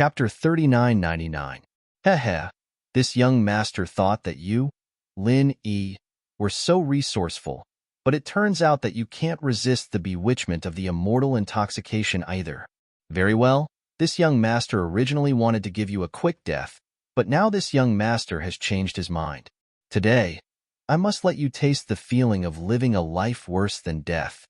Chapter 3999. Heh. This young master thought that you, Lin Yi, were so resourceful, but it turns out that you can't resist the bewitchment of the immortal intoxication either. Very well, this young master originally wanted to give you a quick death, but now this young master has changed his mind. Today, I must let you taste the feeling of living a life worse than death,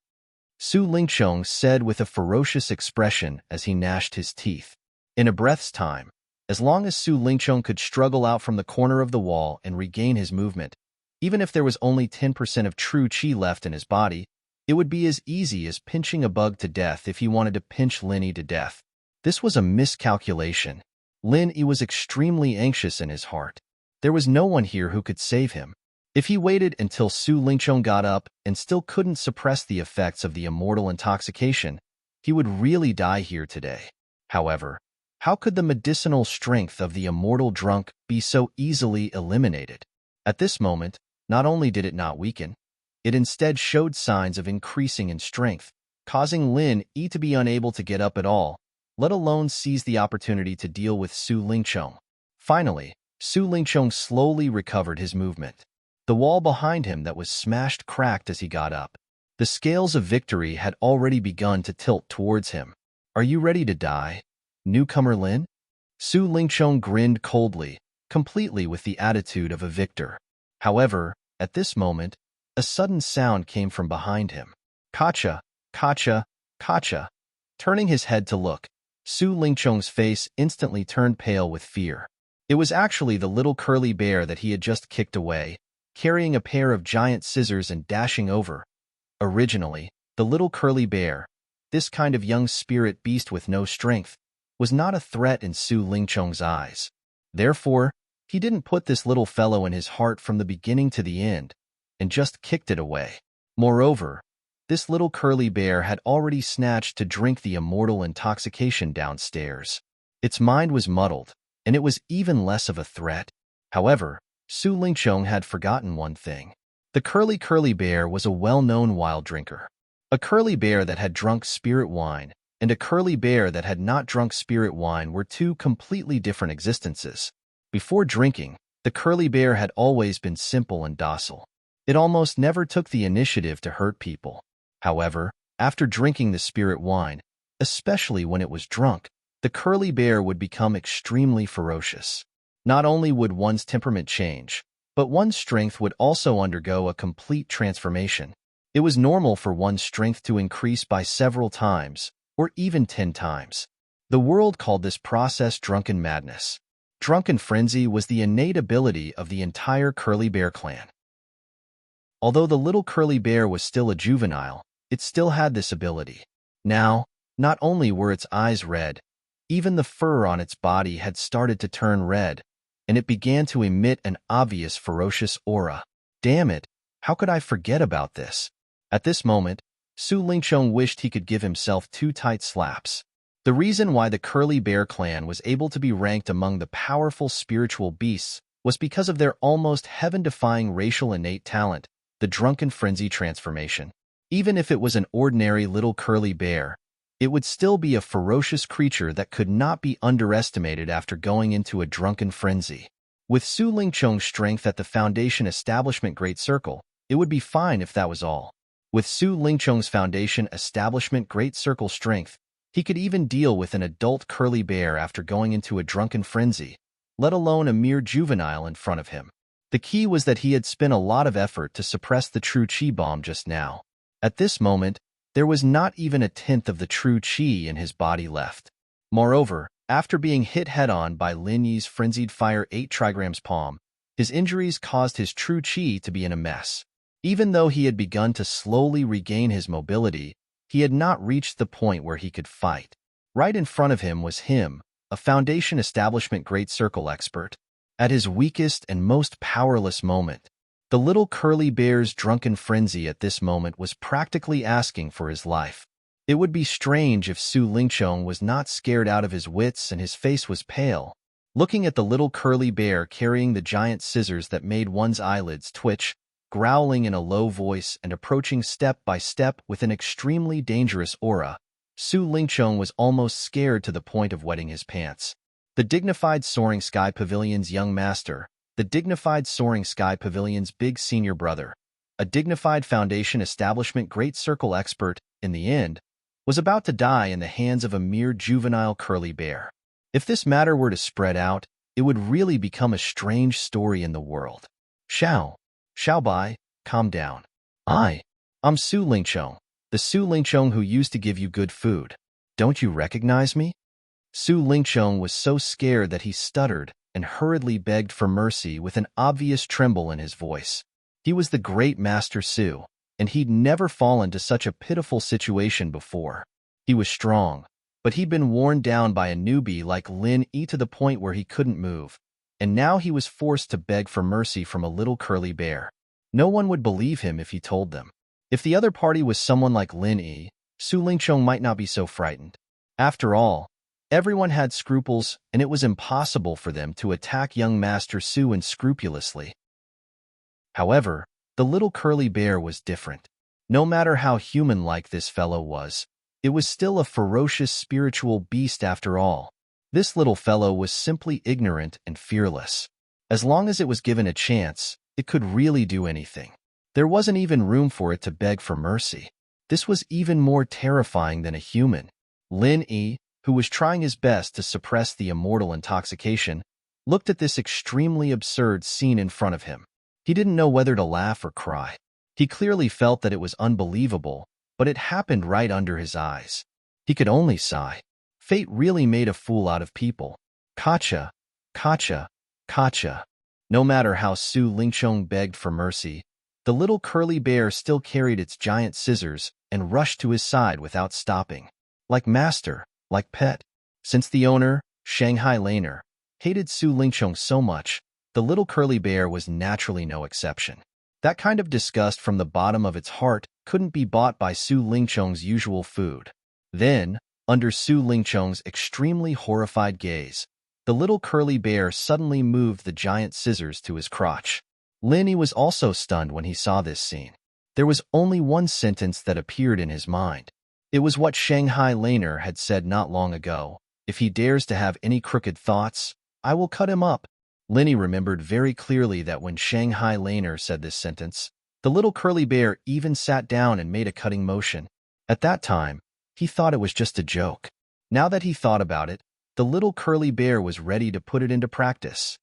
Su Lingqiong said with a ferocious expression as he gnashed his teeth. In a breath's time, as long as Su Lingqiong could struggle out from the corner of the wall and regain his movement, even if there was only 10% of true qi left in his body, it would be as easy as pinching a bug to death if he wanted to pinch Lin Yi to death. This was a miscalculation. Lin Yi was extremely anxious in his heart. There was no one here who could save him. If he waited until Su Lingqiong got up and still couldn't suppress the effects of the immortal intoxication, he would really die here today. However, how could the medicinal strength of the immortal drunk be so easily eliminated? At this moment, not only did it not weaken, it instead showed signs of increasing in strength, causing Lin Yi to be unable to get up at all, let alone seize the opportunity to deal with Su Lingqiong. Finally, Su Lingqiong slowly recovered his movement. The wall behind him that was smashed cracked as he got up. The scales of victory had already begun to tilt towards him. Are you ready to die, newcomer Lin? Su Lingqiong grinned coldly, completely with the attitude of a victor. However, at this moment, a sudden sound came from behind him. Kacha, kacha, kacha. Turning his head to look, Su Lingqiong's face instantly turned pale with fear. It was actually the little curly bear that he had just kicked away, carrying a pair of giant scissors and dashing over. Originally, the little curly bear, this kind of young spirit beast with no strength, was not a threat in Su Lingqiong's eyes. Therefore, he didn't put this little fellow in his heart from the beginning to the end, and just kicked it away. Moreover, this little curly bear had already snatched to drink the immortal intoxication downstairs. Its mind was muddled, and it was even less of a threat. However, Su Lingqiong had forgotten one thing. The curly bear was a well-known wild drinker. A curly bear that had drunk spirit wine and a curly bear that had not drunk spirit wine were two completely different existences. Before drinking, the curly bear had always been simple and docile. It almost never took the initiative to hurt people. However, after drinking the spirit wine, especially when it was drunk, the curly bear would become extremely ferocious. Not only would one's temperament change, but one's strength would also undergo a complete transformation. It was normal for one's strength to increase by several times, or even 10 times. The world called this process drunken madness. Drunken frenzy was the innate ability of the entire curly bear clan. Although the little curly bear was still a juvenile, it still had this ability. Now, not only were its eyes red, even the fur on its body had started to turn red, and it began to emit an obvious ferocious aura. Damn it, how could I forget about this? At this moment, Su Lingqiong wished he could give himself 2 tight slaps. The reason why the curly bear clan was able to be ranked among the powerful spiritual beasts was because of their almost heaven-defying racial innate talent, the drunken frenzy transformation. Even if it was an ordinary little curly bear, it would still be a ferocious creature that could not be underestimated after going into a drunken frenzy. With Su Lingqiong's strength at the Foundation Establishment Great Circle, it would be fine if that was all. With Su Lingqiong's Foundation Establishment Great Circle strength, he could even deal with an adult curly bear after going into a drunken frenzy, let alone a mere juvenile in front of him. The key was that he had spent a lot of effort to suppress the true qi bomb just now. At this moment, there was not even a tenth of the true qi in his body left. Moreover, after being hit head-on by Lin Yi's frenzied fire 8 trigrams palm, his injuries caused his true qi to be in a mess. Even though he had begun to slowly regain his mobility, he had not reached the point where he could fight. Right in front of him was him, a Foundation Establishment Great Circle expert. At his weakest and most powerless moment, the little curly bear's drunken frenzy at this moment was practically asking for his life. It would be strange if Su Lingqiong was not scared out of his wits and his face was pale. Looking at the little curly bear carrying the giant scissors that made one's eyelids twitch, growling in a low voice and approaching step by step with an extremely dangerous aura, Su Lingqiong was almost scared to the point of wetting his pants. The dignified Soaring Sky Pavilion's young master, the dignified Soaring Sky Pavilion's big senior brother, a dignified Foundation establishment great circle expert, in the end, was about to die in the hands of a mere juvenile curly bear. If this matter were to spread out, it would really become a strange story in the world. Bai, calm down. I'm Su Lingchong, the Su Lingchong who used to give you good food. Don't you recognize me? Su Lingchong was so scared that he stuttered and hurriedly begged for mercy with an obvious tremble in his voice. He was the great Master Su, and he'd never fallen to such a pitiful situation before. He was strong, but he'd been worn down by a newbie like Lin Yi to the point where he couldn't move, and now he was forced to beg for mercy from a little curly bear. No one would believe him if he told them. If the other party was someone like Lin Yi, Su Lingchong might not be so frightened. After all, everyone had scruples, and it was impossible for them to attack young Master Su unscrupulously. However, the little curly bear was different. No matter how human-like this fellow was, it was still a ferocious spiritual beast after all. This little fellow was simply ignorant and fearless. As long as it was given a chance, it could really do anything. There wasn't even room for it to beg for mercy. This was even more terrifying than a human. Lin Yi, who was trying his best to suppress the immortal intoxication, looked at this extremely absurd scene in front of him. He didn't know whether to laugh or cry. He clearly felt that it was unbelievable, but it happened right under his eyes. He could only sigh. Fate really made a fool out of people. Kacha. No matter how Su Lingchong begged for mercy, the little curly bear still carried its giant scissors and rushed to his side without stopping. Like master, like pet. Since the owner, Shanghai Laner, hated Su Lingchong so much, the little curly bear was naturally no exception. That kind of disgust from the bottom of its heart couldn't be bought by Su Lingchong's usual food. Then, under Su Lingchong's extremely horrified gaze, the little curly bear suddenly moved the giant scissors to his crotch. Lin Yi was also stunned when he saw this scene. There was only one sentence that appeared in his mind. It was what Shanghai Laner had said not long ago. If he dares to have any crooked thoughts, I will cut him up. Lin Yi remembered very clearly that when Shanghai Laner said this sentence, the little curly bear even sat down and made a cutting motion. At that time, he thought it was just a joke. Now that he thought about it, the little curly bear was ready to put it into practice.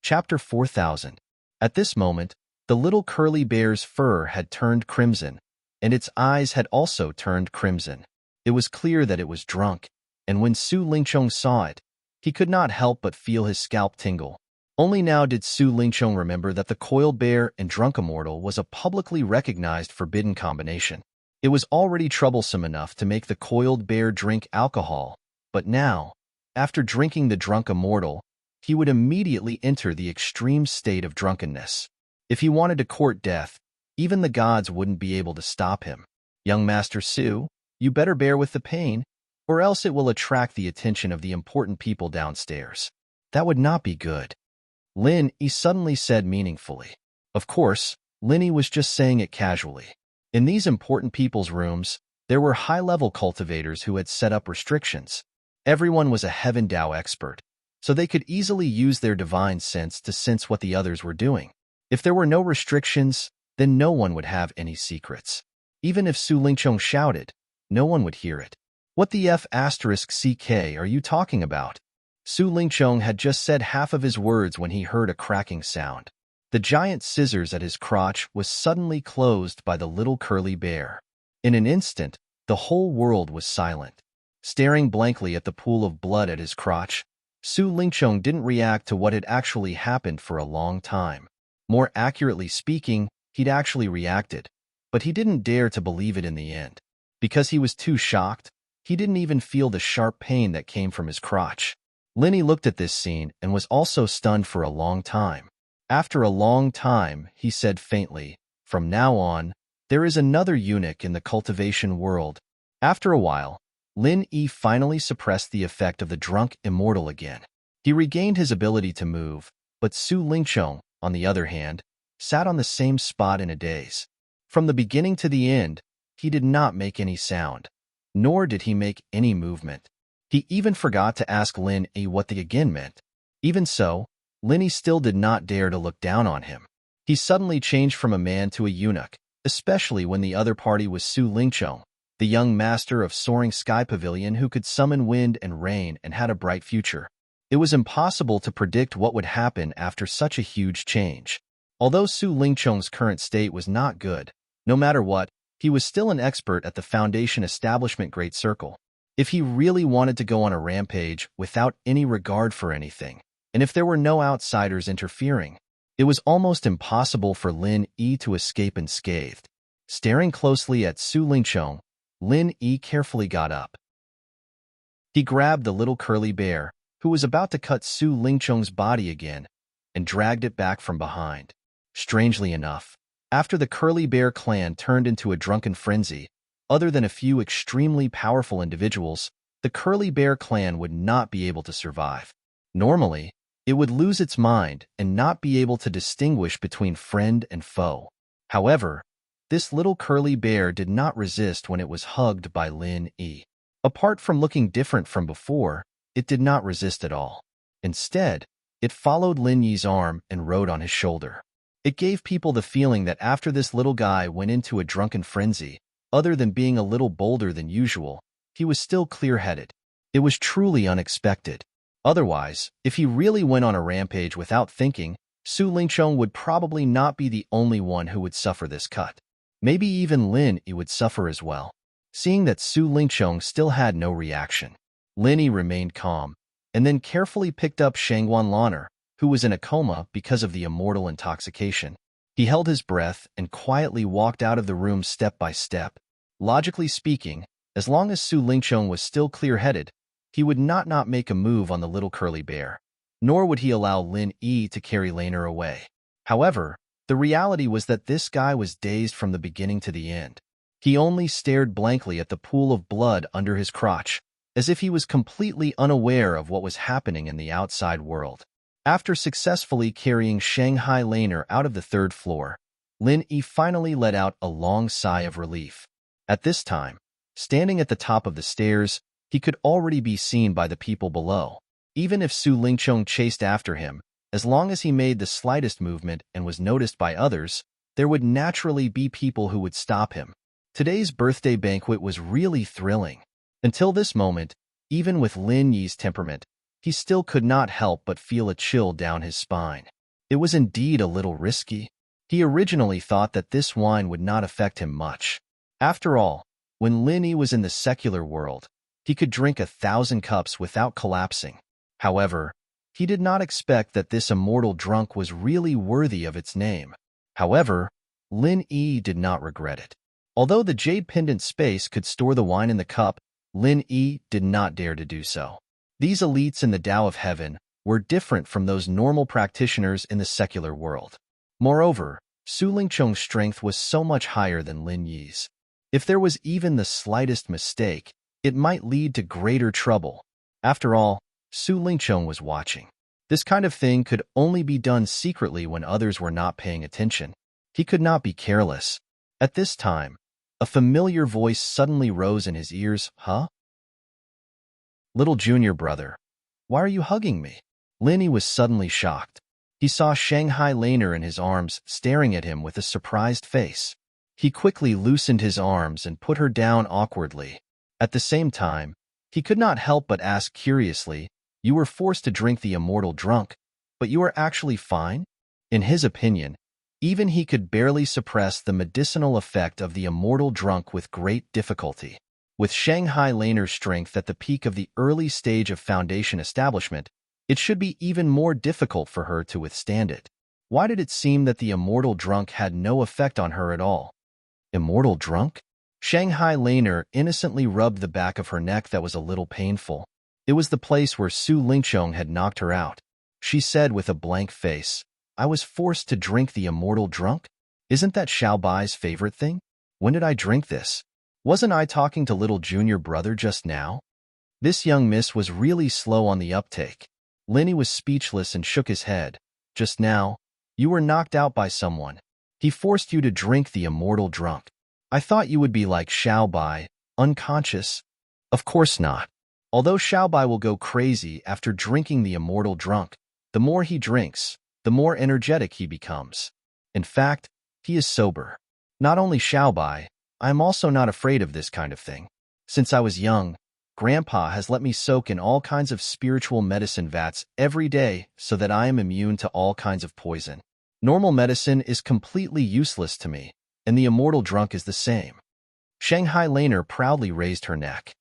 Chapter 4000. At this moment, the little curly bear's fur had turned crimson, and its eyes had also turned crimson. It was clear that it was drunk, and when Su Lingchong saw it, he could not help but feel his scalp tingle. Only now did Su Lingchong remember that the coiled bear and drunk immortal was a publicly recognized forbidden combination. It was already troublesome enough to make the coiled bear drink alcohol, but now, after drinking the drunk immortal, he would immediately enter the extreme state of drunkenness. If he wanted to court death, even the gods wouldn't be able to stop him. Young Master Su, you better bear with the pain, or else it will attract the attention of the important people downstairs. That would not be good. Lin Yi suddenly said meaningfully. Of course, Lin Yi was just saying it casually. In these important people's rooms, there were high-level cultivators who had set up restrictions. Everyone was a Heaven Dao expert, so they could easily use their divine sense to sense what the others were doing. If there were no restrictions, then no one would have any secrets. Even if Su Lingchong shouted, no one would hear it. What the F***ck are you talking about? Su Lingchong had just said half of his words when he heard a cracking sound. The giant scissors at his crotch was suddenly closed by the little curly bear. In an instant, the whole world was silent. Staring blankly at the pool of blood at his crotch, Su Lingchong didn't react to what had actually happened for a long time. More accurately speaking, he'd actually reacted, but he didn't dare to believe it in the end. Because he was too shocked, he didn't even feel the sharp pain that came from his crotch. Lin Yi looked at this scene and was also stunned for a long time. After a long time, he said faintly, "From now on, there is another eunuch in the cultivation world." After a while, Lin Yi finally suppressed the effect of the drunk immortal again. He regained his ability to move, but Su Lingchong, on the other hand, sat on the same spot in a daze. From the beginning to the end, he did not make any sound, nor did he make any movement. He even forgot to ask Lin Yi what the again meant. Even so, Lin Yi still did not dare to look down on him. He suddenly changed from a man to a eunuch, especially when the other party was Su Lingchong, the young master of Soaring Sky Pavilion who could summon wind and rain and had a bright future. It was impossible to predict what would happen after such a huge change. Although Su Lingchong's current state was not good, no matter what, he was still an expert at the Foundation Establishment Great Circle. If he really wanted to go on a rampage without any regard for anything, and if there were no outsiders interfering, it was almost impossible for Lin Yi to escape unscathed. Staring closely at Su Lingchong, Lin Yi carefully got up. He grabbed the little curly bear, who was about to cut Su Lingchong's body again, and dragged it back from behind. Strangely enough, after the curly bear clan turned into a drunken frenzy, other than a few extremely powerful individuals, the curly bear clan would not be able to survive. Normally, it would lose its mind and not be able to distinguish between friend and foe. However, this little curly bear did not resist when it was hugged by Lin Yi. Apart from looking different from before, it did not resist at all. Instead, it followed Lin Yi's arm and rode on his shoulder. It gave people the feeling that after this little guy went into a drunken frenzy, other than being a little bolder than usual, he was still clear-headed. It was truly unexpected. Otherwise, if he really went on a rampage without thinking, Su Lingchong would probably not be the only one who would suffer this cut. Maybe even Lin Yi would suffer as well. Seeing that Su Lingchong still had no reaction, Lin Yi remained calm, and then carefully picked up Shangguan Lan'er, who was in a coma because of the immortal intoxication. He held his breath and quietly walked out of the room step by step. Logically speaking, as long as Su Lingchong was still clear-headed, he would not make a move on the little curly bear, nor would he allow Lin Yi to carry Lan'er away. However, the reality was that this guy was dazed from the beginning to the end. He only stared blankly at the pool of blood under his crotch, as if he was completely unaware of what was happening in the outside world. After successfully carrying Shanghai Lan'er out of the third floor, Lin Yi finally let out a long sigh of relief. At this time, standing at the top of the stairs, he could already be seen by the people below. Even if Su Lingchong chased after him, as long as he made the slightest movement and was noticed by others, there would naturally be people who would stop him. Today's birthday banquet was really thrilling. Until this moment, even with Lin Yi's temperament, he still could not help but feel a chill down his spine. It was indeed a little risky. He originally thought that this wine would not affect him much. After all, when Lin Yi was in the secular world, he could drink 1,000 cups without collapsing. However, he did not expect that this immortal drunk was really worthy of its name. However, Lin Yi did not regret it. Although the jade pendant space could store the wine in the cup, Lin Yi did not dare to do so. These elites in the Tao of Heaven were different from those normal practitioners in the secular world. Moreover, Su Lingchong's strength was so much higher than Lin Yi's. If there was even the slightest mistake, it might lead to greater trouble. After all, Su Lingchong was watching. This kind of thing could only be done secretly when others were not paying attention. He could not be careless. At this time, a familiar voice suddenly rose in his ears. Huh? Little junior brother, why are you hugging me? Lin Yi was suddenly shocked. He saw Shanghai Lan'er in his arms staring at him with a surprised face. He quickly loosened his arms and put her down awkwardly. At the same time, he could not help but ask curiously, "You were forced to drink the immortal drunk, but you are actually fine?" In his opinion, even he could barely suppress the medicinal effect of the immortal drunk with great difficulty. With Shanghai Lan'er's strength at the peak of the early stage of Foundation establishment, it should be even more difficult for her to withstand it. Why did it seem that the immortal drunk had no effect on her at all? Immortal drunk? Shanghai Lan'er innocently rubbed the back of her neck that was a little painful. It was the place where Su Lingchong had knocked her out. She said with a blank face, "I was forced to drink the immortal drunk? Isn't that Xiao Bai's favorite thing? When did I drink this? Wasn't I talking to little junior brother just now?" This young miss was really slow on the uptake. Lin Yi was speechless and shook his head. "Just now, you were knocked out by someone. He forced you to drink the immortal drunk. I thought you would be like Xiao Bai, unconscious." "Of course not. Although Xiaobai will go crazy after drinking the immortal drunk, the more he drinks, the more energetic he becomes. In fact, he is sober. Not only Xiaobai, I am also not afraid of this kind of thing. Since I was young, Grandpa has let me soak in all kinds of spiritual medicine vats every day so that I am immune to all kinds of poison. Normal medicine is completely useless to me, and the immortal drunk is the same. Shanghai Laner proudly raised her neck.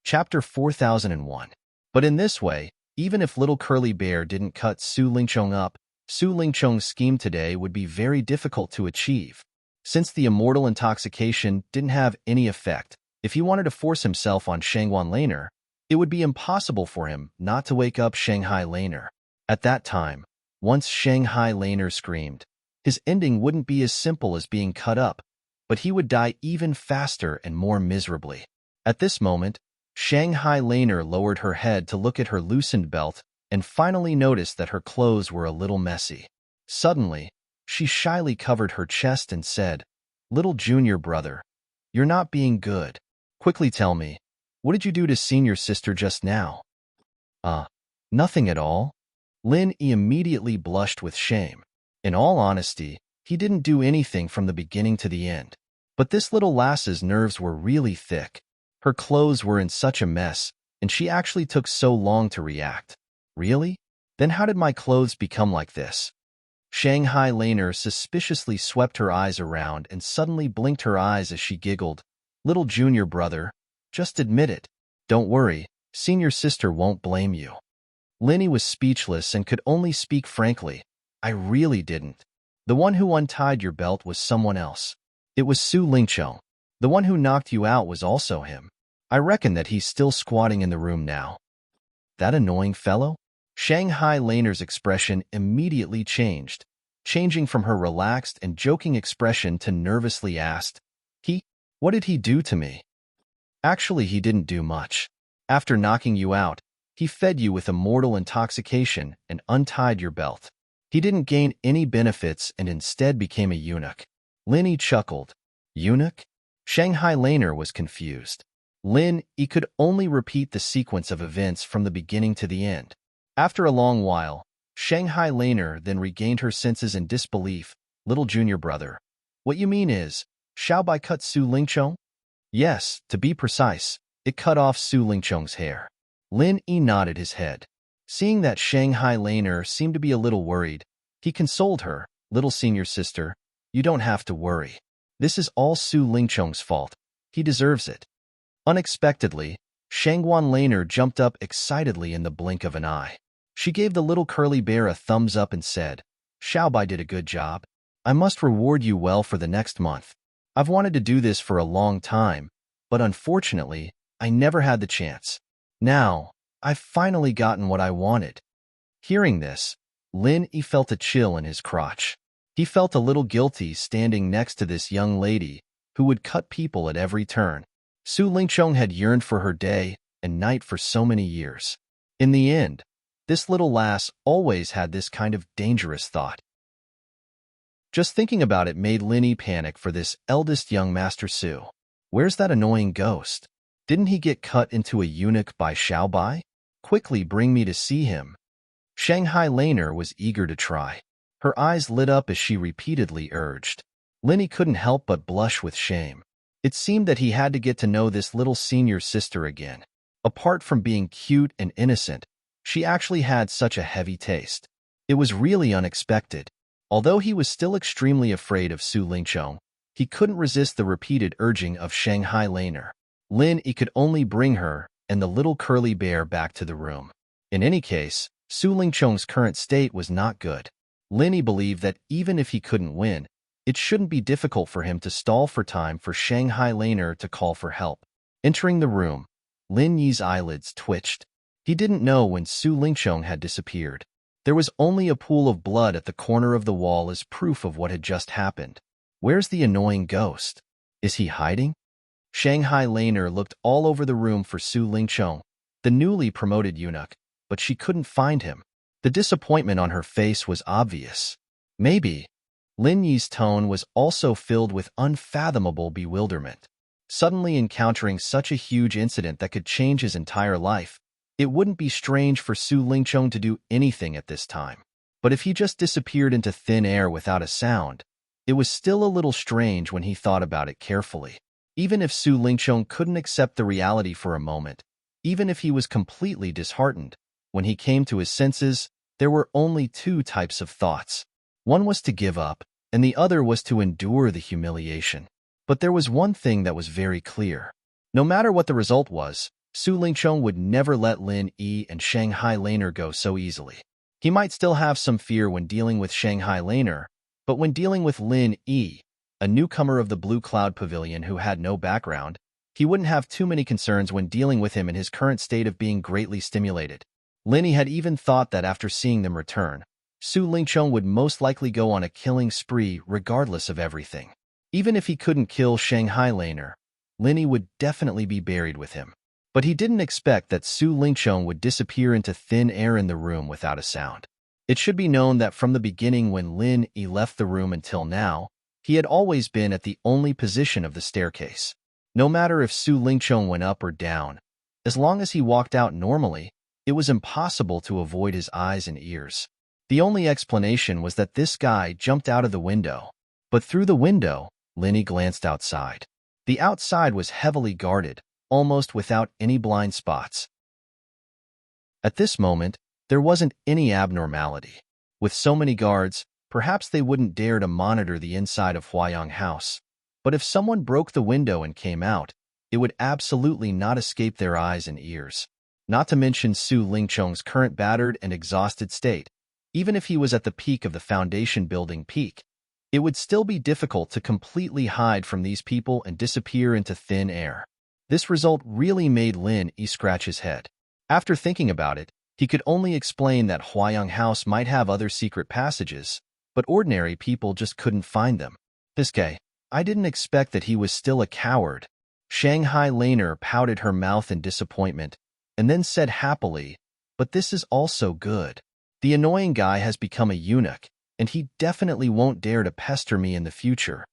Chapter 4001. But in this way, even if little curly bear didn't cut Su Lingchong up, Su Lingchong's scheme today would be very difficult to achieve. Since the immortal intoxication didn't have any effect, if he wanted to force himself on Shangwan Laner, it would be impossible for him not to wake up Shanghai Laner. At that time, once Shanghai Laner screamed, his ending wouldn't be as simple as being cut up, but he would die even faster and more miserably. At this moment, Shanghai Laner lowered her head to look at her loosened belt and finally noticed that her clothes were a little messy. Suddenly, she shyly covered her chest and said, "Little junior brother, you're not being good. Quickly tell me, what did you do to senior sister just now?" Nothing at all." Lin Yi immediately blushed with shame. In all honesty, he didn't do anything from the beginning to the end. But this little lass's nerves were really thick. Her clothes were in such a mess, and she actually took so long to react. Really? Then how did my clothes become like this? Shanghai Laner suspiciously swept her eyes around and suddenly blinked her eyes as she giggled. "Little junior brother, just admit it. Don't worry, senior sister won't blame you." Linny was speechless and could only speak frankly. "I really didn't. The one who untied your belt was someone else. It was Su Lingchong. The one who knocked you out was also him. I reckon that he's still squatting in the room now." "That annoying fellow?" Shanghai Laner's expression immediately changed, changing from her relaxed and joking expression to nervously asked, What did he do to me?" "Actually, he didn't do much. After knocking you out, he fed you with immortal intoxication and untied your belt. He didn't gain any benefits and instead became a eunuch." Linny chuckled. "Eunuch?" Shanghai Laner was confused. Lin Yi could only repeat the sequence of events from the beginning to the end. After a long while, Shanghai Laner then regained her senses in disbelief. "Little junior brother, what you mean is, Xiaobai cut Su Lingchong?" "Yes, to be precise, it cut off Su Lingchong's hair." Lin Yi nodded his head. Seeing that Shanghai Laner seemed to be a little worried, he consoled her. "Little senior sister, you don't have to worry. This is all Su Lingchong's fault. He deserves it." Unexpectedly, Shangwan Laner jumped up excitedly in the blink of an eye. She gave the little curly bear a thumbs up and said, "Xiaobai did a good job. I must reward you well for the next month. I've wanted to do this for a long time, but unfortunately, I never had the chance. Now, I've finally gotten what I wanted." Hearing this, Lin Yi felt a chill in his crotch. He felt a little guilty standing next to this young lady who would cut people at every turn. Su Lingchong had yearned for her day and night for so many years. In the end, this little lass always had this kind of dangerous thought. Just thinking about it made Linny panic for this eldest young Master Su. Where's that annoying ghost? Didn't he get cut into a eunuch by Xiaobai? Quickly bring me to see him. Shanghai Laner was eager to try. Her eyes lit up as she repeatedly urged. Linny couldn't help but blush with shame. It seemed that he had to get to know this little senior sister again. Apart from being cute and innocent, she actually had such a heavy taste. It was really unexpected. Although he was still extremely afraid of Su Lingchong, he couldn't resist the repeated urging of Shanghai Laner. Lin Yi could only bring her and the little curly bear back to the room. In any case, Su Lingchong's current state was not good. Lin Yi believed that even if he couldn't win, it shouldn't be difficult for him to stall for time for Shanghai Laner to call for help. Entering the room, Lin Yi's eyelids twitched. He didn't know when Su Lingchong had disappeared. There was only a pool of blood at the corner of the wall as proof of what had just happened. Where's the annoying ghost? Is he hiding? Shanghai Laner looked all over the room for Su Lingchong, the newly promoted eunuch, but she couldn't find him. The disappointment on her face was obvious. Maybe. Lin Yi's tone was also filled with unfathomable bewilderment. Suddenly encountering such a huge incident that could change his entire life, it wouldn't be strange for Su Lingchong to do anything at this time. But if he just disappeared into thin air without a sound, it was still a little strange when he thought about it carefully. Even if Su Lingchong couldn't accept the reality for a moment, even if he was completely disheartened, when he came to his senses, there were only two types of thoughts. One was to give up, and the other was to endure the humiliation. But there was one thing that was very clear. No matter what the result was, Su Lingchong would never let Lin Yi and Shanghai Laner go so easily. He might still have some fear when dealing with Shanghai Laner, but when dealing with Lin Yi, a newcomer of the Blue Cloud Pavilion who had no background, he wouldn't have too many concerns when dealing with him in his current state of being greatly stimulated. Lin Yi had even thought that after seeing them return, Su Lingchong would most likely go on a killing spree regardless of everything. Even if he couldn't kill Shanghai Laner, Lin Yi would definitely be buried with him. But he didn't expect that Su Lingchong would disappear into thin air in the room without a sound. It should be known that from the beginning when Lin Yi left the room until now, he had always been at the only position of the staircase. No matter if Su Lingchong went up or down, as long as he walked out normally, it was impossible to avoid his eyes and ears. The only explanation was that this guy jumped out of the window. But through the window, Lin Yi glanced outside. The outside was heavily guarded, almost without any blind spots. At this moment, there wasn't any abnormality. With so many guards, perhaps they wouldn't dare to monitor the inside of Huayang House. But if someone broke the window and came out, it would absolutely not escape their eyes and ears. Not to mention Su Lingchong's current battered and exhausted state. Even if he was at the peak of the foundation building peak, it would still be difficult to completely hide from these people and disappear into thin air. This result really made Lin Yi scratch his head. After thinking about it, he could only explain that Huayang House might have other secret passages, but ordinary people just couldn't find them. This guy, I didn't expect that he was still a coward. Shanghai Laner pouted her mouth in disappointment, and then said happily, but this is also good. The annoying guy has become a eunuch, and he definitely won't dare to pester me in the future.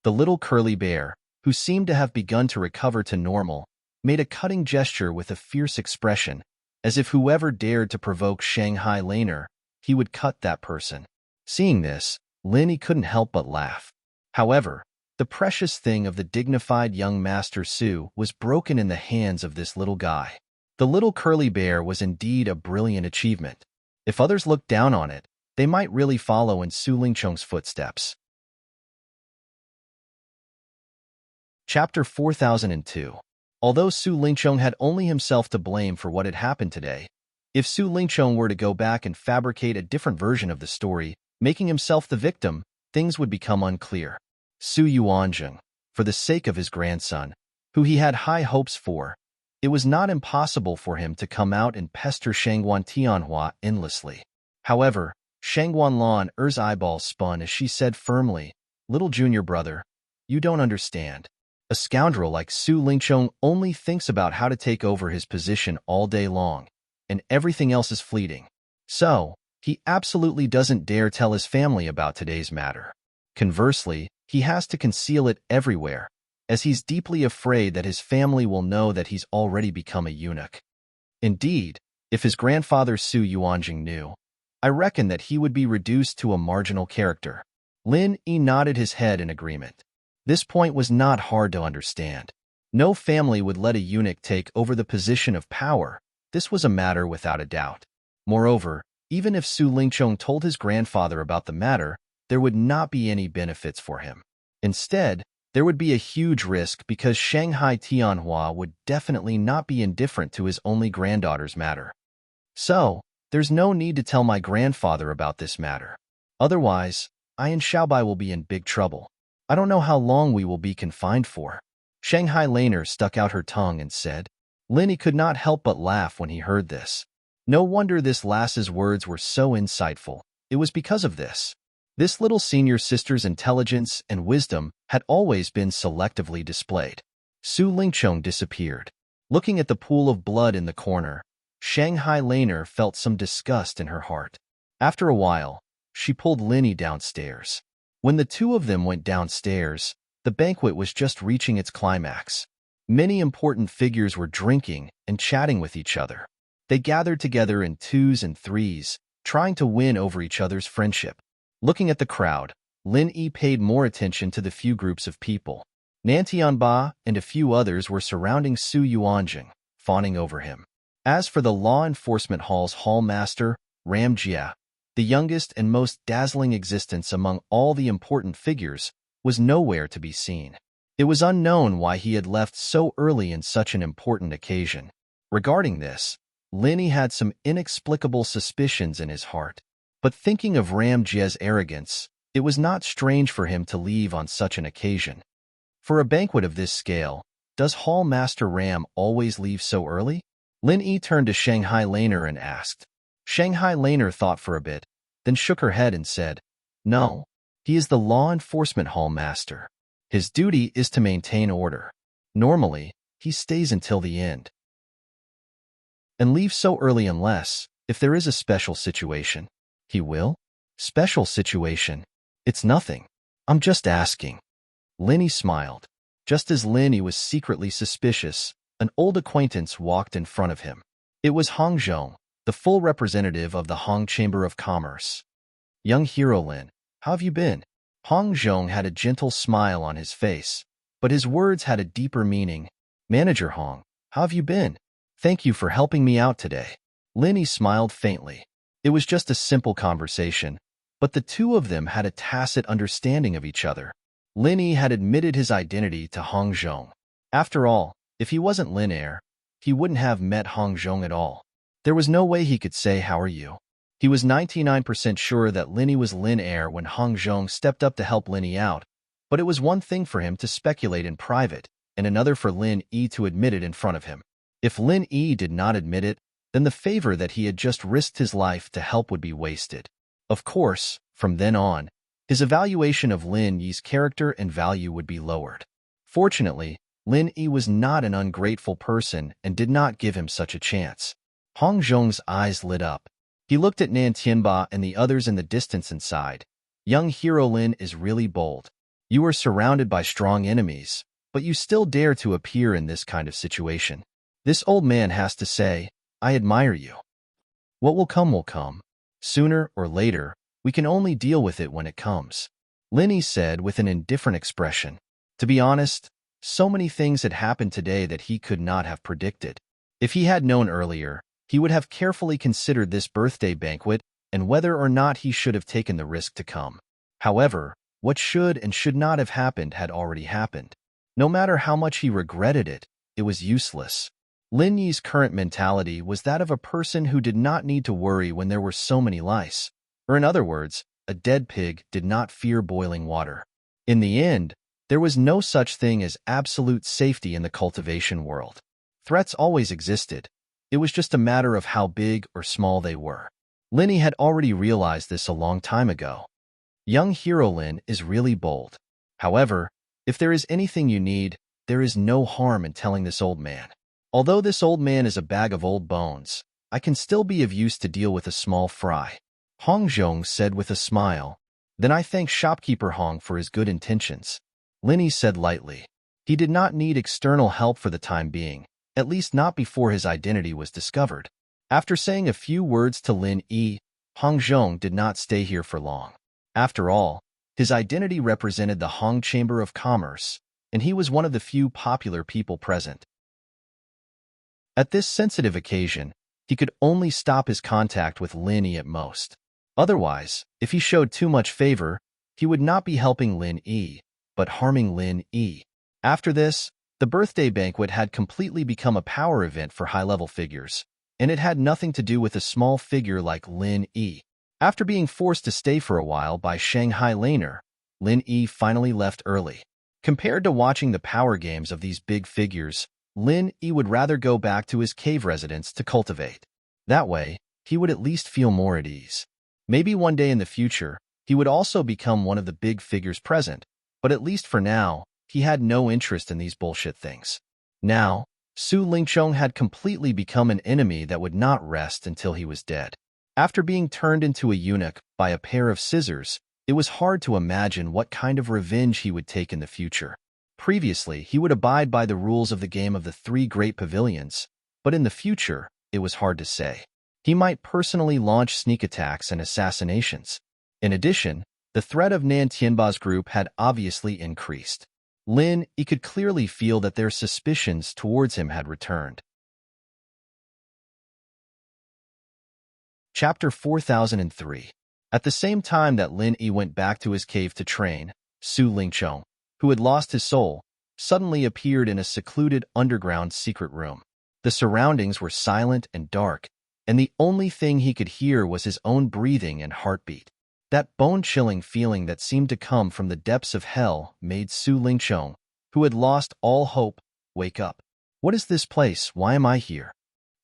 The little curly bear, who seemed to have begun to recover to normal, made a cutting gesture with a fierce expression, as if whoever dared to provoke Shanghai Laner, he would cut that person. Seeing this, Lin Yi couldn't help but laugh. However, the precious thing of the dignified young Master Su was broken in the hands of this little guy. The little curly bear was indeed a brilliant achievement. If others looked down on it, they might really follow in Su Lingchong's footsteps. Chapter 4002. Although Su Lingchong had only himself to blame for what had happened today, if Su Lingchong were to go back and fabricate a different version of the story, making himself the victim, things would become unclear. Su Yuanzheng, for the sake of his grandson, who he had high hopes for, it was not impossible for him to come out and pester Shangguan Tianhua endlessly. However, Shangguan Lan Er's eyeballs spun as she said firmly, "Little junior brother, you don't understand. A scoundrel like Su Lingchong only thinks about how to take over his position all day long, and everything else is fleeting. So, he absolutely doesn't dare tell his family about today's matter. Conversely, he has to conceal it everywhere, as he's deeply afraid that his family will know that he's already become a eunuch. Indeed, if his grandfather Su Yuanjing knew, I reckon that he would be reduced to a marginal character." Lin Yi nodded his head in agreement. This point was not hard to understand. No family would let a eunuch take over the position of power. This was a matter without a doubt. Moreover, even if Su Lingchong told his grandfather about the matter, there would not be any benefits for him. Instead, there would be a huge risk because Shanghai Tianhua would definitely not be indifferent to his only granddaughter's matter. So, there's no need to tell my grandfather about this matter. Otherwise, I and Xiaobai will be in big trouble. I don't know how long we will be confined for." Shanghai Laner stuck out her tongue and said. Lin Yi could not help but laugh when he heard this. No wonder this lass's words were so insightful. It was because of this. This little senior sister's intelligence and wisdom had always been selectively displayed. Su Lingchong disappeared. Looking at the pool of blood in the corner, Shanghai Laner felt some disgust in her heart. After a while, she pulled Lin Yi downstairs. When the two of them went downstairs, The banquet was just reaching its climax. Many important figures were drinking and chatting with each other. They gathered together in twos and threes, trying to win over each other's friendship. Looking at the crowd, Lin Yi paid more attention to the few groups of people. Nan Tianba and a few others were surrounding Su Yuanjing, fawning over him. As for the law enforcement hall's hall master, Ram Jia, the youngest and most dazzling existence among all the important figures, was nowhere to be seen. It was unknown why he had left so early in such an important occasion. Regarding this, Lin Yi had some inexplicable suspicions in his heart. But thinking of Ram Jia's arrogance, it was not strange for him to leave on such an occasion. For a banquet of this scale, does Hall Master Ram always leave so early? Lin Yi turned to Shanghai Laner and asked. Shanghai Laner thought for a bit, then shook her head and said, "No, he is the law enforcement hall master. His duty is to maintain order. Normally, he stays until the end and leaves so early unless, if there is a special situation, he will." Special situation? It's nothing. I'm just asking. Lin Yi smiled. Just as Lin Yi was secretly suspicious, an old acquaintance walked in front of him. It was Hong Zhong, the full representative of the Hong Chamber of Commerce. "Young hero Lin, how have you been?" Hong Zhong had a gentle smile on his face, but his words had a deeper meaning. "Manager Hong, how have you been? Thank you for helping me out today." Lin Yi smiled faintly. It was just a simple conversation, but the two of them had a tacit understanding of each other. Lin Yi had admitted his identity to Hong Zhong. After all, if he wasn't Lin Air, he wouldn't have met Hong Zhong at all. There was no way he could say, "How are you?" He was 99% sure that Lin Yi was Lin Air when Hong Zhong stepped up to help Lin Yi out, but it was one thing for him to speculate in private, and another for Lin Yi to admit it in front of him. If Lin Yi did not admit it, then the favor that he had just risked his life to help would be wasted. Of course, from then on, his evaluation of Lin Yi's character and value would be lowered. Fortunately, Lin Yi was not an ungrateful person and did not give him such a chance. Hong Zhong's eyes lit up. He looked at Nan Tianba and the others in the distance and sighed. "Young hero Lin is really bold. You are surrounded by strong enemies, but you still dare to appear in this kind of situation. This old man has to say, I admire you. What will come. Sooner or later, we can only deal with it when it comes," Lin Yi said with an indifferent expression. To be honest, so many things had happened today that he could not have predicted. If he had known earlier, he would have carefully considered this birthday banquet and whether or not he should have taken the risk to come. However, what should and should not have happened had already happened. No matter how much he regretted it, it was useless. Lin Yi's current mentality was that of a person who did not need to worry when there were so many lice. Or in other words, a dead pig did not fear boiling water. In the end, there was no such thing as absolute safety in the cultivation world. Threats always existed. It was just a matter of how big or small they were. Lin Yi had already realized this a long time ago. Young hero Lin is really bold. However, if there is anything you need, there is no harm in telling this old man. Although this old man is a bag of old bones, I can still be of use to deal with a small fry, Hong Zhong said with a smile. Then I thank shopkeeper Hong for his good intentions, Lin Yi said lightly. He did not need external help for the time being, at least not before his identity was discovered. After saying a few words to Lin Yi, Hong Zhong did not stay here for long. After all, his identity represented the Hong Chamber of Commerce, and he was one of the few popular people present. At this sensitive occasion, he could only stop his contact with Lin Yi at most. Otherwise, if he showed too much favor, he would not be helping Lin Yi, but harming Lin Yi. After this, the birthday banquet had completely become a power event for high-level figures, and it had nothing to do with a small figure like Lin Yi. After being forced to stay for a while by Shanghai Laner, Lin Yi finally left early. Compared to watching the power games of these big figures, Lin Yi would rather go back to his cave residence to cultivate. That way, he would at least feel more at ease. Maybe one day in the future, he would also become one of the big figures present, but at least for now, he had no interest in these bullshit things. Now, Su Lingchong had completely become an enemy that would not rest until he was dead. After being turned into a eunuch by a pair of scissors, It was hard to imagine what kind of revenge he would take in the future. Previously, he would abide by the rules of the game of the three great pavilions, but in the future, it was hard to say. He might personally launch sneak attacks and assassinations. In addition, the threat of Nan Tianba's group had obviously increased. Lin Yi could clearly feel that their suspicions towards him had returned. Chapter 4003. At the same time that Lin Yi went back to his cave to train, Su Lingqiong, who had lost his soul, suddenly appeared in a secluded underground secret room. The surroundings were silent and dark, and the only thing he could hear was his own breathing and heartbeat. That bone-chilling feeling that seemed to come from the depths of hell made Su Lingqiong, who had lost all hope, wake up. What is this place? Why am I here?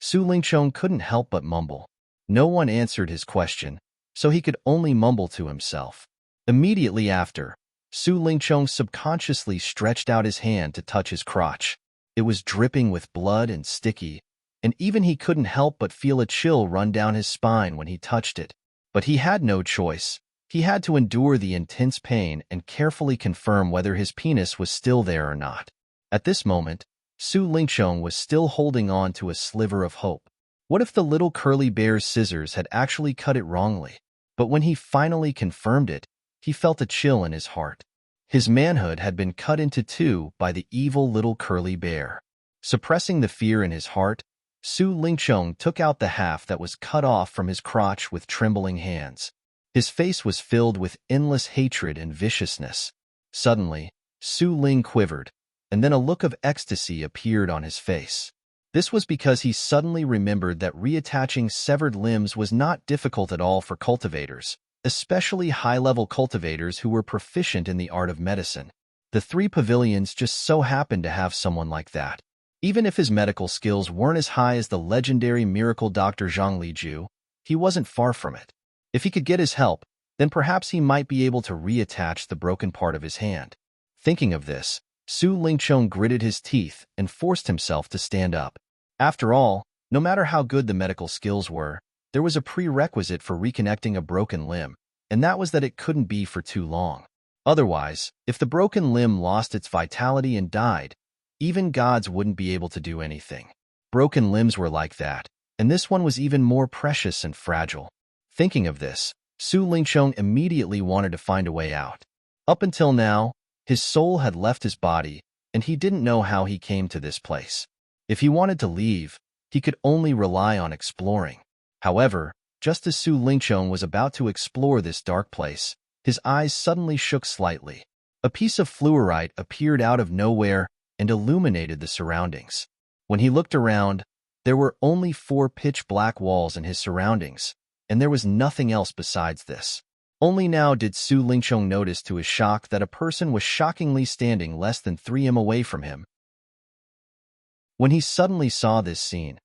Su Lingqiong couldn't help but mumble. No one answered his question, so he could only mumble to himself. Immediately after, Su Lingqiong subconsciously stretched out his hand to touch his crotch. It was dripping with blood and sticky, and even he couldn't help but feel a chill run down his spine when he touched it. But he had no choice. He had to endure the intense pain and carefully confirm whether his penis was still there or not. At this moment, Su Lingqiong was still holding on to a sliver of hope. What if the little curly bear's scissors had actually cut it wrongly? But when he finally confirmed it, he felt a chill in his heart. His manhood had been cut into two by the evil little curly bear. Suppressing the fear in his heart, Su Lingqiong took out the half that was cut off from his crotch with trembling hands. His face was filled with endless hatred and viciousness. Suddenly, Su Ling quivered, and then a look of ecstasy appeared on his face. This was because he suddenly remembered that reattaching severed limbs was not difficult at all for cultivators, especially high-level cultivators who were proficient in the art of medicine. The three pavilions just so happened to have someone like that. Even if his medical skills weren't as high as the legendary miracle Dr. Zhang Liju, he wasn't far from it. If he could get his help, then perhaps he might be able to reattach the broken part of his hand. Thinking of this, Su Lingqiong gritted his teeth and forced himself to stand up. After all, no matter how good the medical skills were, there was a prerequisite for reconnecting a broken limb, and that was that it couldn't be for too long. Otherwise, if the broken limb lost its vitality and died, even gods wouldn't be able to do anything. Broken limbs were like that, and this one was even more precious and fragile. Thinking of this, Su Lingqiong immediately wanted to find a way out. Up until now, his soul had left his body, and he didn't know how he came to this place. If he wanted to leave, he could only rely on exploring. However, just as Su Lingqiong was about to explore this dark place, his eyes suddenly shook slightly. A piece of fluorite appeared out of nowhere and illuminated the surroundings. When he looked around, there were only 4 pitch-black walls in his surroundings, and there was nothing else besides this. Only now did Su Lingqiong notice to his shock that a person was shockingly standing less than 3 m away from him. When he suddenly saw this scene,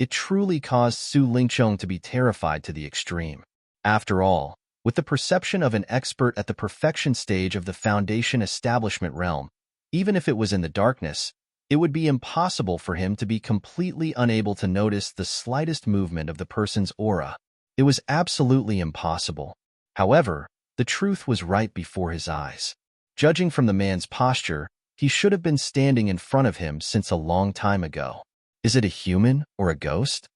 it truly caused Su Lingqiong to be terrified to the extreme. After all, with the perception of an expert at the perfection stage of the Foundation establishment realm, even if it was in the darkness, it would be impossible for him to be completely unable to notice the slightest movement of the person's aura. It was absolutely impossible. However, the truth was right before his eyes. Judging from the man's posture, he should have been standing in front of him since a long time ago. Is it a human or a ghost?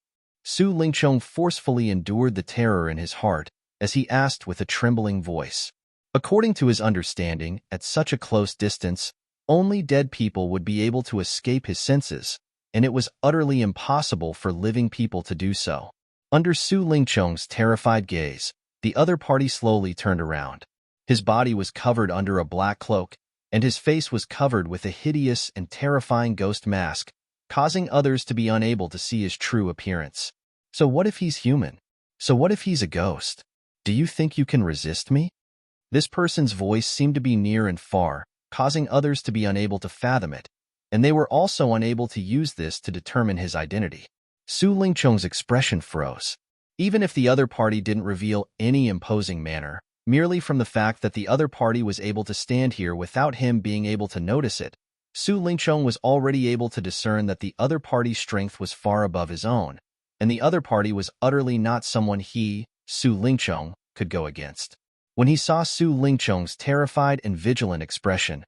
Su Lingqiong forcefully endured the terror in his heart as he asked with a trembling voice. According to his understanding, at such a close distance, only dead people would be able to escape his senses, and it was utterly impossible for living people to do so. Under Su Lingqiong's terrified gaze, the other party slowly turned around. His body was covered under a black cloak, and his face was covered with a hideous and terrifying ghost mask, causing others to be unable to see his true appearance. So what if he's human? So what if he's a ghost? Do you think you can resist me? This person's voice seemed to be near and far, causing others to be unable to fathom it, and they were also unable to use this to determine his identity. Su Lingqiong's expression froze. Even if the other party didn't reveal any imposing manner, merely from the fact that the other party was able to stand here without him being able to notice it, Su Lingqiong was already able to discern that the other party's strength was far above his own, and the other party was utterly not someone he, Su Lingqiong, could go against. When he saw Su Lingchong's terrified and vigilant expression,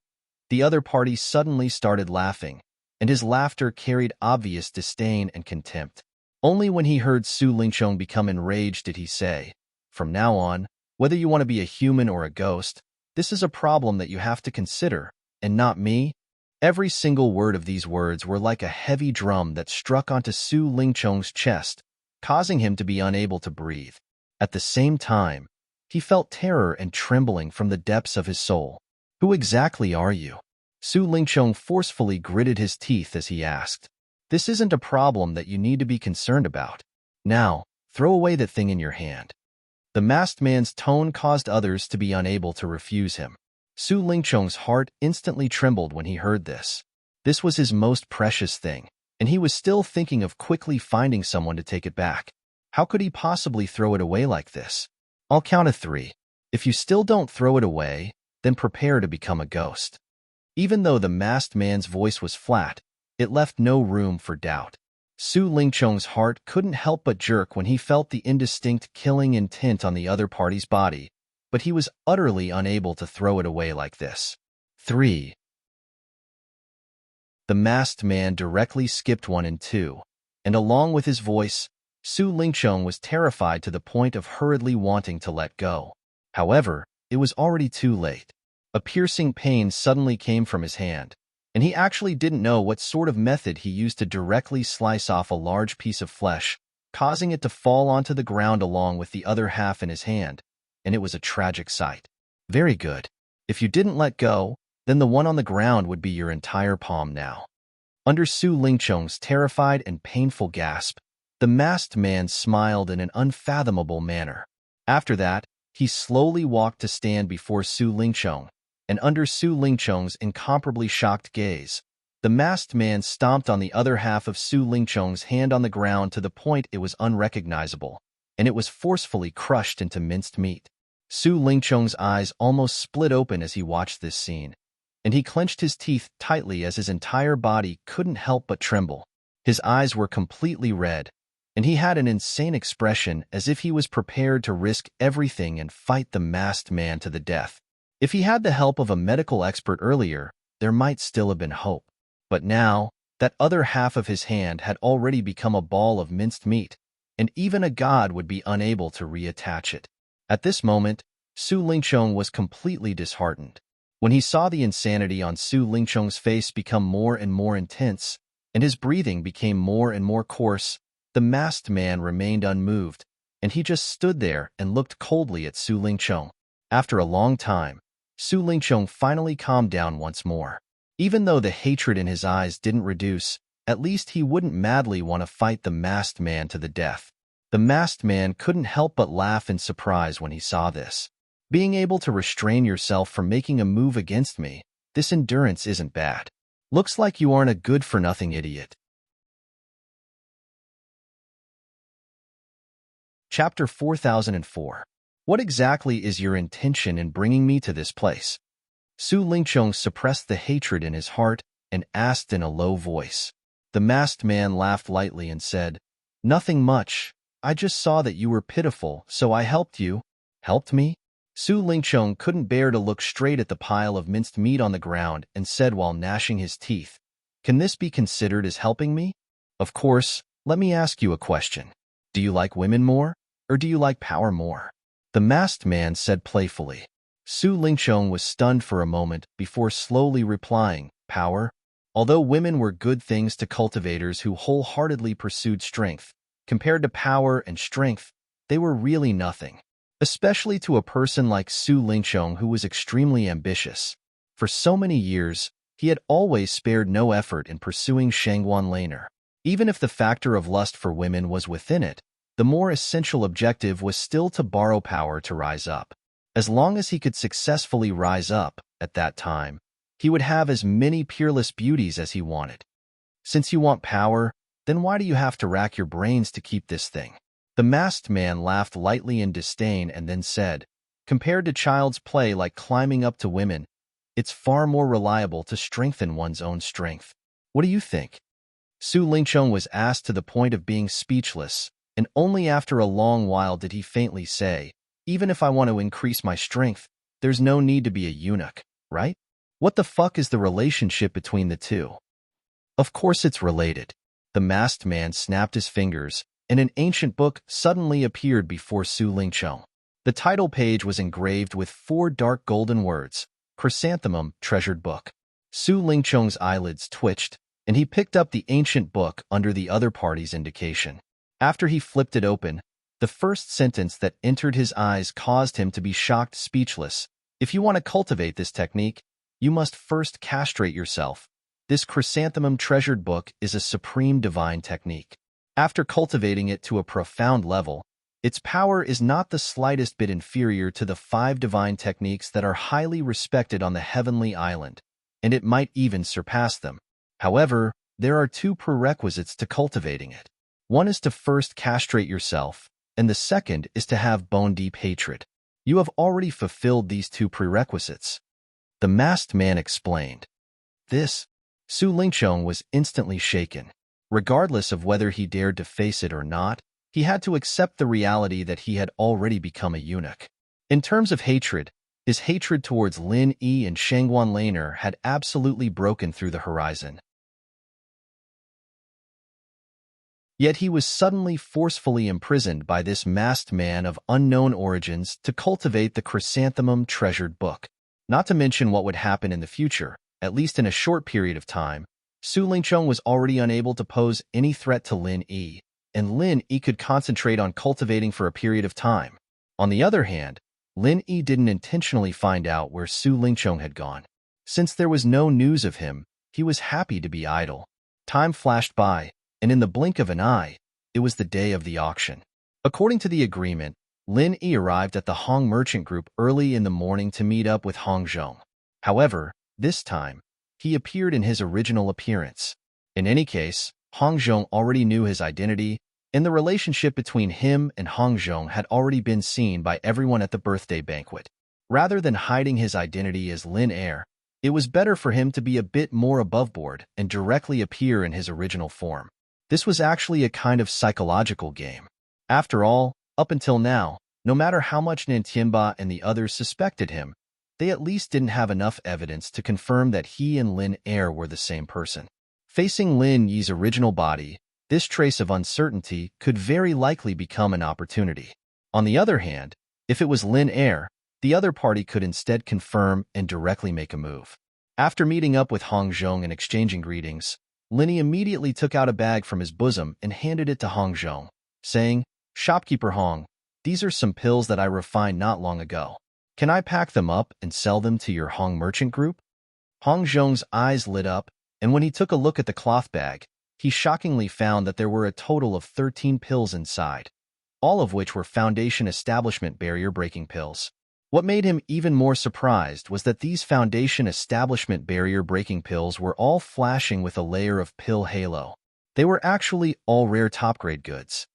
the other party suddenly started laughing, and his laughter carried obvious disdain and contempt. Only when he heard Su Lingchong become enraged did he say, "From now on, whether you want to be a human or a ghost, this is a problem that you have to consider, and not me." Every single word of these words were like a heavy drum that struck onto Su Lingchong's chest, causing him to be unable to breathe. At the same time, he felt terror and trembling from the depths of his soul. "Who exactly are you?" Su Lingchong forcefully gritted his teeth as he asked. "This isn't a problem that you need to be concerned about. Now, throw away that thing in your hand." The masked man's tone caused others to be unable to refuse him. Su Lingchong's heart instantly trembled when he heard this. This was his most precious thing, and he was still thinking of quickly finding someone to take it back. How could he possibly throw it away like this? "I'll count to 3. If you still don't throw it away, then prepare to become a ghost." Even though the masked man's voice was flat, it left no room for doubt. Su Lingchong's heart couldn't help but jerk when he felt the indistinct killing intent on the other party's body, but he was utterly unable to throw it away like this. 3. The masked man directly skipped 1 and 2, and along with his voice, Su Lingchong was terrified to the point of hurriedly wanting to let go. However, it was already too late. A piercing pain suddenly came from his hand, and he actually didn't know what sort of method he used to directly slice off a large piece of flesh, causing it to fall onto the ground along with the other half in his hand, and it was a tragic sight. Very good. If you didn't let go, then the one on the ground would be your entire palm now. Under Su Lingchong's terrified and painful gasp, the masked man smiled in an unfathomable manner. After that, he slowly walked to stand before Su Lingchong, and under Su Lingchong's incomparably shocked gaze, the masked man stomped on the other half of Su Lingchong's hand on the ground to the point it was unrecognizable, and it was forcefully crushed into minced meat. Su Lingchong's eyes almost split open as he watched this scene, and he clenched his teeth tightly as his entire body couldn't help but tremble. His eyes were completely red, and he had an insane expression as if he was prepared to risk everything and fight the masked man to the death. If he had the help of a medical expert earlier, there might still have been hope. But now, that other half of his hand had already become a ball of minced meat, and even a god would be unable to reattach it. At this moment, Su Lingchong was completely disheartened. When he saw the insanity on Su Lingchong's face become more and more intense, and his breathing became more and more coarse, the masked man remained unmoved, and he just stood there and looked coldly at Su Lingchong. After a long time, Su Lingchong finally calmed down once more. Even though the hatred in his eyes didn't reduce, at least he wouldn't madly want to fight the masked man to the death. The masked man couldn't help but laugh in surprise when he saw this. "Being able to restrain yourself from making a move against me, this endurance isn't bad. Looks like you aren't a good-for-nothing idiot." Chapter 4004. What exactly is your intention in bringing me to this place? Su Lingchong suppressed the hatred in his heart and asked in a low voice. The masked man laughed lightly and said, "Nothing much. I just saw that you were pitiful, so I helped you." "Helped me?" Su Lingchong couldn't bear to look straight at the pile of minced meat on the ground and said while gnashing his teeth, "Can this be considered as helping me? Of course, let me ask you a question. Do you like women more, or do you like power more?" The masked man said playfully. Su Lingchong was stunned for a moment before slowly replying, "Power?" Although women were good things to cultivators who wholeheartedly pursued strength, compared to power and strength, they were really nothing, especially to a person like Su Lingchong who was extremely ambitious. For so many years, he had always spared no effort in pursuing Shangguan Laner. Even if the factor of lust for women was within it, the more essential objective was still to borrow power to rise up. As long as he could successfully rise up, at that time, he would have as many peerless beauties as he wanted. Since you want power, then why do you have to rack your brains to keep this thing? The masked man laughed lightly in disdain and then said, "Compared to child's play like climbing up to women, it's far more reliable to strengthen one's own strength. What do you think?" Su Lingchong was asked to the point of being speechless, and only after a long while did he faintly say, Even if I want to increase my strength, there's no need to be a eunuch, right? What the fuck is the relationship between the two? Of course it's related. The masked man snapped his fingers, and an ancient book suddenly appeared before Su Lingchong. The title page was engraved with 4 dark golden words, Chrysanthemum, Treasured Book. Su Lingchong's eyelids twitched, and he picked up the ancient book under the other party's indication. After he flipped it open, the first sentence that entered his eyes caused him to be shocked speechless. If you want to cultivate this technique, you must first castrate yourself. This chrysanthemum treasured book is a supreme divine technique. After cultivating it to a profound level, its power is not the slightest bit inferior to the 5 divine techniques that are highly respected on the heavenly island, and it might even surpass them. However, there are 2 prerequisites to cultivating it. One is to first castrate yourself, and the second is to have bone-deep hatred. You have already fulfilled these 2 prerequisites. The masked man explained. Su Lingchong was instantly shaken. Regardless of whether he dared to face it or not, he had to accept the reality that he had already become a eunuch. In terms of hatred, his hatred towards Lin Yi and Shangguan Laner had absolutely broken through the horizon. Yet he was suddenly forcefully imprisoned by this masked man of unknown origins to cultivate the chrysanthemum treasured book. Not to mention what would happen in the future, at least in a short period of time. Su Lingchong was already unable to pose any threat to Lin Yi, and Lin Yi could concentrate on cultivating for a period of time. On the other hand, Lin Yi didn't intentionally find out where Su Lingchong had gone. Since there was no news of him, he was happy to be idle. Time flashed by, and in the blink of an eye, it was the day of the auction. According to the agreement, Lin Yi arrived at the Hong Merchant Group early in the morning to meet up with Hong Zhong. However, this time, he appeared in his original appearance. In any case, Hong Zhong already knew his identity, and the relationship between him and Hong Zhong had already been seen by everyone at the birthday banquet. Rather than hiding his identity as Lin Air, it was better for him to be a bit more aboveboard and directly appear in his original form. This was actually a kind of psychological game. After all, up until now, no matter how much Nantianba and the others suspected him, they at least didn't have enough evidence to confirm that he and Lin Air were the same person. Facing Lin Yi's original body, this trace of uncertainty could very likely become an opportunity. On the other hand, if it was Lin Air, the other party could instead confirm and directly make a move. After meeting up with Hong Zhong and exchanging greetings, Lin Yi immediately took out a bag from his bosom and handed it to Hong Zhong, saying, "Shopkeeper Hong, these are some pills that I refined not long ago. Can I pack them up and sell them to your Hong Merchant Group?" Hong Zhong's eyes lit up, and when he took a look at the cloth bag, he shockingly found that there were a total of 13 pills inside, all of which were Foundation Establishment barrier-breaking pills. What made him even more surprised was that these Foundation Establishment barrier-breaking pills were all flashing with a layer of pill halo. They were actually all rare top-grade goods.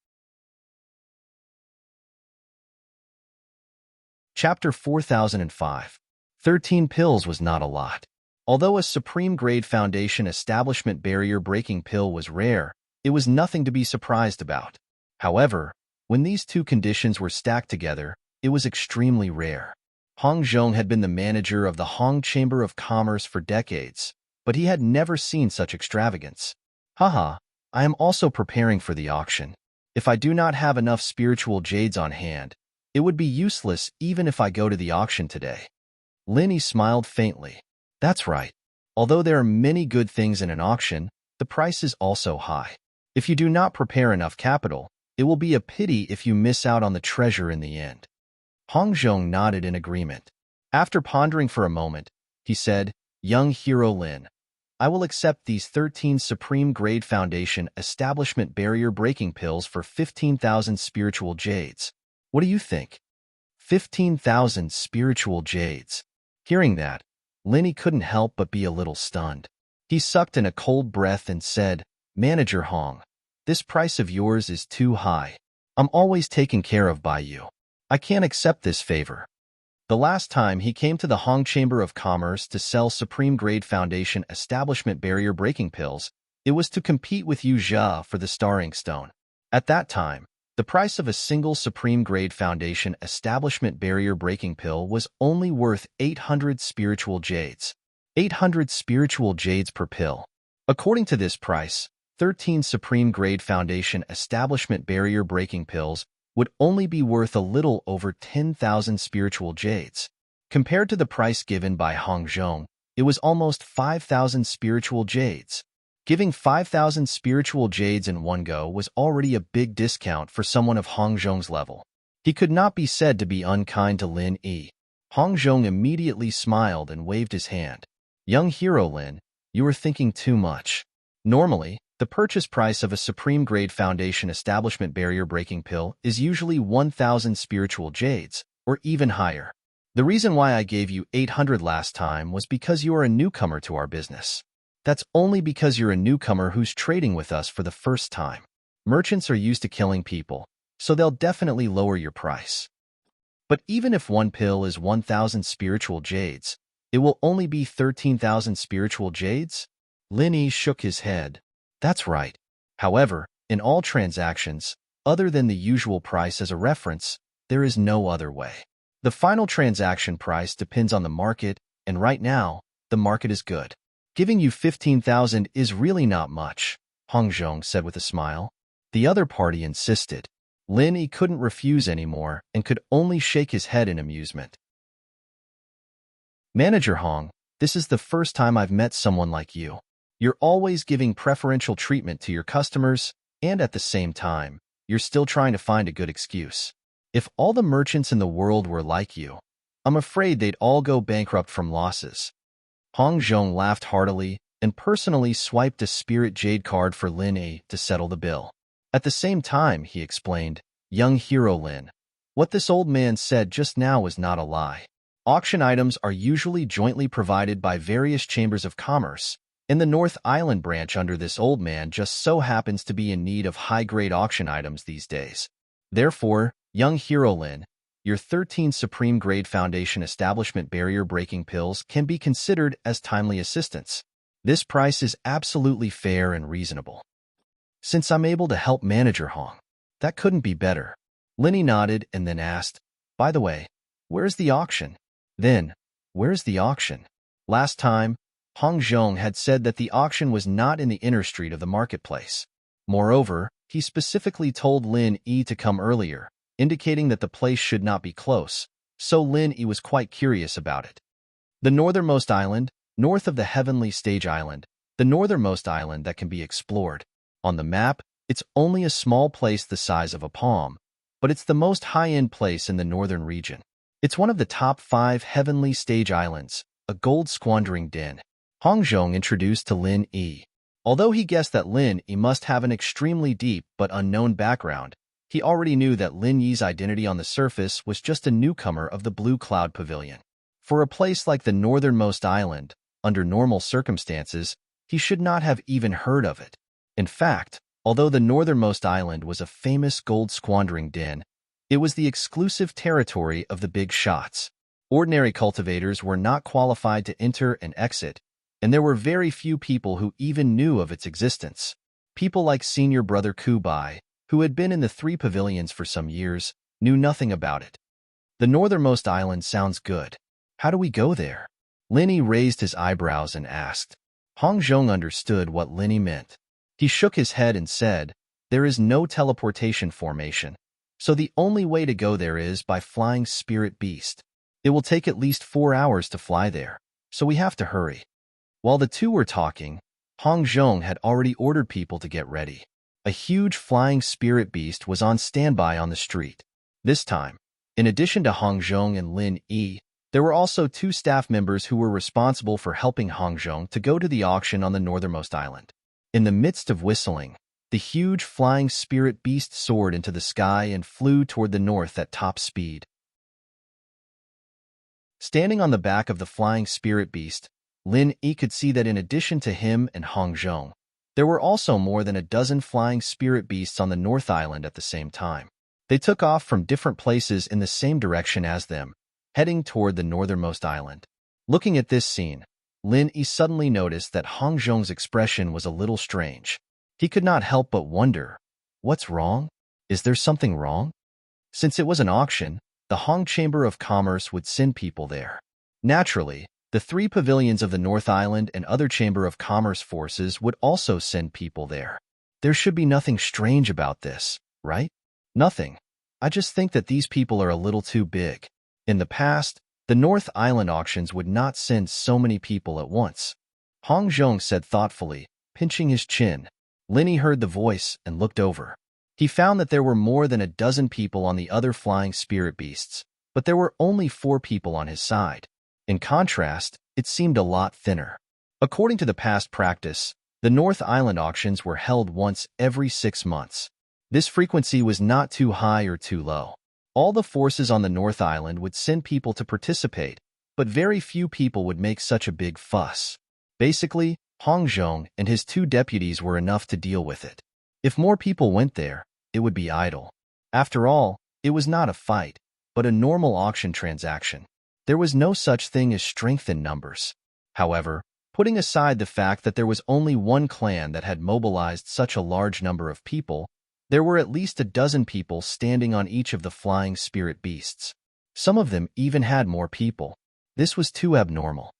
Chapter 4005. 13 pills was not a lot. Although a supreme-grade Foundation Establishment barrier-breaking pill was rare, it was nothing to be surprised about. However, when these 2 conditions were stacked together, it was extremely rare. Hong Zhong had been the manager of the Hong Chamber of Commerce for decades, but he had never seen such extravagance. Haha, I am also preparing for the auction. If I do not have enough spiritual jades on hand, it would be useless even if I go to the auction today. Lin Yi smiled faintly. That's right. Although there are many good things in an auction, the price is also high. If you do not prepare enough capital, it will be a pity if you miss out on the treasure in the end. Hong Zhong nodded in agreement. After pondering for a moment, he said, "Young hero Lin, I will accept these 13 Supreme-Grade Foundation Establishment barrier-breaking pills for 15,000 spiritual jades. What do you think?" 15,000 spiritual jades. Hearing that, Lin Yi couldn't help but be a little stunned. He sucked in a cold breath and said, "Manager Hong, this price of yours is too high. I'm always taken care of by you. I can't accept this favor." The last time he came to the Hong Chamber of Commerce to sell Supreme-Grade Foundation Establishment barrier-breaking pills, it was to compete with Yu Jia for the Star Ink Stone. At that time, The price of a single Supreme-grade Foundation establishment barrier-breaking pill was only worth 800 spiritual jades. 800 spiritual jades per pill. According to this price, 13 Supreme-grade Foundation establishment barrier-breaking pills would only be worth a little over 10,000 spiritual jades. Compared to the price given by Hong Zhong, it was almost 5,000 spiritual jades. Giving 5,000 spiritual jades in one go was already a big discount for someone of Hong Zhong's level. He could not be said to be unkind to Lin Yi. Hong Zhong immediately smiled and waved his hand. Young hero Lin, you are thinking too much. Normally, the purchase price of a Supreme-grade Foundation establishment barrier-breaking pill is usually 1,000 spiritual jades, or even higher. The reason why I gave you 800 last time was because you are a newcomer to our business. That's only because you're a newcomer who's trading with us for the first time. Merchants are used to killing people, so they'll definitely lower your price. But even if one pill is 1,000 spiritual jades, it will only be 13,000 spiritual jades? Lin Yi shook his head. That's right. However, in all transactions, other than the usual price as a reference, there is no other way. The final transaction price depends on the market, and right now, the market is good. Giving you 15,000 is really not much, Hong Zhong said with a smile. The other party insisted. Lin Yi couldn't refuse anymore and could only shake his head in amusement. Manager Hong, this is the first time I've met someone like you. You're always giving preferential treatment to your customers, and at the same time, you're still trying to find a good excuse. If all the merchants in the world were like you, I'm afraid they'd all go bankrupt from losses. Hong Zhong laughed heartily and personally swiped a spirit jade card for Lin Yi to settle the bill. At the same time, he explained, Young hero Lin, what this old man said just now was not a lie. Auction items are usually jointly provided by various chambers of commerce, and the North Island branch under this old man just so happens to be in need of high-grade auction items these days. Therefore, young hero Lin, your 13 Supreme-grade Foundation establishment barrier-breaking pills can be considered as timely assistance. This price is absolutely fair and reasonable. Since I'm able to help Manager Hong, that couldn't be better. Lin Yi nodded and then asked, By the way, where's the auction? Then, where's the auction? Last time, Hong Zhong had said that the auction was not in the inner street of the marketplace. Moreover, he specifically told Lin Yi to come earlier, indicating that the place should not be close, so Lin Yi was quite curious about it. The northernmost island, north of the Heavenly Stage Island, the northernmost island that can be explored. On the map, it's only a small place the size of a palm, but it's the most high-end place in the northern region. It's one of the top 5 Heavenly Stage Islands, a gold-squandering den. Hong Zhong introduced to Lin Yi. Although he guessed that Lin Yi must have an extremely deep but unknown background, he already knew that Lin Yi's identity on the surface was just a newcomer of the Blue Cloud Pavilion. For a place like the northernmost island, under normal circumstances, he should not have even heard of it. In fact, although the northernmost island was a famous gold-squandering den, it was the exclusive territory of the big shots. Ordinary cultivators were not qualified to enter and exit, and there were very few people who even knew of its existence. People like senior brother Kubai, who had been in the 3 pavilions for some years, knew nothing about it. The northernmost island sounds good. How do we go there? Lin Yi raised his eyebrows and asked. Hong Zhong understood what Lin Yi meant. He shook his head and said, There is no teleportation formation, so the only way to go there is by flying Spirit Beast. It will take at least 4 hours to fly there, so we have to hurry. While the two were talking, Hong Zhong had already ordered people to get ready. A huge flying spirit beast was on standby on the street. This time, in addition to Hong Zhong and Lin Yi, there were also 2 staff members who were responsible for helping Hong Zhong to go to the auction on the northernmost island. In the midst of whistling, the huge flying spirit beast soared into the sky and flew toward the north at top speed. Standing on the back of the flying spirit beast, Lin Yi could see that in addition to him and Hong Zhong, there were also more than a dozen flying spirit beasts on the North Island at the same time. They took off from different places in the same direction as them, heading toward the northernmost island. Looking at this scene, Lin Yi suddenly noticed that Hong Zhong's expression was a little strange. He could not help but wonder, what's wrong? Is there something wrong? Since it was an auction, the Hong Chamber of Commerce would send people there. Naturally, the three pavilions of the North Island and other Chamber of Commerce forces would also send people there. There should be nothing strange about this, right? Nothing. I just think that these people are a little too big. In the past, the North Island auctions would not send so many people at once. Hong Zhong said thoughtfully, pinching his chin. Linny heard the voice and looked over. He found that there were more than a dozen people on the other flying spirit beasts, but there were only 4 people on his side. In contrast, it seemed a lot thinner. According to the past practice, the North Island auctions were held once every 6 months. This frequency was not too high or too low. All the forces on the North Island would send people to participate, but very few people would make such a big fuss. Basically, Hong Zhong and his 2 deputies were enough to deal with it. If more people went there, it would be idle. After all, it was not a fight, but a normal auction transaction. There was no such thing as strength in numbers. However, putting aside the fact that there was only one clan that had mobilized such a large number of people, there were at least a dozen people standing on each of the flying spirit beasts. Some of them even had more people. This was too abnormal.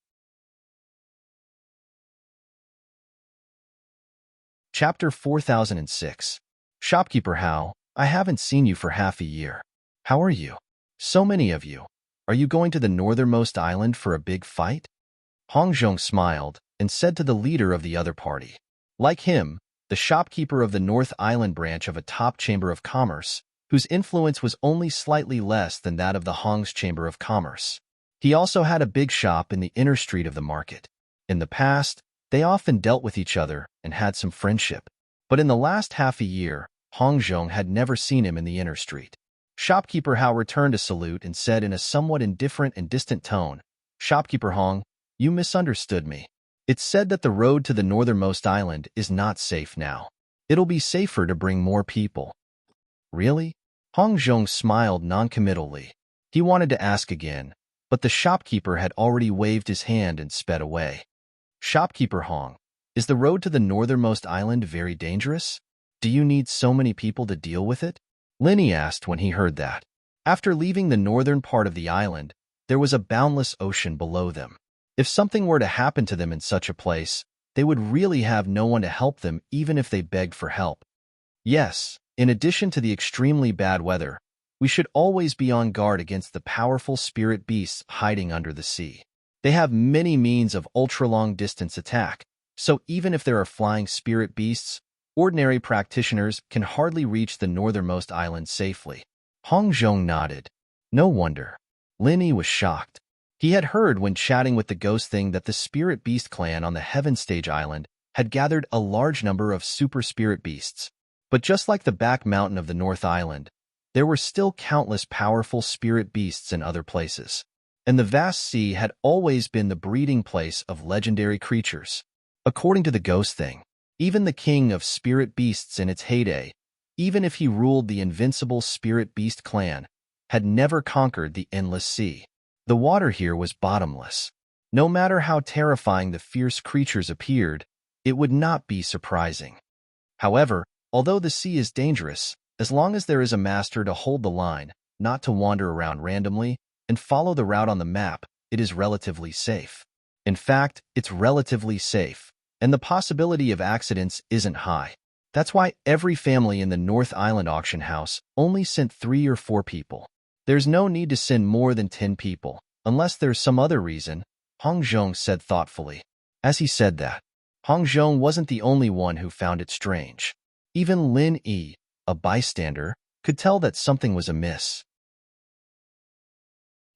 Chapter 4006. Shopkeeper Hao, I haven't seen you for half a year. How are you? So many of you. Are you going to the northernmost island for a big fight? Hong Zhong smiled and said to the leader of the other party. Like him, the shopkeeper of the North Island branch of a top chamber of commerce, whose influence was only slightly less than that of the Hong's Chamber of Commerce. He also had a big shop in the inner street of the market. In the past, they often dealt with each other and had some friendship. But in the last half a year, Hong Zhong had never seen him in the inner street. Shopkeeper Hao returned a salute and said in a somewhat indifferent and distant tone, Shopkeeper Hong, you misunderstood me. It's said that the road to the northernmost island is not safe now. It'll be safer to bring more people. Really? Hong Zhong smiled noncommittally. He wanted to ask again, but the shopkeeper had already waved his hand and sped away. Shopkeeper Hong, is the road to the northernmost island very dangerous? Do you need so many people to deal with it? Linny asked when he heard that. After leaving the northern part of the island, there was a boundless ocean below them. If something were to happen to them in such a place, they would really have no one to help them even if they begged for help. Yes, in addition to the extremely bad weather, we should always be on guard against the powerful spirit beasts hiding under the sea. They have many means of ultra-long distance attack, so even if there are flying spirit beasts, ordinary practitioners can hardly reach the northernmost island safely. Hong Zhong nodded. No wonder. Linny was shocked. He had heard when chatting with the ghost thing that the Spirit Beast clan on the Heaven Stage Island had gathered a large number of super spirit beasts. But just like the back mountain of the North Island, there were still countless powerful spirit beasts in other places. And the vast sea had always been the breeding place of legendary creatures. According to the ghost thing, even the king of spirit beasts in its heyday, even if he ruled the invincible spirit beast clan, had never conquered the endless sea. The water here was bottomless. No matter how terrifying the fierce creatures appeared, it would not be surprising. However, although the sea is dangerous, as long as there is a master to hold the line, not to wander around randomly, and follow the route on the map, it is relatively safe. In fact, it's relatively safe, and the possibility of accidents isn't high. That's why every family in the North Island auction house only sent 3 or 4 people. There's no need to send more than 10 people, unless there's some other reason, Hong Zhong said thoughtfully. As he said that, Hong Zhong wasn't the only one who found it strange. Even Lin Yi, a bystander, could tell that something was amiss.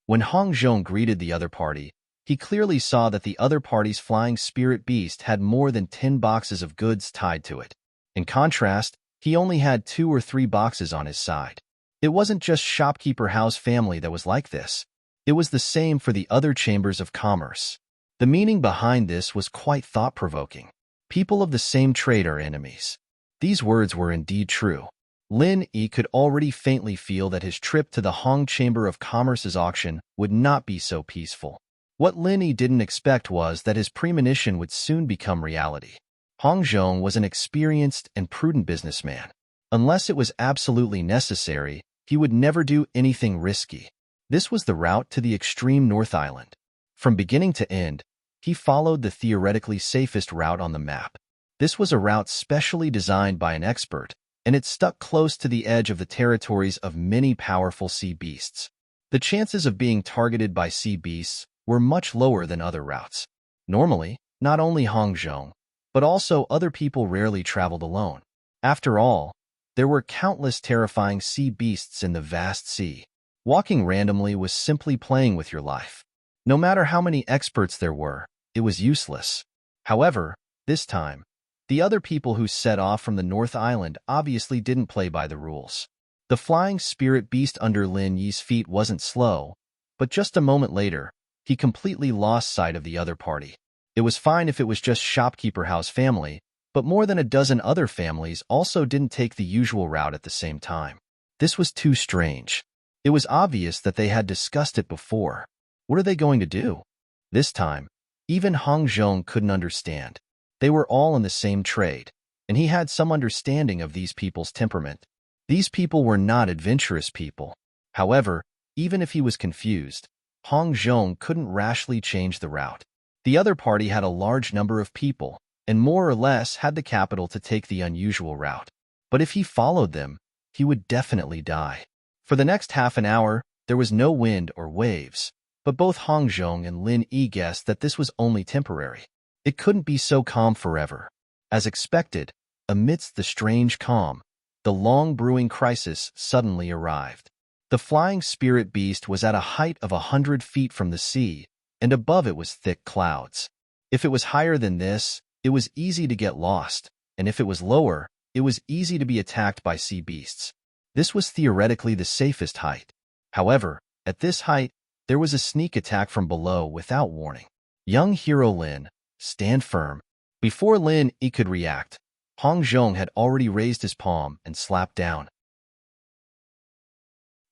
When Hong Zhong greeted the other party, he clearly saw that the other party's flying spirit beast had more than 10 boxes of goods tied to it. In contrast, he only had 2 or 3 boxes on his side. It wasn't just Shopkeeper Hao's family that was like this. It was the same for the other chambers of commerce. The meaning behind this was quite thought-provoking. People of the same trade are enemies. These words were indeed true. Lin Yi could already faintly feel that his trip to the Hong Chamber of Commerce's auction would not be so peaceful. What Lin Yi didn't expect was that his premonition would soon become reality. Hong Zhong was an experienced and prudent businessman. Unless it was absolutely necessary, he would never do anything risky. This was the route to the extreme North Island. From beginning to end, he followed the theoretically safest route on the map. This was a route specially designed by an expert, and it stuck close to the edge of the territories of many powerful sea beasts. The chances of being targeted by sea beasts were much lower than other routes. Normally, not only Hong Zhong, but also other people rarely traveled alone. After all, there were countless terrifying sea beasts in the vast sea. Walking randomly was simply playing with your life. No matter how many experts there were, it was useless. However, this time, the other people who set off from the North Island obviously didn't play by the rules. The flying spirit beast under Lin Yi's feet wasn't slow, but just a moment later, he completely lost sight of the other party. It was fine if it was just Shopkeeper House family, but more than a dozen other families also didn't take the usual route at the same time. This was too strange. It was obvious that they had discussed it before. What are they going to do? This time, even Hong Zhong couldn't understand. They were all in the same trade, and he had some understanding of these people's temperament. These people were not adventurous people. However, even if he was confused, Hong Zhong couldn't rashly change the route. The other party had a large number of people, and more or less had the capital to take the unusual route. But if he followed them, he would definitely die. For the next half an hour, there was no wind or waves, but both Hong Zhong and Lin Yi guessed that this was only temporary. It couldn't be so calm forever. As expected, amidst the strange calm, the long-brewing crisis suddenly arrived. The flying spirit beast was at a height of 100 feet from the sea, and above it was thick clouds. If it was higher than this, it was easy to get lost, and if it was lower, it was easy to be attacked by sea beasts. This was theoretically the safest height. However, at this height, there was a sneak attack from below without warning. Young hero Lin, stand firm. Before Lin Yi could react, Hong Zhong had already raised his palm and slapped down.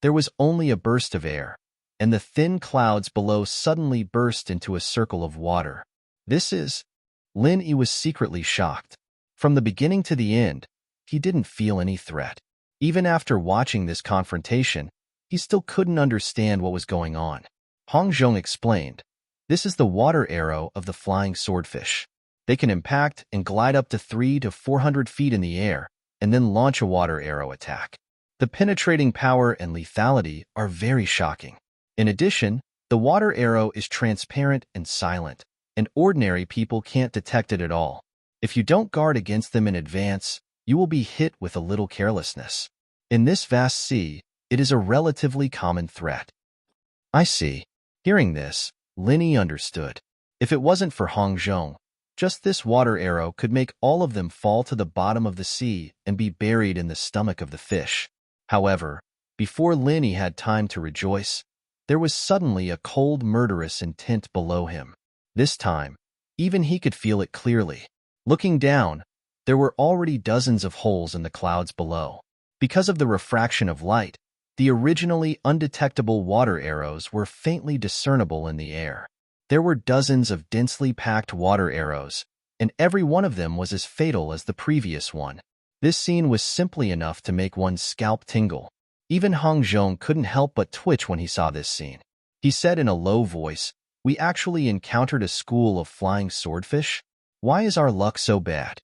There was only a burst of air, and the thin clouds below suddenly burst into a circle of water. Lin Yi was secretly shocked. From the beginning to the end, he didn't feel any threat. Even after watching this confrontation, he still couldn't understand what was going on. Hong Zhong explained, "This is the water arrow of the flying swordfish. They can impact and glide up to 300 to 400 feet in the air, and then launch a water arrow attack. The penetrating power and lethality are very shocking. In addition, the water arrow is transparent and silent, and ordinary people can't detect it at all. If you don't guard against them in advance, you will be hit with a little carelessness. In this vast sea, it is a relatively common threat." I see. Hearing this, Lin Yi understood. If it wasn't for Hong Zhong, just this water arrow could make all of them fall to the bottom of the sea and be buried in the stomach of the fish. However, before Lin Yi had time to rejoice, there was suddenly a cold, murderous intent below him. This time, even he could feel it clearly. Looking down, there were already dozens of holes in the clouds below. Because of the refraction of light, the originally undetectable water arrows were faintly discernible in the air. There were dozens of densely packed water arrows, and every one of them was as fatal as the previous one. This scene was simply enough to make one's scalp tingle. Even Hong Zhong couldn't help but twitch when he saw this scene. He said in a low voice, "We actually encountered a school of flying swordfish? Why is our luck so bad?"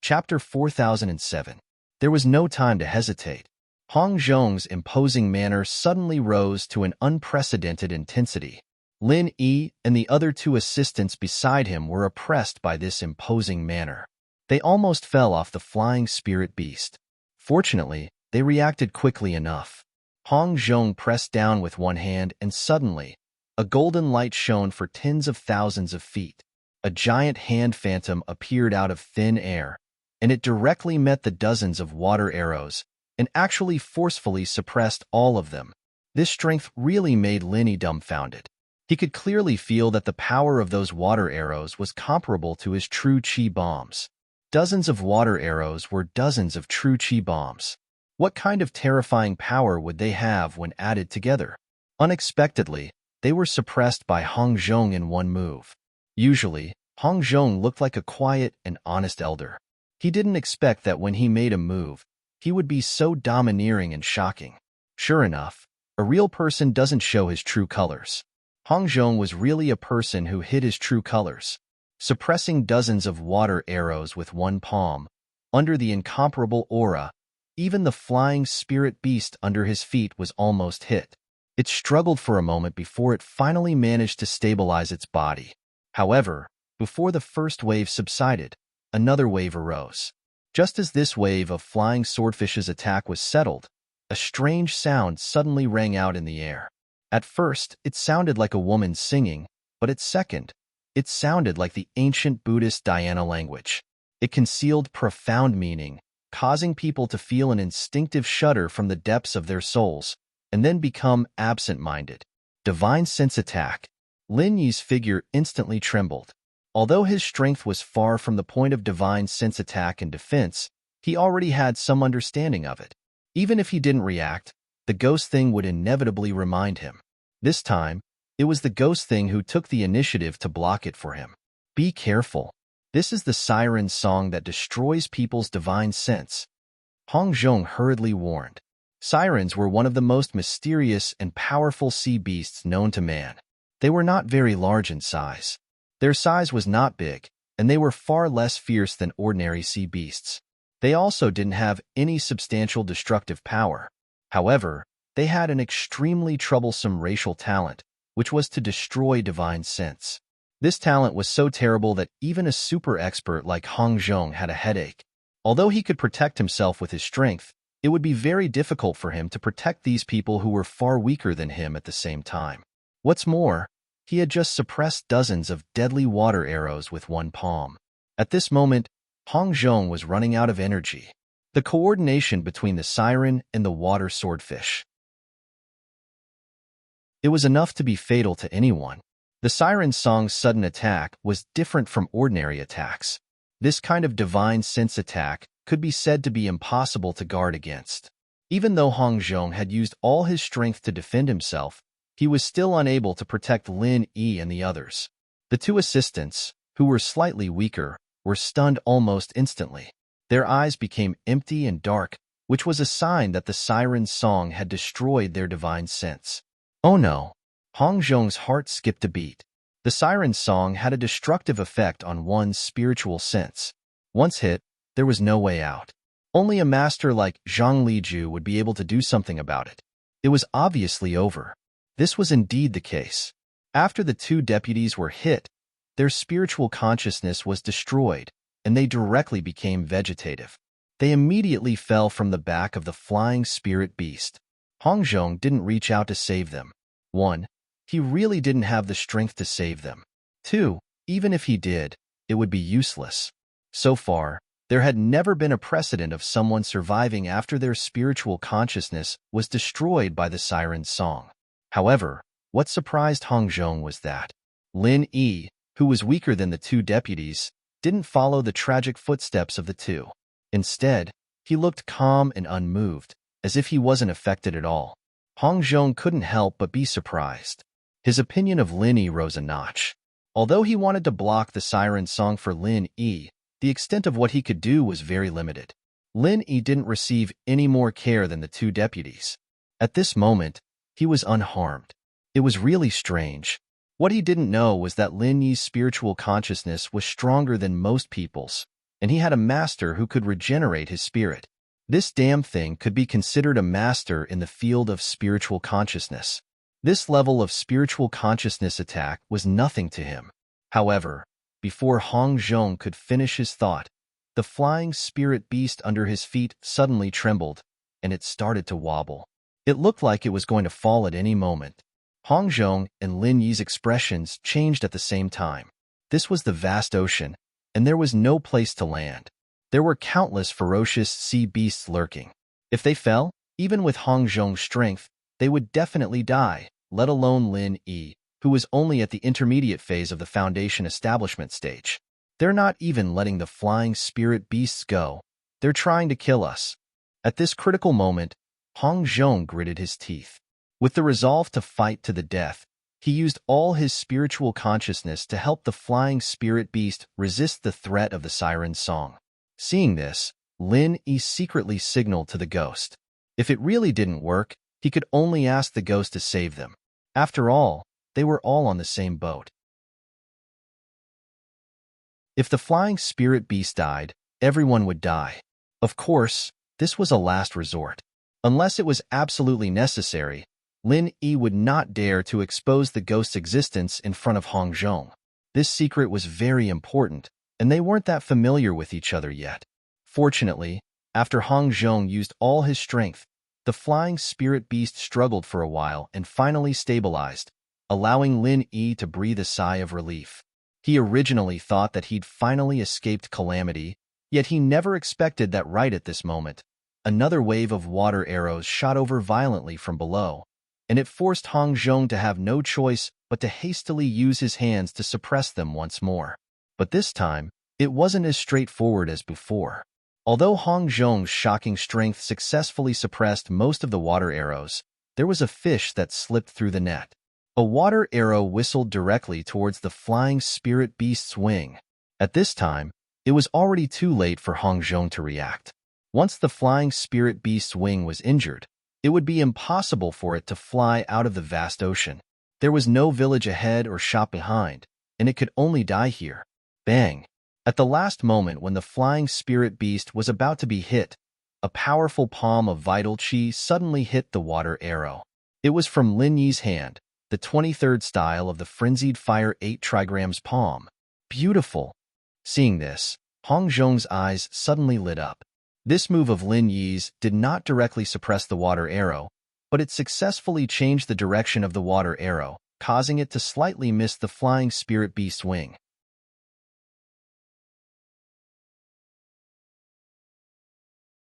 Chapter 4007. There was no time to hesitate. Hong Zhong's imposing manner suddenly rose to an unprecedented intensity. Lin Yi and the other two assistants beside him were oppressed by this imposing manner. They almost fell off the flying spirit beast. Fortunately, they reacted quickly enough. Hong Zhong pressed down with one hand, and suddenly, a golden light shone for tens of thousands of feet. A giant hand phantom appeared out of thin air, and it directly met the dozens of water arrows and actually forcefully suppressed all of them. This strength really made Lin Yi dumbfounded. He could clearly feel that the power of those water arrows was comparable to his true chi bombs. Dozens of water arrows were dozens of true chi bombs. What kind of terrifying power would they have when added together? Unexpectedly, they were suppressed by Hong Zhong in one move. Usually, Hong Zhong looked like a quiet and honest elder. He didn't expect that when he made a move, he would be so domineering and shocking. Sure enough, a real person doesn't show his true colors. Hong Zhong was really a person who hid his true colors, suppressing dozens of water arrows with one palm. Under the incomparable aura, even the flying spirit beast under his feet was almost hit. It struggled for a moment before it finally managed to stabilize its body. However, before the first wave subsided, another wave arose. Just as this wave of flying swordfish's attack was settled, a strange sound suddenly rang out in the air. At first, it sounded like a woman singing, but at second, it sounded like the ancient Buddhist Dhyana language. It concealed profound meaning, causing people to feel an instinctive shudder from the depths of their souls, and then become absent-minded. Divine Sense Attack. Lin Yi's figure instantly trembled. Although his strength was far from the point of divine sense attack and defense, he already had some understanding of it. Even if he didn't react, the ghost thing would inevitably remind him. This time, it was the ghost thing who took the initiative to block it for him. Be careful. This is the siren song that destroys people's divine sense. Hong Zhong hurriedly warned. Sirens were one of the most mysterious and powerful sea beasts known to man. They were not very large in size. Their size was not big, and they were far less fierce than ordinary sea beasts. They also didn't have any substantial destructive power. However, they had an extremely troublesome racial talent, which was to destroy divine sense. This talent was so terrible that even a super expert like Hong Zhong had a headache. Although he could protect himself with his strength, it would be very difficult for him to protect these people who were far weaker than him at the same time. What's more, he had just suppressed dozens of deadly water arrows with one palm. At this moment, Hong Zhong was running out of energy. The coordination between the siren and the water swordfish. It was enough to be fatal to anyone. The siren song's sudden attack was different from ordinary attacks. This kind of divine sense attack could be said to be impossible to guard against. Even though Hong Zhong had used all his strength to defend himself, he was still unable to protect Lin Yi and the others. The two assistants, who were slightly weaker, were stunned almost instantly. Their eyes became empty and dark, which was a sign that the siren's song had destroyed their divine sense. Oh no! Hong Zhong's heart skipped a beat. The siren's song had a destructive effect on one's spiritual sense. Once hit, there was no way out. Only a master like Zhang Liju would be able to do something about it. It was obviously over. This was indeed the case. After the two deputies were hit, their spiritual consciousness was destroyed, and they directly became vegetative. They immediately fell from the back of the flying spirit beast. Hong Zhong didn't reach out to save them. 1. He really didn't have the strength to save them. 2. Even if he did, it would be useless. So far, there had never been a precedent of someone surviving after their spiritual consciousness was destroyed by the siren's song. However, what surprised Hong Zhong was that Lin Yi, who was weaker than the two deputies, didn't follow the tragic footsteps of the two. Instead, he looked calm and unmoved, as if he wasn't affected at all. Hong Zhong couldn't help but be surprised. His opinion of Lin Yi rose a notch. Although he wanted to block the siren song for Lin Yi, the extent of what he could do was very limited. Lin Yi didn't receive any more care than the two deputies. At this moment, he was unharmed. It was really strange. What he didn't know was that Lin Yi's spiritual consciousness was stronger than most people's, and he had a master who could regenerate his spirit. This damn thing could be considered a master in the field of spiritual consciousness. This level of spiritual consciousness attack was nothing to him. However, before Hong Zhong could finish his thought, the flying spirit beast under his feet suddenly trembled, and it started to wobble. It looked like it was going to fall at any moment. Hong Zhong and Lin Yi's expressions changed at the same time. This was the vast ocean, and there was no place to land. There were countless ferocious sea beasts lurking. If they fell, even with Hong Zhong's strength, they would definitely die, let alone Lin Yi, who was only at the intermediate phase of the Foundation establishment stage. They're not even letting the flying spirit beasts go. They're trying to kill us. At this critical moment, Hong Zhong gritted his teeth. With the resolve to fight to the death, He used all his spiritual consciousness to help the flying spirit beast resist the threat of the siren's song. Seeing this, Lin Yi secretly signaled to the ghost. If it really didn't work, he could only ask the ghost to save them. After all, they were all on the same boat. If the flying spirit beast died, everyone would die. Of course, this was a last resort. Unless it was absolutely necessary, Lin Yi would not dare to expose the ghost's existence in front of Hong Zhong. This secret was very important, and they weren't that familiar with each other yet. Fortunately, after Hong Zhong used all his strength, the flying spirit beast struggled for a while and finally stabilized, allowing Lin Yi to breathe a sigh of relief. He originally thought that he'd finally escaped calamity, yet he never expected that right at this moment. Another wave of water arrows shot over violently from below, and it forced Hong Zhong to have no choice but to hastily use his hands to suppress them once more. But this time, it wasn't as straightforward as before. Although Hong Zhong's shocking strength successfully suppressed most of the water arrows, there was a fish that slipped through the net. A water arrow whistled directly towards the flying spirit beast's wing. At this time, it was already too late for Hong Zhong to react. Once the flying spirit beast's wing was injured, it would be impossible for it to fly out of the vast ocean. There was no village ahead or shop behind, and it could only die here. Bang! At the last moment when the flying spirit beast was about to be hit, a powerful palm of vital chi suddenly hit the water arrow. It was from Lin Yi's hand, the 23rd style of the Frenzied Fire 8 trigrams palm. Beautiful! Seeing this, Hong Zhong's eyes suddenly lit up. This move of Lin Yi's did not directly suppress the water arrow, but it successfully changed the direction of the water arrow, causing it to slightly miss the flying spirit beast's wing.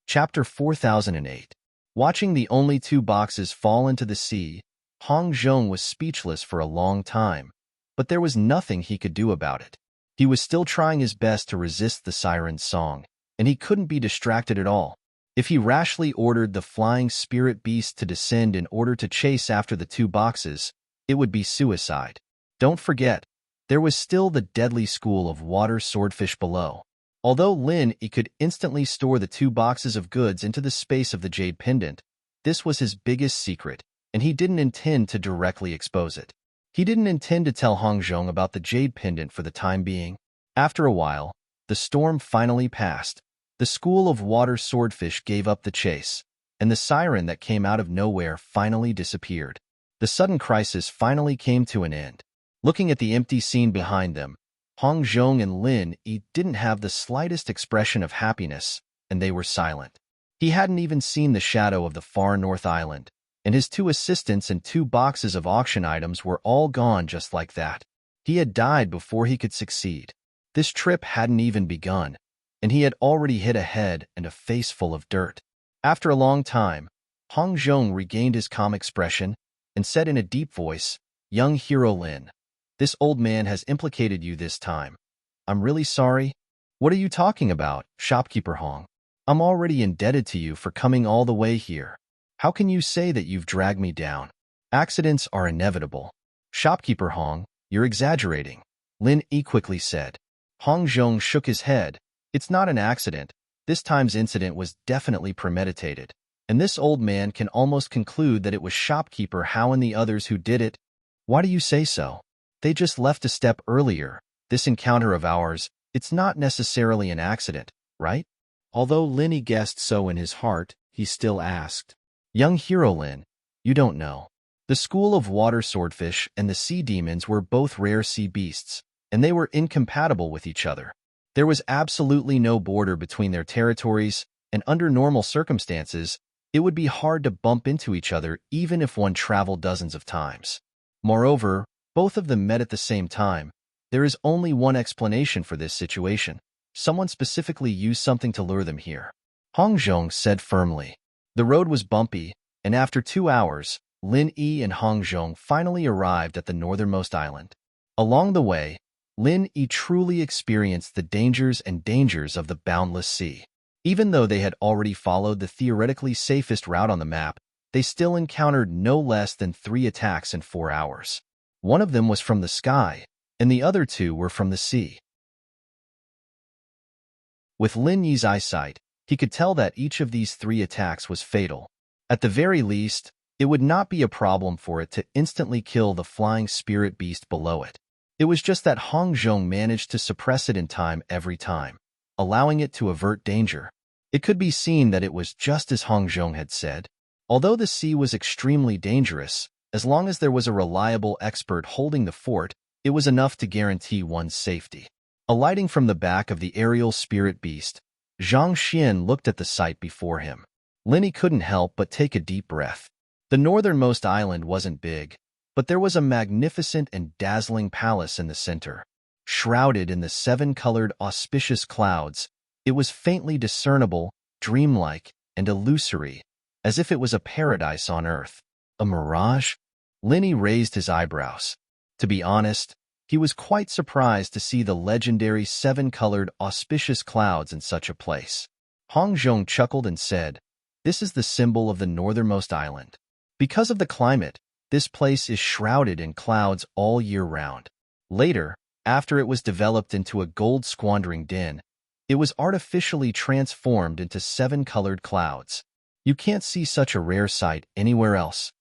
Chapter 4008. Watching the only 2 boxes fall into the sea, Hong Zhong was speechless for a long time, but there was nothing he could do about it. He was still trying his best to resist the siren's song, and he couldn't be distracted at all. If he rashly ordered the flying spirit beast to descend in order to chase after the 2 boxes, it would be suicide. Don't forget, there was still the deadly school of water swordfish below. Although Lin Yi could instantly store the 2 boxes of goods into the space of the jade pendant, this was his biggest secret, and he didn't intend to directly expose it. He didn't intend to tell Hong Zhong about the jade pendant for the time being. After a while, the storm finally passed. The school of water swordfish gave up the chase, and the siren that came out of nowhere finally disappeared. The sudden crisis finally came to an end. Looking at the empty scene behind them, Hong Zhong and Lin Yi didn't have the slightest expression of happiness, and they were silent. He hadn't even seen the shadow of the far north island, and his 2 assistants and 2 boxes of auction items were all gone just like that. He had died before he could succeed. This trip hadn't even begun, and he had already hit a head and a face full of dirt. After a long time, Hong Zhong regained his calm expression and said in a deep voice, "Young hero Lin, this old man has implicated you this time. I'm really sorry." "What are you talking about, shopkeeper Hong? I'm already indebted to you for coming all the way here. How can you say that you've dragged me down? Accidents are inevitable." "Shopkeeper Hong, you're exaggerating," Lin Yi quickly said. Hong Zhong shook his head. "It's not an accident. This time's incident was definitely premeditated, and this old man can almost conclude that it was shopkeeper Hao and the others who did it." "Why do you say so? They just left a step earlier. This encounter of ours, it's not necessarily an accident, right?" Although Lin Yi guessed so in his heart, he still asked. "Young hero Lin, you don't know. The school of water swordfish and the sea demons were both rare sea beasts, and they were incompatible with each other. There was absolutely no border between their territories, and under normal circumstances, it would be hard to bump into each other even if one traveled dozens of times. Moreover, both of them met at the same time. There is only one explanation for this situation. Someone specifically used something to lure them here," Hong Zhong said firmly. The road was bumpy, and after 2 hours, Lin Yi and Hong Zhong finally arrived at the northernmost island. Along the way, Lin Yi truly experienced the dangers of the boundless sea. Even though they had already followed the theoretically safest route on the map, they still encountered no less than 3 attacks in 4 hours. One of them was from the sky, and the other two were from the sea. With Lin Yi's eyesight, he could tell that each of these three attacks was fatal. At the very least, it would not be a problem for it to instantly kill the flying spirit beast below it. It was just that Hong Zhong managed to suppress it in time every time, allowing it to avert danger. It could be seen that it was just as Hong Zhong had said. Although the sea was extremely dangerous, as long as there was a reliable expert holding the fort, it was enough to guarantee one's safety. Alighting from the back of the aerial spirit beast, Zhang Xian looked at the sight before him. Linny couldn't help but take a deep breath. The northernmost island wasn't big, but there was a magnificent and dazzling palace in the center. Shrouded in the seven-colored auspicious clouds, it was faintly discernible, dreamlike, and illusory, as if it was a paradise on earth. A mirage? Linny raised his eyebrows. To be honest, he was quite surprised to see the legendary seven-colored auspicious clouds in such a place. Hong Zhong chuckled and said, "This is the symbol of the northernmost island. Because of the climate, this place is shrouded in clouds all year round." Later, after it was developed into a gold-squandering den, it was artificially transformed into seven-colored clouds. You can't see such a rare sight anywhere else.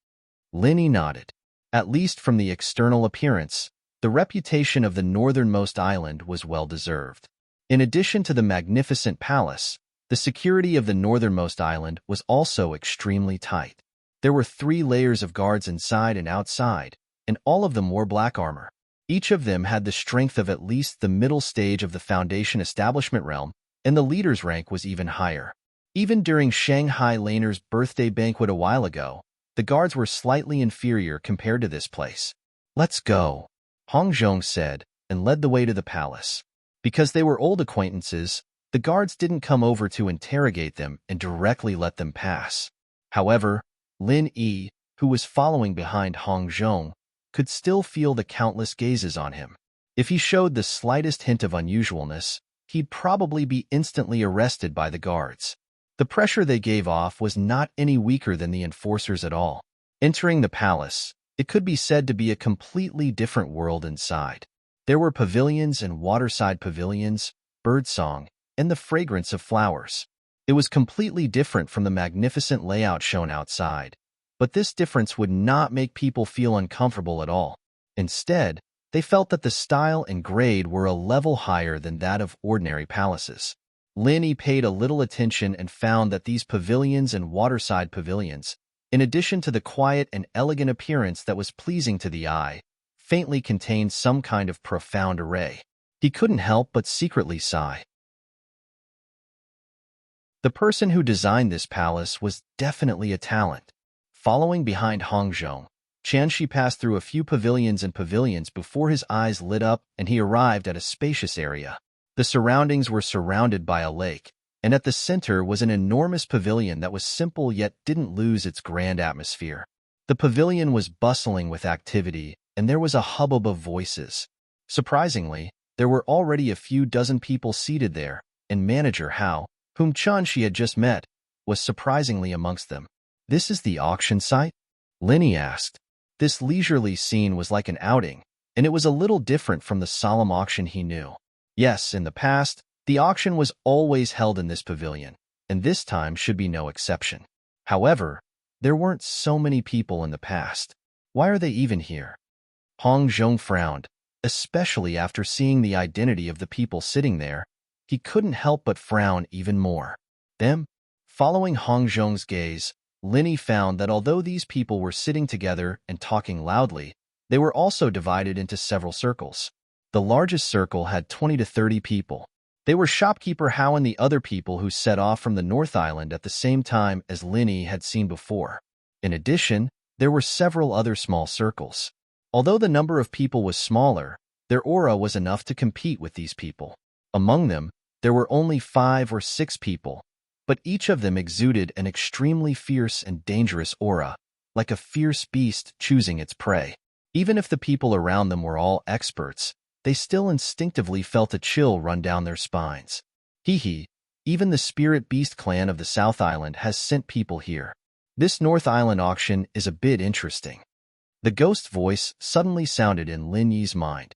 Linny nodded. At least from the external appearance, the reputation of the northernmost island was well-deserved. In addition to the magnificent palace, the security of the northernmost island was also extremely tight. There were 3 layers of guards inside and outside, and all of them wore black armor. Each of them had the strength of at least the middle stage of the Foundation establishment realm, and the leader's rank was even higher. Even during Shanghai Laner's birthday banquet a while ago, the guards were slightly inferior compared to this place. "Let's go," Hong Zhong said, and led the way to the palace. Because they were old acquaintances, the guards didn't come over to interrogate them and directly let them pass. However, Lin Yi, who was following behind Hong Zhong, could still feel the countless gazes on him. If he showed the slightest hint of unusualness, he'd probably be instantly arrested by the guards. The pressure they gave off was not any weaker than the enforcers at all. Entering the palace, it could be said to be a completely different world inside. There were pavilions and waterside pavilions, birdsong, and the fragrance of flowers. It was completely different from the magnificent layout shown outside, but this difference would not make people feel uncomfortable at all. Instead, they felt that the style and grade were a level higher than that of ordinary palaces. Linny paid a little attention and found that these pavilions and waterside pavilions, in addition to the quiet and elegant appearance that was pleasing to the eye, faintly contained some kind of profound array. He couldn't help but secretly sigh. The person who designed this palace was definitely a talent. Following behind Hong Zhong, Qianxi passed through a few pavilions and pavilions before his eyes lit up and he arrived at a spacious area. The surroundings were surrounded by a lake, and at the center was an enormous pavilion that was simple yet didn't lose its grand atmosphere. The pavilion was bustling with activity, and there was a hubbub of voices. Surprisingly, there were already a few dozen people seated there, and Manager Hao, whom Qianxi had just met, was surprisingly amongst them. "This is the auction site?" Linny asked. This leisurely scene was like an outing, and it was a little different from the solemn auction he knew. Yes, in the past, the auction was always held in this pavilion, and this time should be no exception. However, there weren't so many people in the past. Why are they even here? Hong Zhong frowned, especially after seeing the identity of the people sitting there. He couldn't help but frown even more. Them? Following Hong Zhong's gaze, Linny found that although these people were sitting together and talking loudly, they were also divided into several circles. The largest circle had 20 to 30 people. They were shopkeeper Hao and the other people who set off from the North Island at the same time as Linny had seen before. In addition, there were several other small circles. Although the number of people was smaller, their aura was enough to compete with these people. Among them, there were only 5 or 6 people, but each of them exuded an extremely fierce and dangerous aura, like a fierce beast choosing its prey. Even if the people around them were all experts, they still instinctively felt a chill run down their spines. Even the Spirit Beast clan of the South Island has sent people here. This North Island auction is a bit interesting. The ghost voice suddenly sounded in Lin Yi's mind.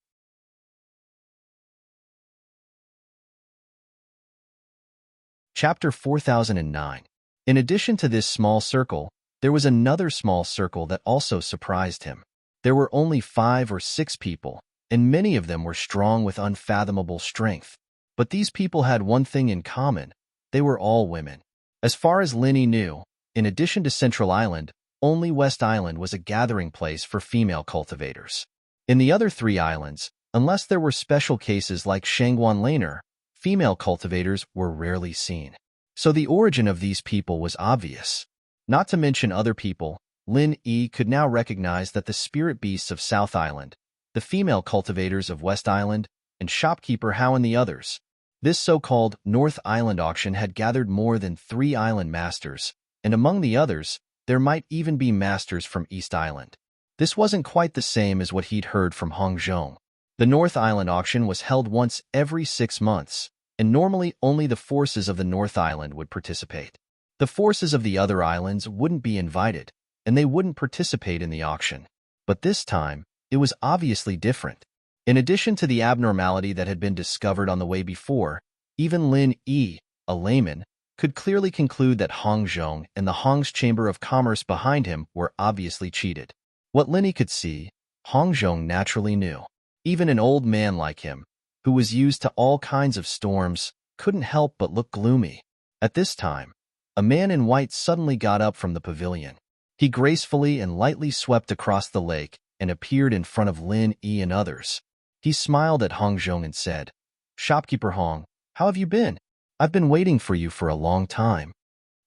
Chapter 4009. In addition to this small circle, there was another small circle that also surprised him. There were only 5 or 6 people, and many of them were strong with unfathomable strength. But these people had one thing in common. They were all women. As far as Lin Yi knew, in addition to Central Island, only West Island was a gathering place for female cultivators. In the other 3 islands, unless there were special cases like Shangguan Laner, female cultivators were rarely seen. So the origin of these people was obvious. Not to mention other people, Lin Yi could now recognize that the spirit beasts of South Island, the female cultivators of West Island, and shopkeeper Hao and the others. This so-called North Island auction had gathered more than 3 island masters, and among the others, there might even be masters from East Island. This wasn't quite the same as what he'd heard from Hong Zhong. The North Island auction was held once every 6 months, and normally only the forces of the North Island would participate. The forces of the other islands wouldn't be invited, and they wouldn't participate in the auction. But this time, it was obviously different. In addition to the abnormality that had been discovered on the way before, even Lin Yi, a layman, could clearly conclude that Hong Zhong and the Hong's Chamber of Commerce behind him were obviously cheated. What Lin Yi could see, Hong Zhong naturally knew. Even an old man like him, who was used to all kinds of storms, couldn't help but look gloomy. At this time, a man in white suddenly got up from the pavilion. He gracefully and lightly swept across the lake and appeared in front of Lin Yi and others. He smiled at Hong Zhong and said, "Shopkeeper Hong, how have you been? I've been waiting for you for a long time."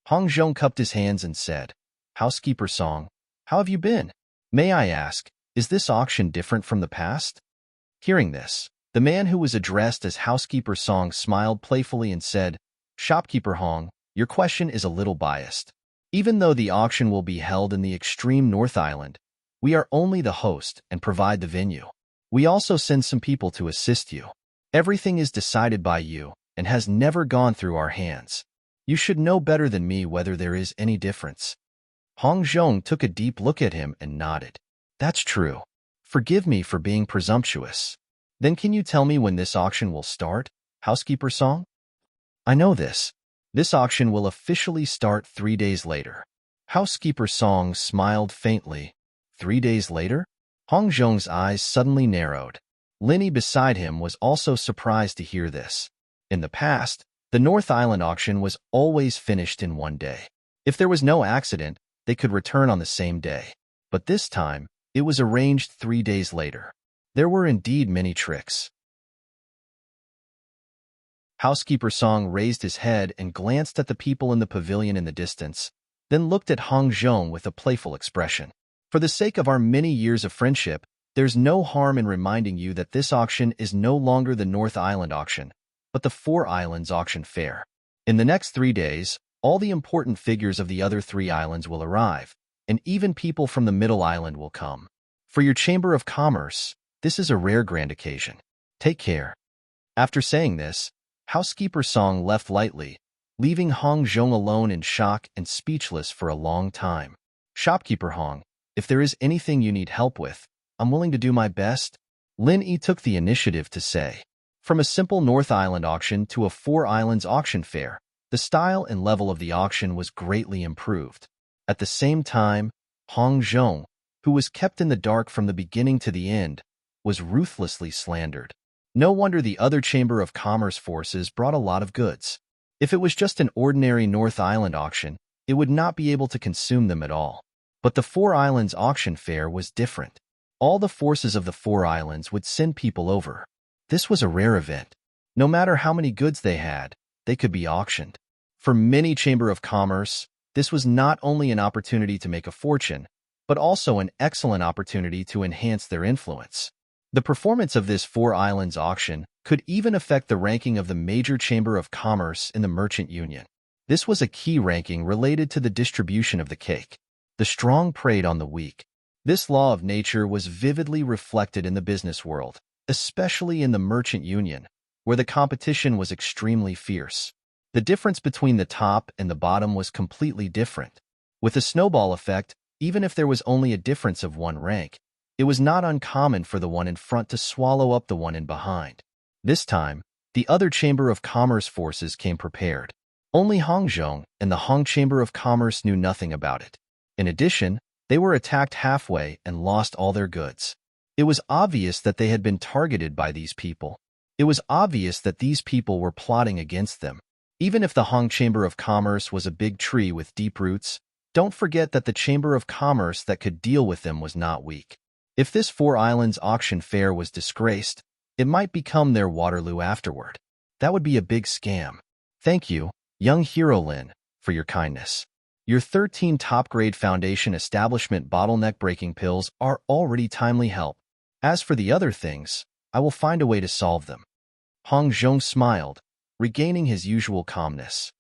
Hong Zhong cupped his hands and said, "Housekeeper Song, how have you been? May I ask, is this auction different from the past?" Hearing this, the man who was addressed as Housekeeper Song smiled playfully and said, "Shopkeeper Hong, your question is a little biased. Even though the auction will be held in the extreme North Island, we are only the host and provide the venue. We also send some people to assist you. Everything is decided by you and has never gone through our hands. You should know better than me whether there is any difference." Hong Zhong took a deep look at him and nodded. "That's true. Forgive me for being presumptuous. Then can you tell me when this auction will start, Housekeeper Song?" "I know this. This auction will officially start 3 days later." Housekeeper Song smiled faintly. 3 days later? Hong Zhong's eyes suddenly narrowed. Lin Yi beside him was also surprised to hear this. In the past, the North Island auction was always finished in 1 day. If there was no accident, they could return on the same day. But this time, it was arranged 3 days later. There were indeed many tricks. Housekeeper Song raised his head and glanced at the people in the pavilion in the distance, then looked at Hong Zhong with a playful expression. "For the sake of our many years of friendship, there's no harm in reminding you that this auction is no longer the North Island auction, but the 4 Islands auction fair. In the next 3 days, all the important figures of the other 3 islands will arrive, and even people from the Middle Island will come. For your Chamber of Commerce, this is a rare grand occasion. Take care." After saying this, Housekeeper Song left lightly, leaving Hong Zhong alone in shock and speechless for a long time. "Shopkeeper Hong, if there is anything you need help with, I'm willing to do my best," Lin Yi took the initiative to say. From a simple North Island auction to a 4 Islands auction fair, the style and level of the auction was greatly improved. At the same time, Hong Zhong, who was kept in the dark from the beginning to the end, was ruthlessly slandered. No wonder the other Chamber of Commerce forces brought a lot of goods. If it was just an ordinary North Island auction, it would not be able to consume them at all. But the 4 Islands auction fair was different. All the forces of the 4 Islands would send people over. This was a rare event. No matter how many goods they had, they could be auctioned. For many Chamber of Commerce, this was not only an opportunity to make a fortune, but also an excellent opportunity to enhance their influence. The performance of this 4 Islands auction could even affect the ranking of the major Chamber of Commerce in the Merchant Union. This was a key ranking related to the distribution of the cake. The strong preyed on the weak. This law of nature was vividly reflected in the business world, especially in the Merchant Union, where the competition was extremely fierce. The difference between the top and the bottom was completely different. With a snowball effect, even if there was only a difference of one rank. It was not uncommon for the one in front to swallow up the one in behind. This time, the other Chamber of Commerce forces came prepared. Only Hongzhong and the Hong Chamber of Commerce knew nothing about it. In addition, they were attacked halfway and lost all their goods. It was obvious that they had been targeted by these people. It was obvious that these people were plotting against them. Even if the Hong Chamber of Commerce was a big tree with deep roots, don't forget that the Chamber of Commerce that could deal with them was not weak. If this Four Islands auction fair was disgraced, it might become their Waterloo afterward. That would be a big scam. Thank you, young hero Lin, for your kindness. Your 13 top-grade foundation establishment bottleneck-breaking pills are already timely help. As for the other things, I will find a way to solve them. Hong Zhong smiled, regaining his usual calmness.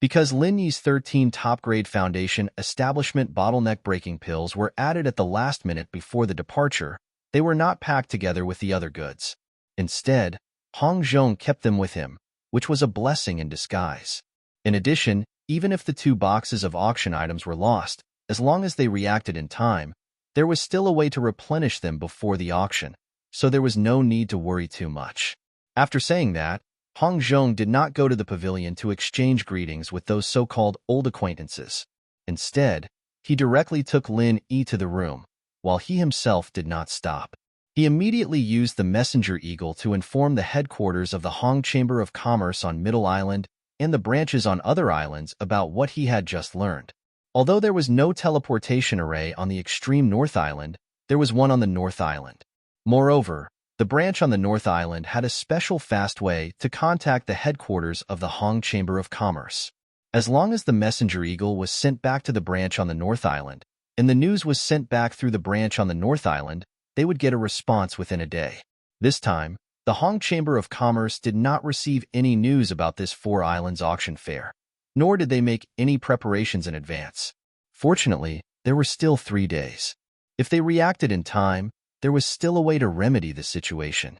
Because Lin Yi's 13 top-grade foundation establishment bottleneck-breaking pills were added at the last minute before the departure, they were not packed together with the other goods. Instead, Hong Zhong kept them with him, which was a blessing in disguise. In addition, even if the 2 boxes of auction items were lost, as long as they reacted in time, there was still a way to replenish them before the auction, so there was no need to worry too much. After saying that, Hong Zhong did not go to the pavilion to exchange greetings with those so-called old acquaintances. Instead, he directly took Lin Yi to the room, while he himself did not stop. He immediately used the messenger eagle to inform the headquarters of the Hong Chamber of Commerce on Middle Island and the branches on other islands about what he had just learned. Although there was no teleportation array on the extreme North Island, there was one on the North Island. Moreover, the branch on the North Island had a special fast way to contact the headquarters of the Hong Chamber of Commerce. As long as the messenger eagle was sent back to the branch on the North Island, and the news was sent back through the branch on the North Island, they would get a response within a day. This time, the Hong Chamber of Commerce did not receive any news about this Four Islands auction fair, nor did they make any preparations in advance. Fortunately, there were still 3 days. If they reacted in time, there was still a way to remedy the situation.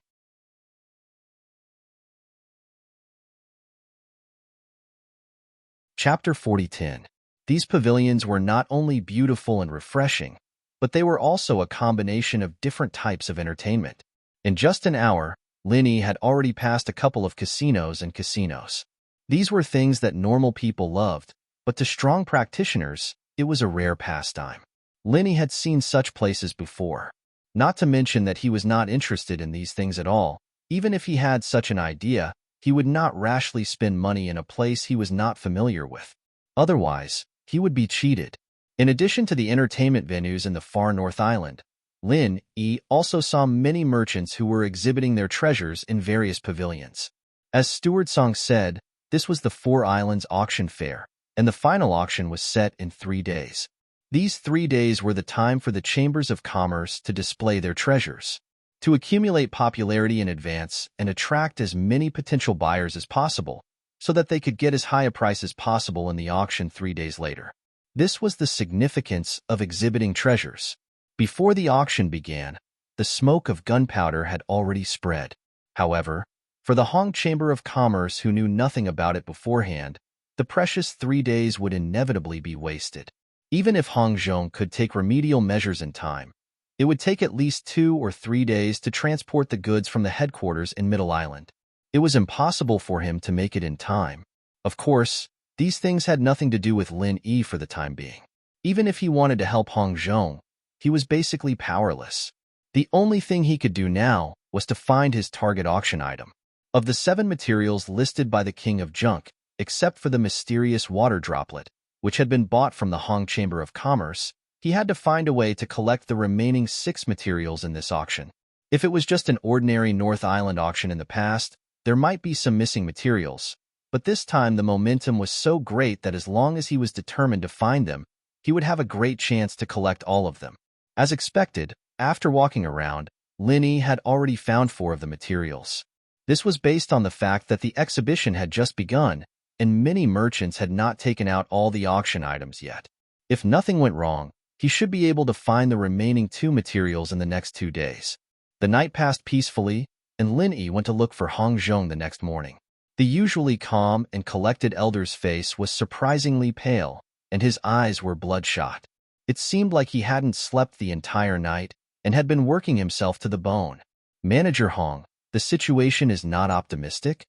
Chapter 40:10. These pavilions were not only beautiful and refreshing, but they were also a combination of different types of entertainment. In just an hour, Lin Yi had already passed a couple of casinos and casinos. These were things that normal people loved, but to strong practitioners, it was a rare pastime. Lin Yi had seen such places before. Not to mention that he was not interested in these things at all. Even if he had such an idea, he would not rashly spend money in a place he was not familiar with. Otherwise, he would be cheated. In addition to the entertainment venues in the far North Island, Lin Yi also saw many merchants who were exhibiting their treasures in various pavilions. As Steward Song said, this was the Four Islands auction fair, and the final auction was set in 3 days. These 3 days were the time for the chambers of commerce to display their treasures, to accumulate popularity in advance and attract as many potential buyers as possible, so that they could get as high a price as possible in the auction 3 days later. This was the significance of exhibiting treasures. Before the auction began, the smoke of gunpowder had already spread. However, for the Hong Chamber of Commerce who knew nothing about it beforehand, the precious 3 days would inevitably be wasted. Even if Hong Zhong could take remedial measures in time, it would take at least 2 or 3 days to transport the goods from the headquarters in Middle Island. It was impossible for him to make it in time. Of course, these things had nothing to do with Lin Yi for the time being. Even if he wanted to help Hong Zhong, he was basically powerless. The only thing he could do now was to find his target auction item. Of the 7 materials listed by the King of Junk, except for the mysterious water droplet, which had been bought from the Hong Chamber of Commerce, he had to find a way to collect the remaining 6 materials in this auction. If it was just an ordinary North Island auction in the past, there might be some missing materials, but this time the momentum was so great that as long as he was determined to find them, he would have a great chance to collect all of them. As expected, after walking around, Lin Yi had already found 4 of the materials. This was based on the fact that the exhibition had just begun, and many merchants had not taken out all the auction items yet. If nothing went wrong, he should be able to find the remaining 2 materials in the next 2 days. The night passed peacefully, and Lin Yi went to look for Hong Zhong the next morning. The usually calm and collected elder's face was surprisingly pale, and his eyes were bloodshot. It seemed like he hadn't slept the entire night and had been working himself to the bone. Manager Hong, the situation is not optimistic?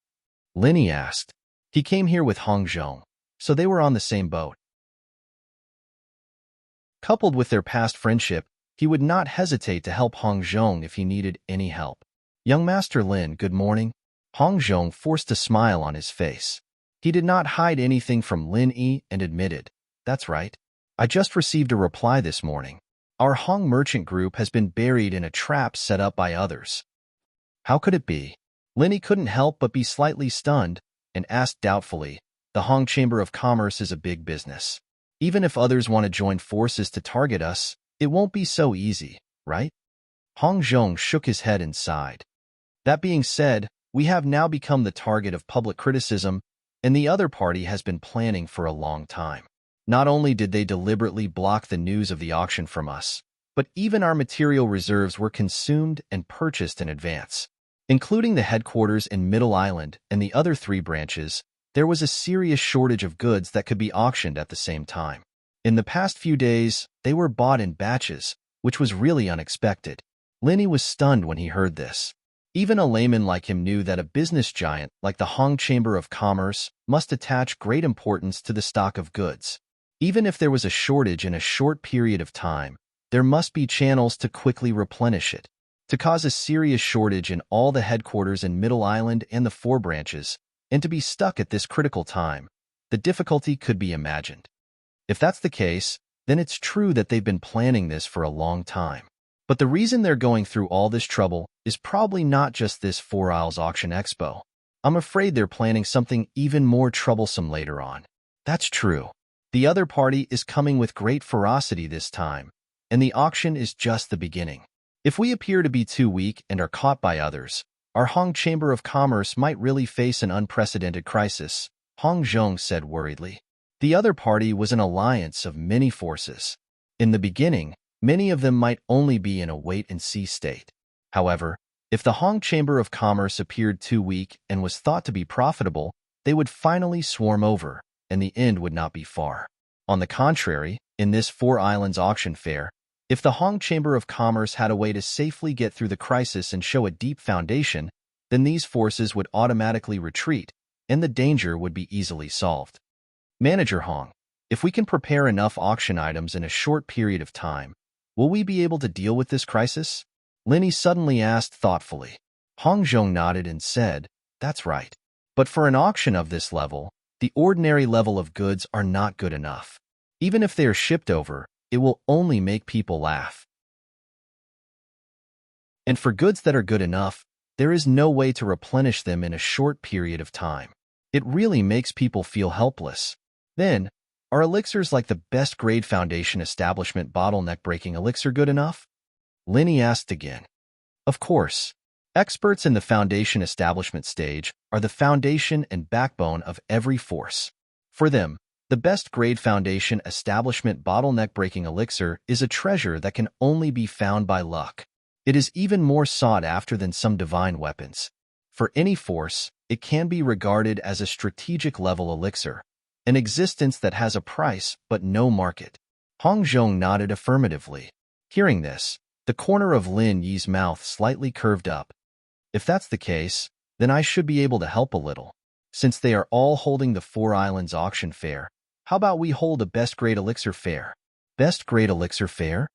Linny asked. He came here with Hong Zhong, so they were on the same boat. Coupled with their past friendship, he would not hesitate to help Hong Zhong if he needed any help. Young Master Lin, good morning. Hong Zhong forced a smile on his face. He did not hide anything from Lin Yi and admitted, that's right. I just received a reply this morning. Our Hong merchant group has been buried in a trap set up by others. How could it be? Lin Yi couldn't help but be slightly stunned and asked doubtfully, the Hong Chamber of Commerce is a big business. Even if others want to join forces to target us, it won't be so easy, right? Hong Zhong shook his head and sighed. That being said, we have now become the target of public criticism, and the other party has been planning for a long time. Not only did they deliberately block the news of the auction from us, but even our material reserves were consumed and purchased in advance. Including the headquarters in Middle Island and the other 3 branches, there was a serious shortage of goods that could be auctioned at the same time. In the past few days, they were bought in batches, which was really unexpected. Linny was stunned when he heard this. Even a layman like him knew that a business giant like the Hong Chamber of Commerce must attach great importance to the stock of goods. Even if there was a shortage in a short period of time, there must be channels to quickly replenish it. To cause a serious shortage in all the headquarters in Middle Island and the 4 branches, and to be stuck at this critical time, the difficulty could be imagined. If that's the case, then it's true that they've been planning this for a long time. But the reason they're going through all this trouble is probably not just this 4 Isles Auction Expo. I'm afraid they're planning something even more troublesome later on. That's true. The other party is coming with great ferocity this time, and the auction is just the beginning. If we appear to be too weak and are caught by others, our Hong Chamber of Commerce might really face an unprecedented crisis, Hong Zhong said worriedly. The other party was an alliance of many forces. In the beginning, many of them might only be in a wait-and-see state. However, if the Hong Chamber of Commerce appeared too weak and was thought to be profitable, they would finally swarm over, and the end would not be far. On the contrary, in this 4 Islands auction fair, if the Hong Chamber of Commerce had a way to safely get through the crisis and show a deep foundation, then these forces would automatically retreat, and the danger would be easily solved. Manager Hong, if we can prepare enough auction items in a short period of time, will we be able to deal with this crisis? Linny suddenly asked thoughtfully. Hong Zhong nodded and said, that's right. But for an auction of this level, the ordinary level of goods are not good enough. Even if they are shipped over, it will only make people laugh. And for goods that are good enough, there is no way to replenish them in a short period of time. It really makes people feel helpless. Then, are elixirs like the best grade foundation establishment bottleneck-breaking elixir good enough? Linny asked again. Of course. Experts in the foundation establishment stage are the foundation and backbone of every force. For them, the best grade foundation establishment bottleneck-breaking elixir is a treasure that can only be found by luck. It is even more sought after than some divine weapons. For any force, it can be regarded as a strategic level elixir, an existence that has a price but no market. Hong Zhong nodded affirmatively. Hearing this, the corner of Lin Yi's mouth slightly curved up. If that's the case, then I should be able to help a little. Since they are all holding the 4 Islands auction fair, how about we hold a best grade elixir fair? Best grade elixir fair?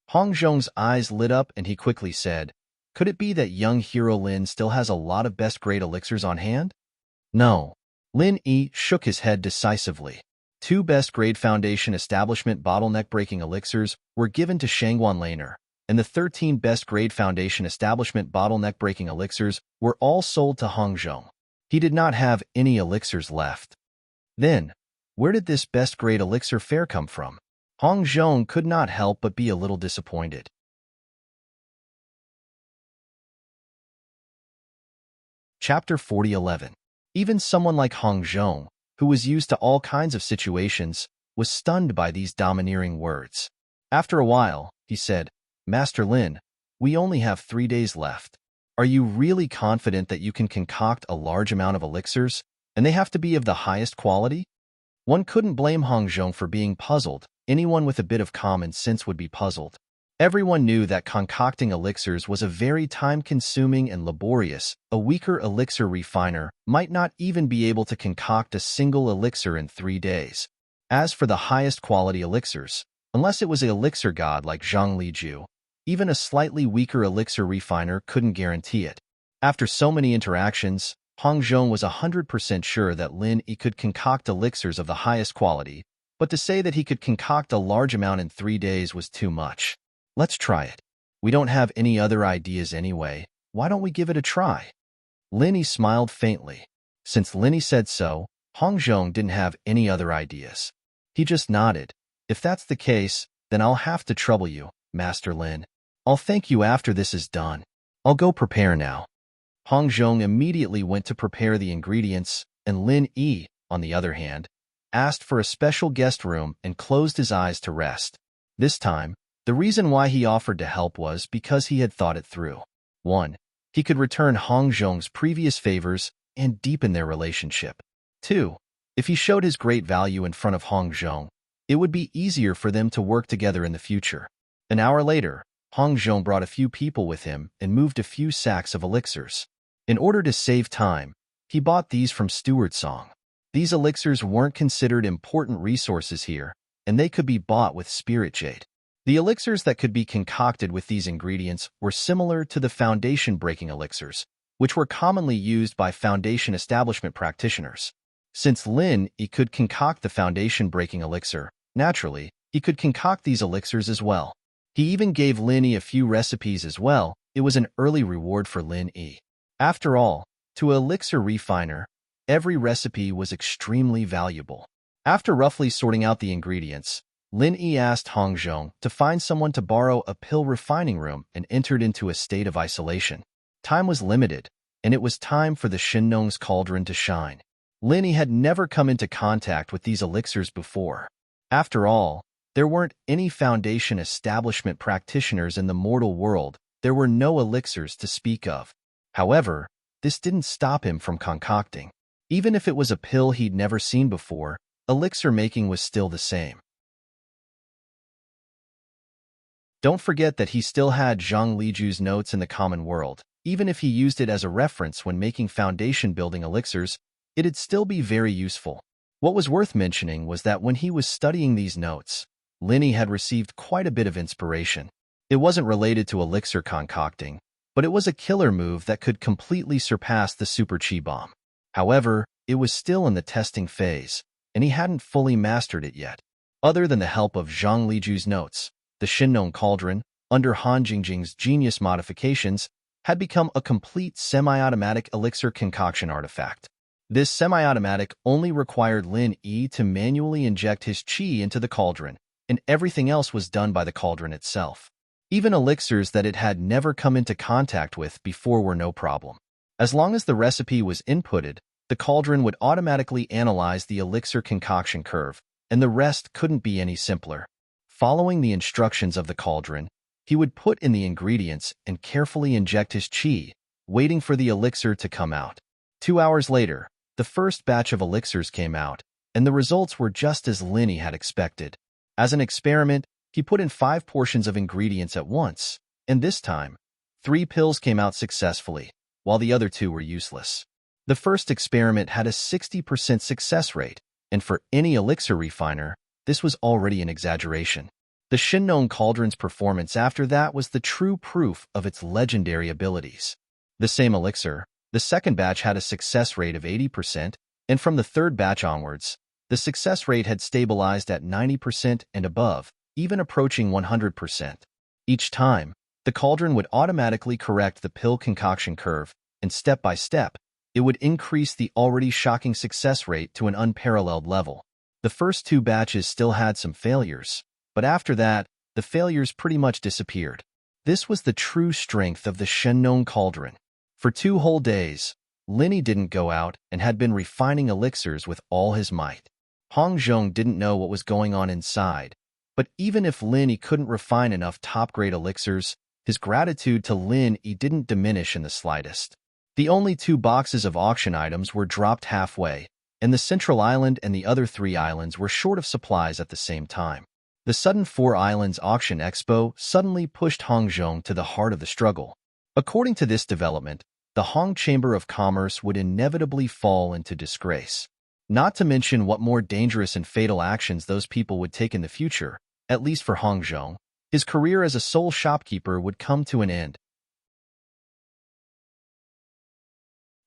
Hong Zhong's eyes lit up and he quickly said, could it be that young hero Lin still has a lot of best grade elixirs on hand? No. Lin Yi shook his head decisively. 2 best grade foundation establishment bottleneck-breaking elixirs were given to Shangguan Laner, and the 13 best grade foundation establishment bottleneck-breaking elixirs were all sold to Hong Zhong. He did not have any elixirs left. Then, where did this best grade elixir fair come from? Hong Zhong could not help but be a little disappointed. Chapter 40:11. Even someone like Hong Zhong, who was used to all kinds of situations, was stunned by these domineering words. After a while, he said, Master Lin, we only have 3 days left. Are you really confident that you can concoct a large amount of elixirs, and they have to be of the highest quality? One couldn't blame Hong Zhong for being puzzled. Anyone with a bit of common sense would be puzzled. Everyone knew that concocting elixirs was a very time-consuming and laborious. A weaker elixir refiner might not even be able to concoct a single elixir in 3 days. As for the highest quality elixirs, unless it was an elixir god like Zhang Liju, even a slightly weaker elixir refiner couldn't guarantee it. After so many interactions, Hong Zhong was 100% sure that Lin Yi could concoct elixirs of the highest quality, but to say that he could concoct a large amount in 3 days was too much. Let's try it. We don't have any other ideas anyway. Why don't we give it a try? Lin Yi smiled faintly. Since Lin Yi said so, Hong Zhong didn't have any other ideas. He just nodded. If that's the case, then I'll have to trouble you, Master Lin. I'll thank you after this is done. I'll go prepare now. Hong Zhong immediately went to prepare the ingredients, and Lin Yi, on the other hand, asked for a special guest room and closed his eyes to rest. This time, the reason why he offered to help was because he had thought it through. 1. He could return Hong Zhong's previous favors and deepen their relationship. 2. If he showed his great value in front of Hong Zhong, it would be easier for them to work together in the future. An hour later, Hong Zhong brought a few people with him and moved a few sacks of elixirs. In order to save time, he bought these from Steward Song. These elixirs weren't considered important resources here, and they could be bought with spirit jade. The elixirs that could be concocted with these ingredients were similar to the foundation-breaking elixirs, which were commonly used by foundation establishment practitioners. Since Lin Yi could concoct the foundation-breaking elixir, naturally, he could concoct these elixirs as well. He even gave Lin Yi a few recipes as well. It was an early reward for Lin Yi. After all, to an elixir refiner, every recipe was extremely valuable. After roughly sorting out the ingredients, Lin Yi asked Hong Zhong to find someone to borrow a pill refining room and entered into a state of isolation. Time was limited, and it was time for the Shinnong's cauldron to shine. Lin Yi had never come into contact with these elixirs before. After all, there weren't any foundation establishment practitioners in the mortal world. There were no elixirs to speak of. However, this didn't stop him from concocting. Even if it was a pill he'd never seen before, elixir making was still the same. Don't forget that he still had Zhang Liju's notes in the common world. Even if he used it as a reference when making foundation-building elixirs, it'd still be very useful. What was worth mentioning was that when he was studying these notes, Lin Yi had received quite a bit of inspiration. It wasn't related to elixir concocting, but it was a killer move that could completely surpass the Super Chi Bomb. However, it was still in the testing phase, and he hadn't fully mastered it yet. Other than the help of Zhang Liju's notes, the Shinnong Cauldron, under Han Jingjing's genius modifications, had become a complete semi-automatic elixir concoction artifact. This semi-automatic only required Lin Yi to manually inject his qi into the cauldron, and everything else was done by the cauldron itself. Even elixirs that it had never come into contact with before were no problem. As long as the recipe was inputted, the cauldron would automatically analyze the elixir concoction curve, and the rest couldn't be any simpler. Following the instructions of the cauldron, he would put in the ingredients and carefully inject his qi, waiting for the elixir to come out. 2 hours later, the first batch of elixirs came out, and the results were just as Lin Yi had expected. As an experiment, he put in 5 portions of ingredients at once, and this time, 3 pills came out successfully, while the other 2 were useless. The first experiment had a 60% success rate, and for any elixir refiner, this was already an exaggeration. The Shinnong Cauldron's performance after that was the true proof of its legendary abilities. The same elixir, the second batch had a success rate of 80%, and from the third batch onwards, the success rate had stabilized at 90% and above, even approaching 100%. Each time, the cauldron would automatically correct the pill concoction curve, and step by step, it would increase the already shocking success rate to an unparalleled level. The first 2 batches still had some failures, but after that, the failures pretty much disappeared. This was the true strength of the Shinnong Cauldron. For 2 whole days, Lin Yi didn't go out and had been refining elixirs with all his might. Hong Zhong didn't know what was going on inside, but even if Lin Yi couldn't refine enough top-grade elixirs, his gratitude to Lin Yi didn't diminish in the slightest. The only 2 boxes of auction items were dropped halfway, and the central island and the other 3 islands were short of supplies at the same time. The sudden 4 islands auction expo suddenly pushed Hongzhong to the heart of the struggle. According to this development, the Hong Chamber of Commerce would inevitably fall into disgrace. Not to mention what more dangerous and fatal actions those people would take in the future, at least for Hongzhong. His career as a sole shopkeeper would come to an end.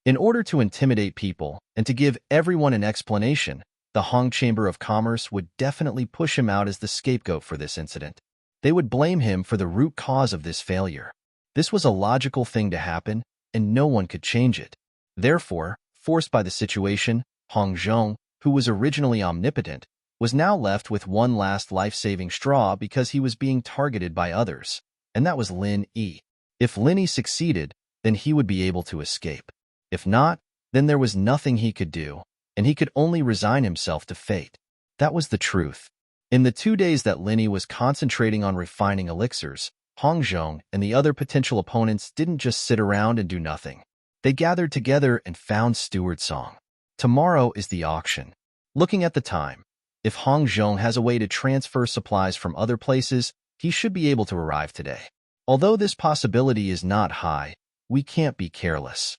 In order to intimidate people and to give everyone an explanation, the Hong Chamber of Commerce would definitely push him out as the scapegoat for this incident. They would blame him for the root cause of this failure. This was a logical thing to happen, and no one could change it. Therefore, forced by the situation, Hongzhong, who was originally omnipotent, was now left with one last life-saving straw because he was being targeted by others, and that was Lin Yi. If Lin Yi succeeded, then he would be able to escape. If not, then there was nothing he could do, and he could only resign himself to fate. That was the truth. In the 2 days that Lin Yi was concentrating on refining elixirs, Hongzhong and the other potential opponents didn't just sit around and do nothing. They gathered together and found Steward Song. Tomorrow is the auction. Looking at the time, if Hongzhong has a way to transfer supplies from other places, he should be able to arrive today. Although this possibility is not high, we can't be careless.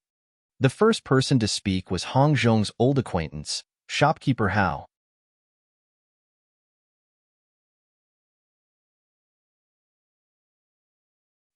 The first person to speak was Hongzhong's old acquaintance, shopkeeper Hao.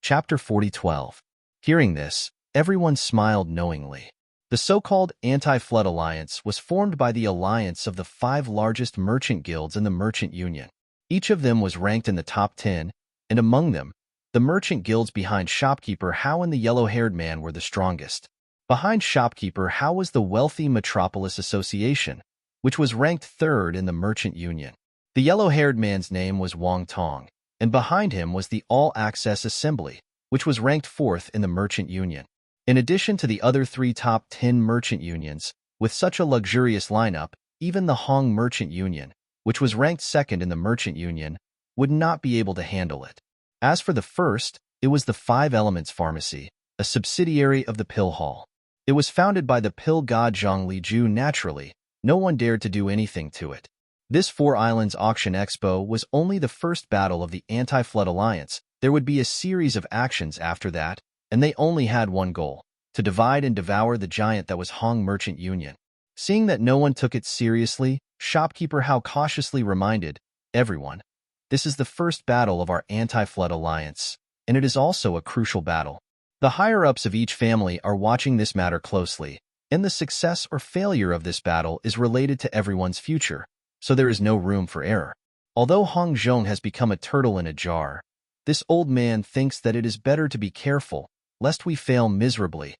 Chapter 40:12. Hearing this, everyone smiled knowingly. The so-called Anti-Flood Alliance was formed by the alliance of the 5 largest merchant guilds in the Merchant Union. Each of them was ranked in the top 10, and among them, the merchant guilds behind shopkeeper Hao and the yellow-haired man were the strongest. Behind shopkeeper Hao was the Wealthy Metropolis Association, which was ranked 3rd in the Merchant Union. The yellow-haired man's name was Wang Tong, and behind him was the All-Access Assembly, which was ranked 4th in the Merchant Union. In addition to the other 3 top 10 merchant unions, with such a luxurious lineup, even the Hong Merchant Union, which was ranked 2nd in the Merchant Union, would not be able to handle it. As for the first, it was the 5 Elements Pharmacy, a subsidiary of the Pill Hall. It was founded by the pill god Zhang Liju. Naturally, no one dared to do anything to it. This 4 Islands Auction Expo was only the first battle of the Anti-Flood Alliance. There would be a series of actions after that, and they only had one goal: to divide and devour the giant that was Hong Merchant Union. Seeing that no one took it seriously, shopkeeper Hao cautiously reminded everyone, "This is the first battle of our Anti-Flood Alliance, and it is also a crucial battle. The higher-ups of each family are watching this matter closely, and the success or failure of this battle is related to everyone's future, so there is no room for error." Although Hongzhong has become a turtle in a jar, this old man thinks that it is better to be careful, lest we fail miserably.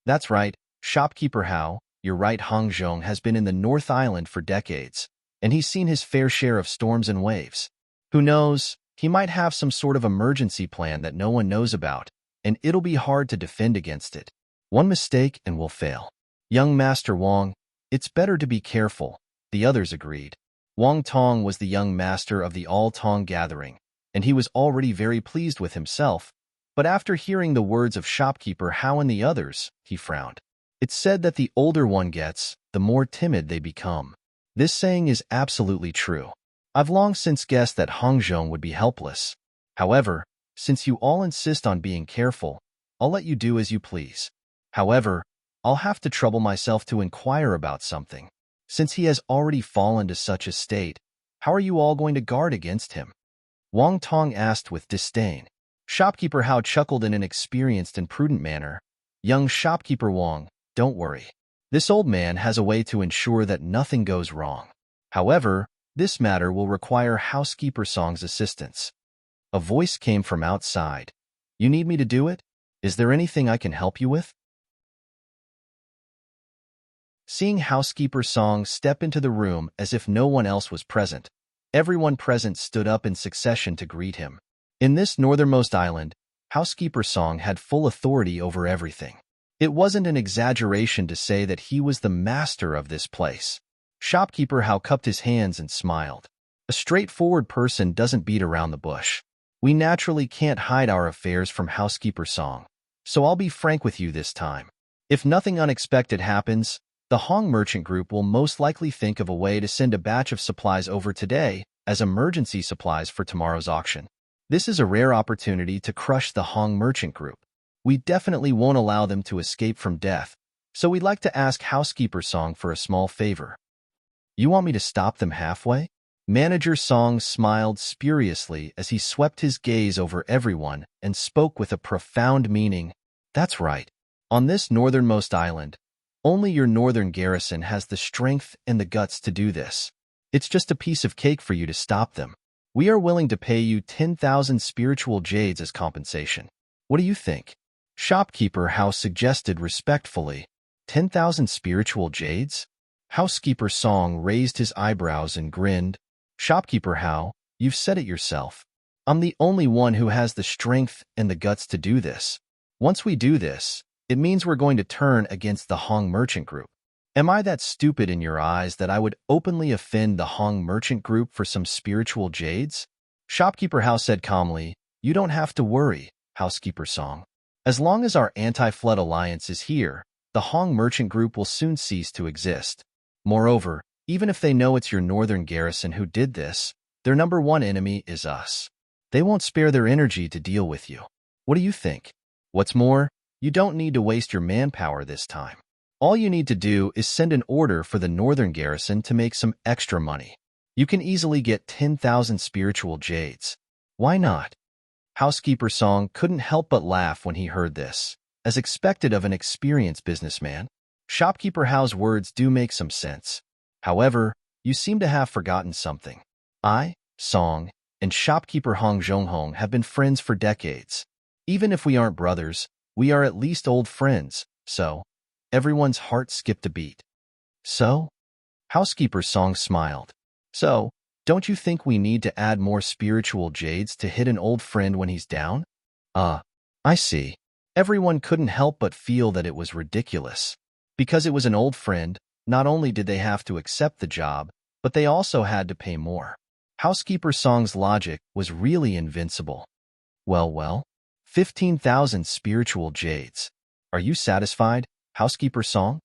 That's right, shopkeeper Hao, you're right. Hongzhong has been in the North Island for decades, and he's seen his fair share of storms and waves. Who knows, he might have some sort of emergency plan that no one knows about, and it'll be hard to defend against it. One mistake and we'll fail. Young Master Wang, it's better to be careful, the others agreed. Wang Tong was the young master of the All Tong gathering, and he was already very pleased with himself, but after hearing the words of shopkeeper Hao and the others, he frowned. It's said that the older one gets, the more timid they become. This saying is absolutely true. I've long since guessed that Hongzhong would be helpless. However, since you all insist on being careful, I'll let you do as you please. However, I'll have to trouble myself to inquire about something. Since he has already fallen to such a state, how are you all going to guard against him? Wang Tong asked with disdain. Shopkeeper Hao chuckled in an experienced and prudent manner. Young shopkeeper Wang, don't worry. This old man has a way to ensure that nothing goes wrong. However, this matter will require housekeeper Song's assistance. A voice came from outside. You need me to do it? Is there anything I can help you with? Seeing housekeeper Song step into the room as if no one else was present, everyone present stood up in succession to greet him. In this northernmost island, housekeeper Song had full authority over everything. It wasn't an exaggeration to say that he was the master of this place. Shopkeeper Hao cupped his hands and smiled. A straightforward person doesn't beat around the bush. We naturally can't hide our affairs from housekeeper Song, so I'll be frank with you this time. If nothing unexpected happens, The Hong Merchant Group will most likely think of a way to send a batch of supplies over today as emergency supplies for tomorrow's auction. This is a rare opportunity to crush the Hong Merchant Group. We definitely won't allow them to escape from death, so we'd like to ask Housekeeper Song for a small favor. You want me to stop them halfway? Manager Song smiled spuriously as he swept his gaze over everyone and spoke with a profound meaning. That's right. On this northernmost island, only your northern garrison has the strength and the guts to do this. It's just a piece of cake for you to stop them. We are willing to pay you 10,000 spiritual jades as compensation. What do you think? Shopkeeper House suggested respectfully. 10,000 spiritual jades? Housekeeper Song raised his eyebrows and grinned. Shopkeeper How, you've said it yourself. I'm the only one who has the strength and the guts to do this. Once we do this, it means we're going to turn against the Hong Merchant Group. Am I that stupid in your eyes that I would openly offend the Hong Merchant Group for some spiritual jades? Shopkeeper How said calmly, You don't have to worry, Housekeeper Song. As long as our anti-flood alliance is here, the Hong Merchant Group will soon cease to exist. Moreover, even if they know it's your northern garrison who did this, their number one enemy is us. They won't spare their energy to deal with you. What do you think? What's more, you don't need to waste your manpower this time. All you need to do is send an order for the northern garrison to make some extra money. You can easily get 10,000 spiritual jades. Why not? Housekeeper Song couldn't help but laugh when he heard this. As expected of an experienced businessman, Shopkeeper Hao's words do make some sense. However, you seem to have forgotten something. I, Song, and Shopkeeper Hong Zhonghong have been friends for decades. Even if we aren't brothers, we are at least old friends, so everyone's heart skipped a beat. So? Housekeeper Song smiled. So, don't you think we need to add more spiritual jades to hit an old friend when he's down? I see. Everyone couldn't help but feel that it was ridiculous. Because it was an old friend, not only did they have to accept the job, but they also had to pay more. Housekeeper Song's logic was really invincible. Well, 15,000 spiritual jades. Are you satisfied, Housekeeper Song?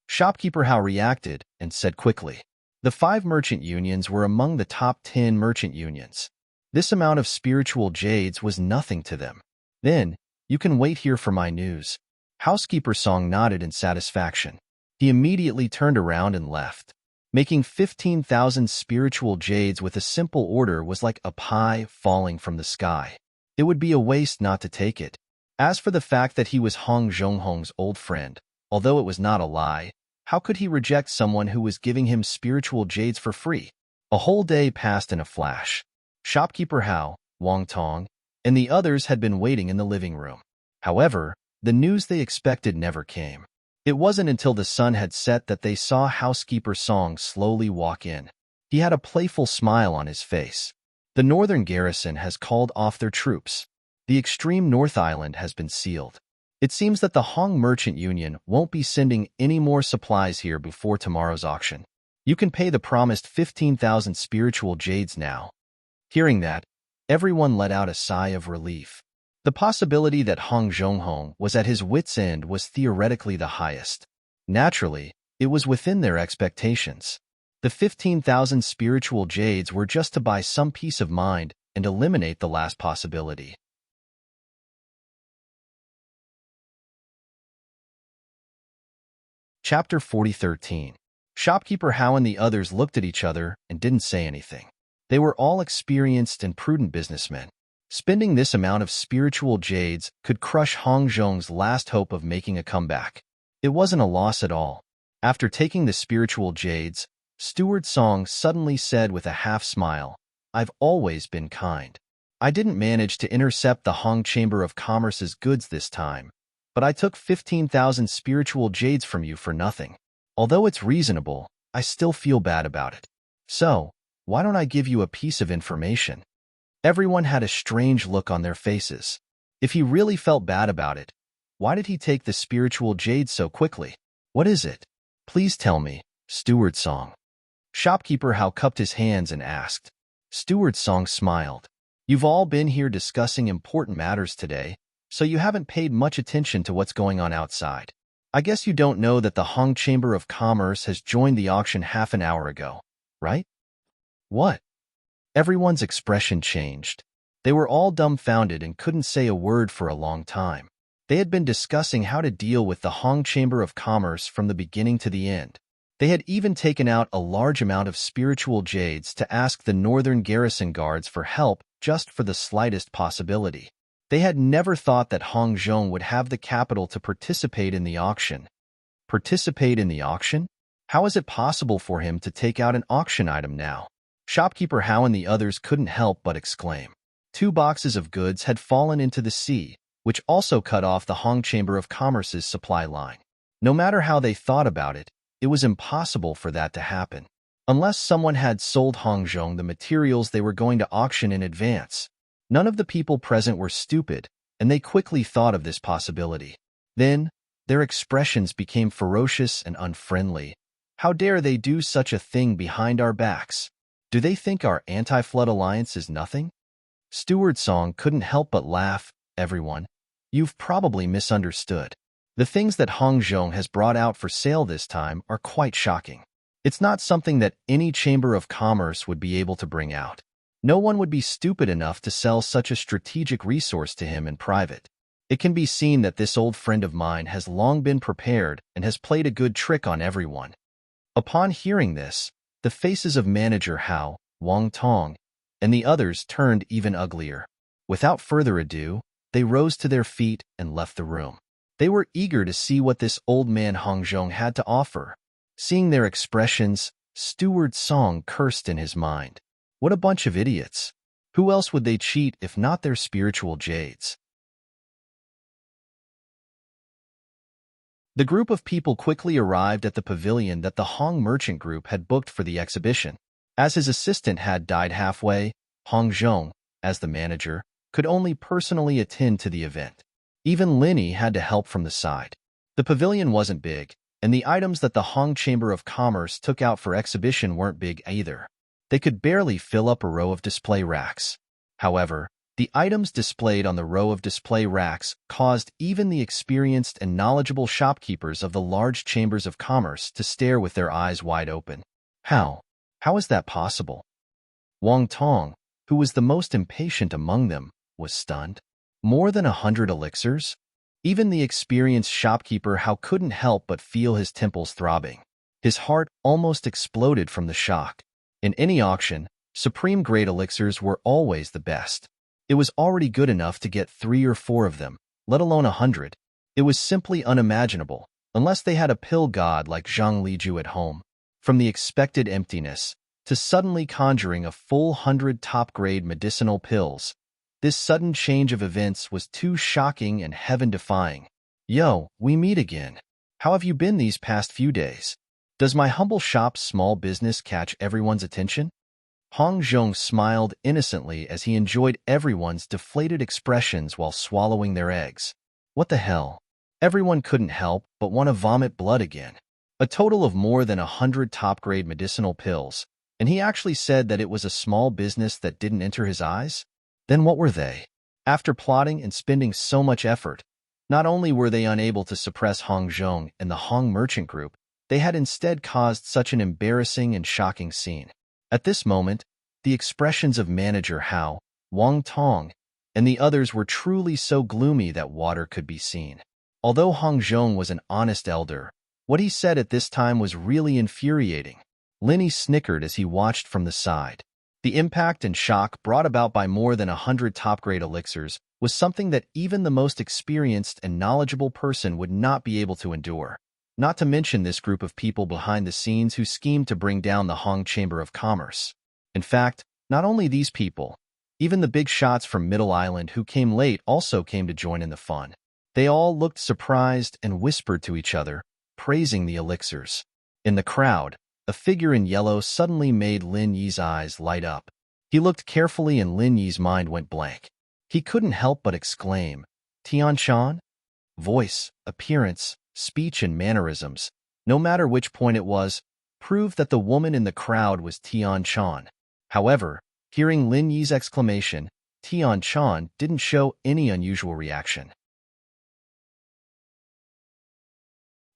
Shopkeeper Hao reacted and said quickly. The 5 merchant unions were among the top 10 merchant unions. This amount of spiritual jades was nothing to them. Then, you can wait here for my news. Housekeeper Song nodded in satisfaction. He immediately turned around and left. Making 15,000 spiritual jades with a simple order was like a pie falling from the sky. It would be a waste not to take it. As for the fact that he was Hong Zhonghong's old friend, although it was not a lie, how could he reject someone who was giving him spiritual jades for free? A whole day passed in a flash. Shopkeeper Hao, Wang Tong, and the others had been waiting in the living room. However, the news they expected never came. It wasn't until the sun had set that they saw Housekeeper Song slowly walk in. He had a playful smile on his face. The northern garrison has called off their troops. The extreme North Island has been sealed. It seems that the Hong Merchant Union won't be sending any more supplies here before tomorrow's auction. You can pay the promised 15,000 spiritual jades now. Hearing that, everyone let out a sigh of relief. The possibility that Hong Zhonghong was at his wit's end was theoretically the highest. Naturally, it was within their expectations. The 15,000 spiritual jades were just to buy some peace of mind and eliminate the last possibility. Chapter 40:13. Shopkeeper Hao and the others looked at each other and didn't say anything. They were all experienced and prudent businessmen. Spending this amount of spiritual jades could crush Hong Zhong's last hope of making a comeback. It wasn't a loss at all. After taking the spiritual jades, Steward Song suddenly said with a half-smile, I've always been kind. I didn't manage to intercept the Hong Chamber of Commerce's goods this time, but I took 15,000 spiritual jades from you for nothing. Although it's reasonable, I still feel bad about it. So, why don't I give you a piece of information? Everyone had a strange look on their faces. If he really felt bad about it, why did he take the spiritual jade so quickly? What is it? Please tell me, Steward Song. Shopkeeper Hao cupped his hands and asked. Steward Song smiled. You've all been here discussing important matters today, so you haven't paid much attention to what's going on outside. I guess you don't know that the Hong Chamber of Commerce has joined the auction half an hour ago, right? What? Everyone's expression changed. They were all dumbfounded and couldn't say a word for a long time. They had been discussing how to deal with the Hong Chamber of Commerce from the beginning to the end. They had even taken out a large amount of spiritual jades to ask the northern garrison guards for help just for the slightest possibility. They had never thought that Hong Zhong would have the capital to participate in the auction. Participate in the auction? How is it possible for him to take out an auction item now? Shopkeeper Hao and the others couldn't help but exclaim. 2 boxes of goods had fallen into the sea, which also cut off the Hong Chamber of Commerce's supply line. No matter how they thought about it, it was impossible for that to happen. Unless someone had sold Hong Zhong the materials they were going to auction in advance. None of the people present were stupid, and they quickly thought of this possibility. Then, their expressions became ferocious and unfriendly. How dare they do such a thing behind our backs? Do they think our anti-flood alliance is nothing? Steward Song couldn't help but laugh. Everyone, you've probably misunderstood. The things that Hong Zhong has brought out for sale this time are quite shocking. It's not something that any chamber of commerce would be able to bring out. No one would be stupid enough to sell such a strategic resource to him in private. It can be seen that this old friend of mine has long been prepared and has played a good trick on everyone. Upon hearing this, the faces of Manager Hao, Wang Tong, and the others turned even uglier. Without further ado, they rose to their feet and left the room. They were eager to see what this old man Hong Zhong had to offer. Seeing their expressions, Steward Song cursed in his mind. What a bunch of idiots. Who else would they cheat if not their spiritual jades? The group of people quickly arrived at the pavilion that the Hong Merchant Group had booked for the exhibition. As his assistant had died halfway, Hong Zhong, as the manager, could only personally attend to the event. Even Linny had to help from the side. The pavilion wasn't big, and the items that the Hong Chamber of Commerce took out for exhibition weren't big either. They could barely fill up a row of display racks. However, the items displayed on the row of display racks caused even the experienced and knowledgeable shopkeepers of the large chambers of commerce to stare with their eyes wide open. How? How is that possible? Wang Tong, who was the most impatient among them, was stunned. More than 100 elixirs? Even the experienced shopkeeper Hao couldn't help but feel his temples throbbing. His heart almost exploded from the shock. In any auction, supreme-grade elixirs were always the best. It was already good enough to get 3 or 4 of them, let alone 100. It was simply unimaginable, unless they had a pill god like Zhang Liju at home. From the expected emptiness, to suddenly conjuring a full 100 top-grade medicinal pills, this sudden change of events was too shocking and heaven-defying. Yo, we meet again. How have you been these past few days? Does my humble shop's small business catch everyone's attention? Hong Zhong smiled innocently as he enjoyed everyone's deflated expressions while swallowing their eggs. What the hell? Everyone couldn't help but want to vomit blood again. A total of more than 100 top-grade medicinal pills, and he actually said that it was a small business that didn't enter his eyes? Then what were they? After plotting and spending so much effort, not only were they unable to suppress Hong Zhong and the Hong Merchant Group, they had instead caused such an embarrassing and shocking scene. At this moment, the expressions of Manager Hao, Wang Tong, and the others were truly so gloomy that water could be seen. Although Hong Zhong was an honest elder, what he said at this time was really infuriating. Linny snickered as he watched from the side. The impact and shock brought about by more than 100 top-grade elixirs was something that even the most experienced and knowledgeable person would not be able to endure. Not to mention this group of people behind the scenes who schemed to bring down the Hong Chamber of Commerce. In fact, not only these people, even the big shots from Middle Island who came late also came to join in the fun. They all looked surprised and whispered to each other, praising the elixirs. In the crowd, a figure in yellow suddenly made Lin Yi's eyes light up. He looked carefully and Lin Yi's mind went blank. He couldn't help but exclaim, Tian Shan? Voice, appearance, speech and mannerisms, no matter which point it was, proved that the woman in the crowd was Tian Shan. However, hearing Lin Yi's exclamation, Tian Shan didn't show any unusual reaction.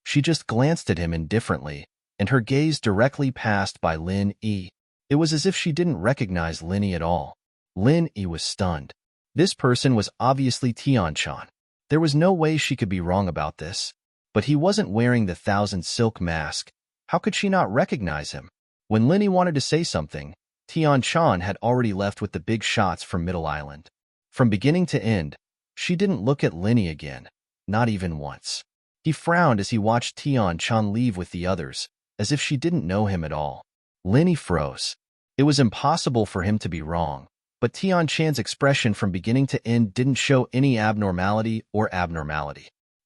She just glanced at him indifferently, and her gaze directly passed by Lin Yi. It was as if she didn't recognize Lin Yi at all. Lin Yi was stunned. This person was obviously Tianchan. There was no way she could be wrong about this. But he wasn't wearing the thousand silk mask. How could she not recognize him? When Lin Yi wanted to say something, Tianchan had already left with the big shots from Middle Island. From beginning to end, she didn't look at Lin Yi again, not even once. He frowned as he watched Tianchan leave with the others, as if she didn't know him at all. Lin Yi froze. It was impossible for him to be wrong, but Tianchan's expression from beginning to end didn't show any abnormality.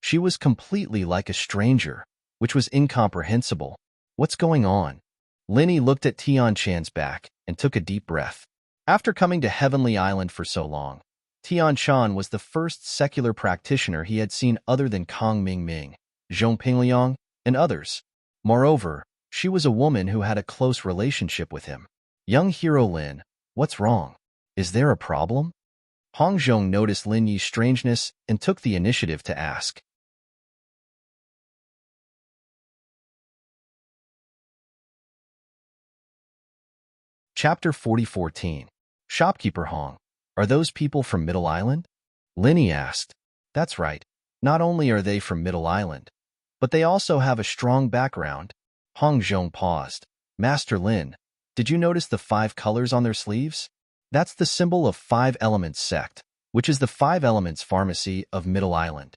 She was completely like a stranger, which was incomprehensible. What's going on? Lin Yi looked at Tianchan's back and took a deep breath. After coming to Heavenly Island for so long, Tianchan was the first secular practitioner he had seen other than Kong Mingming, Zhong Pingliang, and others. Moreover, she was a woman who had a close relationship with him. Young hero Lin, what's wrong? Is there a problem? Hong Zhong noticed Lin Yi's strangeness and took the initiative to ask. Chapter 4014. Shopkeeper Hong. Are those people from Middle Island? Lin Yi asked. That's right. Not only are they from Middle Island, but they also have a strong background. Hong Zhong paused. Master Lin, did you notice the 5 colors on their sleeves? That's the symbol of 5 Elements Sect, which is the 5 Elements Pharmacy of Middle Island.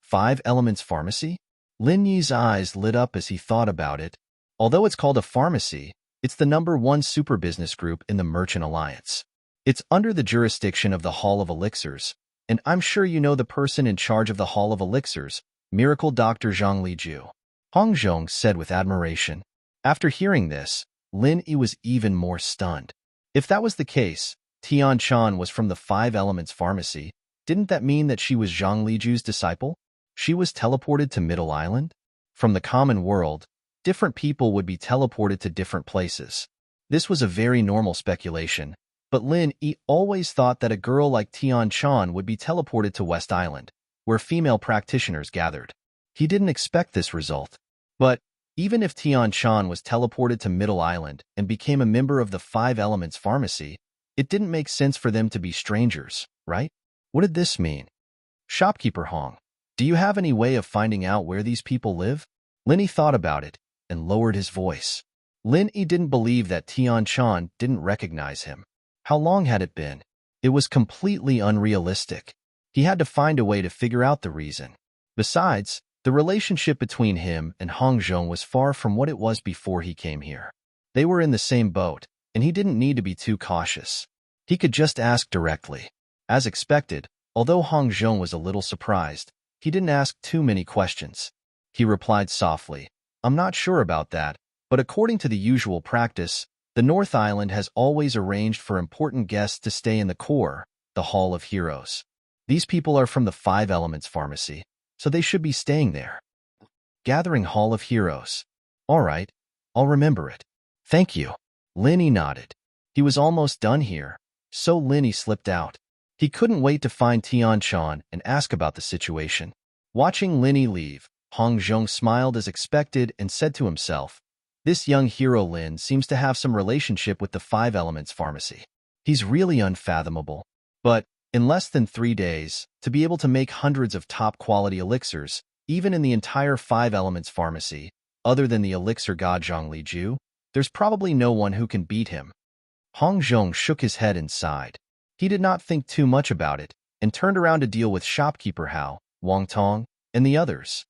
5 Elements Pharmacy? Lin Yi's eyes lit up as he thought about it. Although it's called a pharmacy, it's the #1 super business group in the Merchant Alliance. It's under the jurisdiction of the Hall of Elixirs, and I'm sure you know the person in charge of the Hall of Elixirs, Miracle Dr. Zhang Liju. Hong Zhong said with admiration. After hearing this, Lin Yi was even more stunned. If that was the case, Tianchan was from the 5 Elements Pharmacy. Didn't that mean that she was Zhang Liju's disciple? She was teleported to Middle Island? From the common world, different people would be teleported to different places. This was a very normal speculation, but Lin Yi always thought that a girl like Tianchan would be teleported to West Island, where female practitioners gathered. He didn't expect this result. But even if Tianchan was teleported to Middle Island and became a member of the 5 Elements Pharmacy, it didn't make sense for them to be strangers, right? What did this mean? Shopkeeper Hong, do you have any way of finding out where these people live? Lin Yi thought about it and lowered his voice. Lin Yi didn't believe that Tianchan didn't recognize him. How long had it been? It was completely unrealistic. He had to find a way to figure out the reason. Besides, the relationship between him and Hong Zhong was far from what it was before he came here. They were in the same boat, and he didn't need to be too cautious. He could just ask directly. As expected, although Hong Zhong was a little surprised, he didn't ask too many questions. He replied softly, I'm not sure about that, but according to the usual practice, the North Island has always arranged for important guests to stay in the core, the Hall of Heroes. These people are from the 5 Elements Pharmacy, so they should be staying there. Gathering Hall of Heroes. All right, I'll remember it. Thank you. Lin Yi nodded. He was almost done here, so Lin Yi slipped out. He couldn't wait to find Tianchan and ask about the situation. Watching Lin Yi leave, Hong Zhong smiled as expected and said to himself, this young hero Lin seems to have some relationship with the 5 Elements Pharmacy. He's really unfathomable. But in less than 3 days, to be able to make hundreds of top-quality elixirs, even in the entire 5 Elements Pharmacy, other than the elixir god Zhang Liju, there's probably no one who can beat him. Hong Zhong shook his head and sighed. He did not think too much about it and turned around to deal with shopkeeper Hao, Wang Tong, and the others.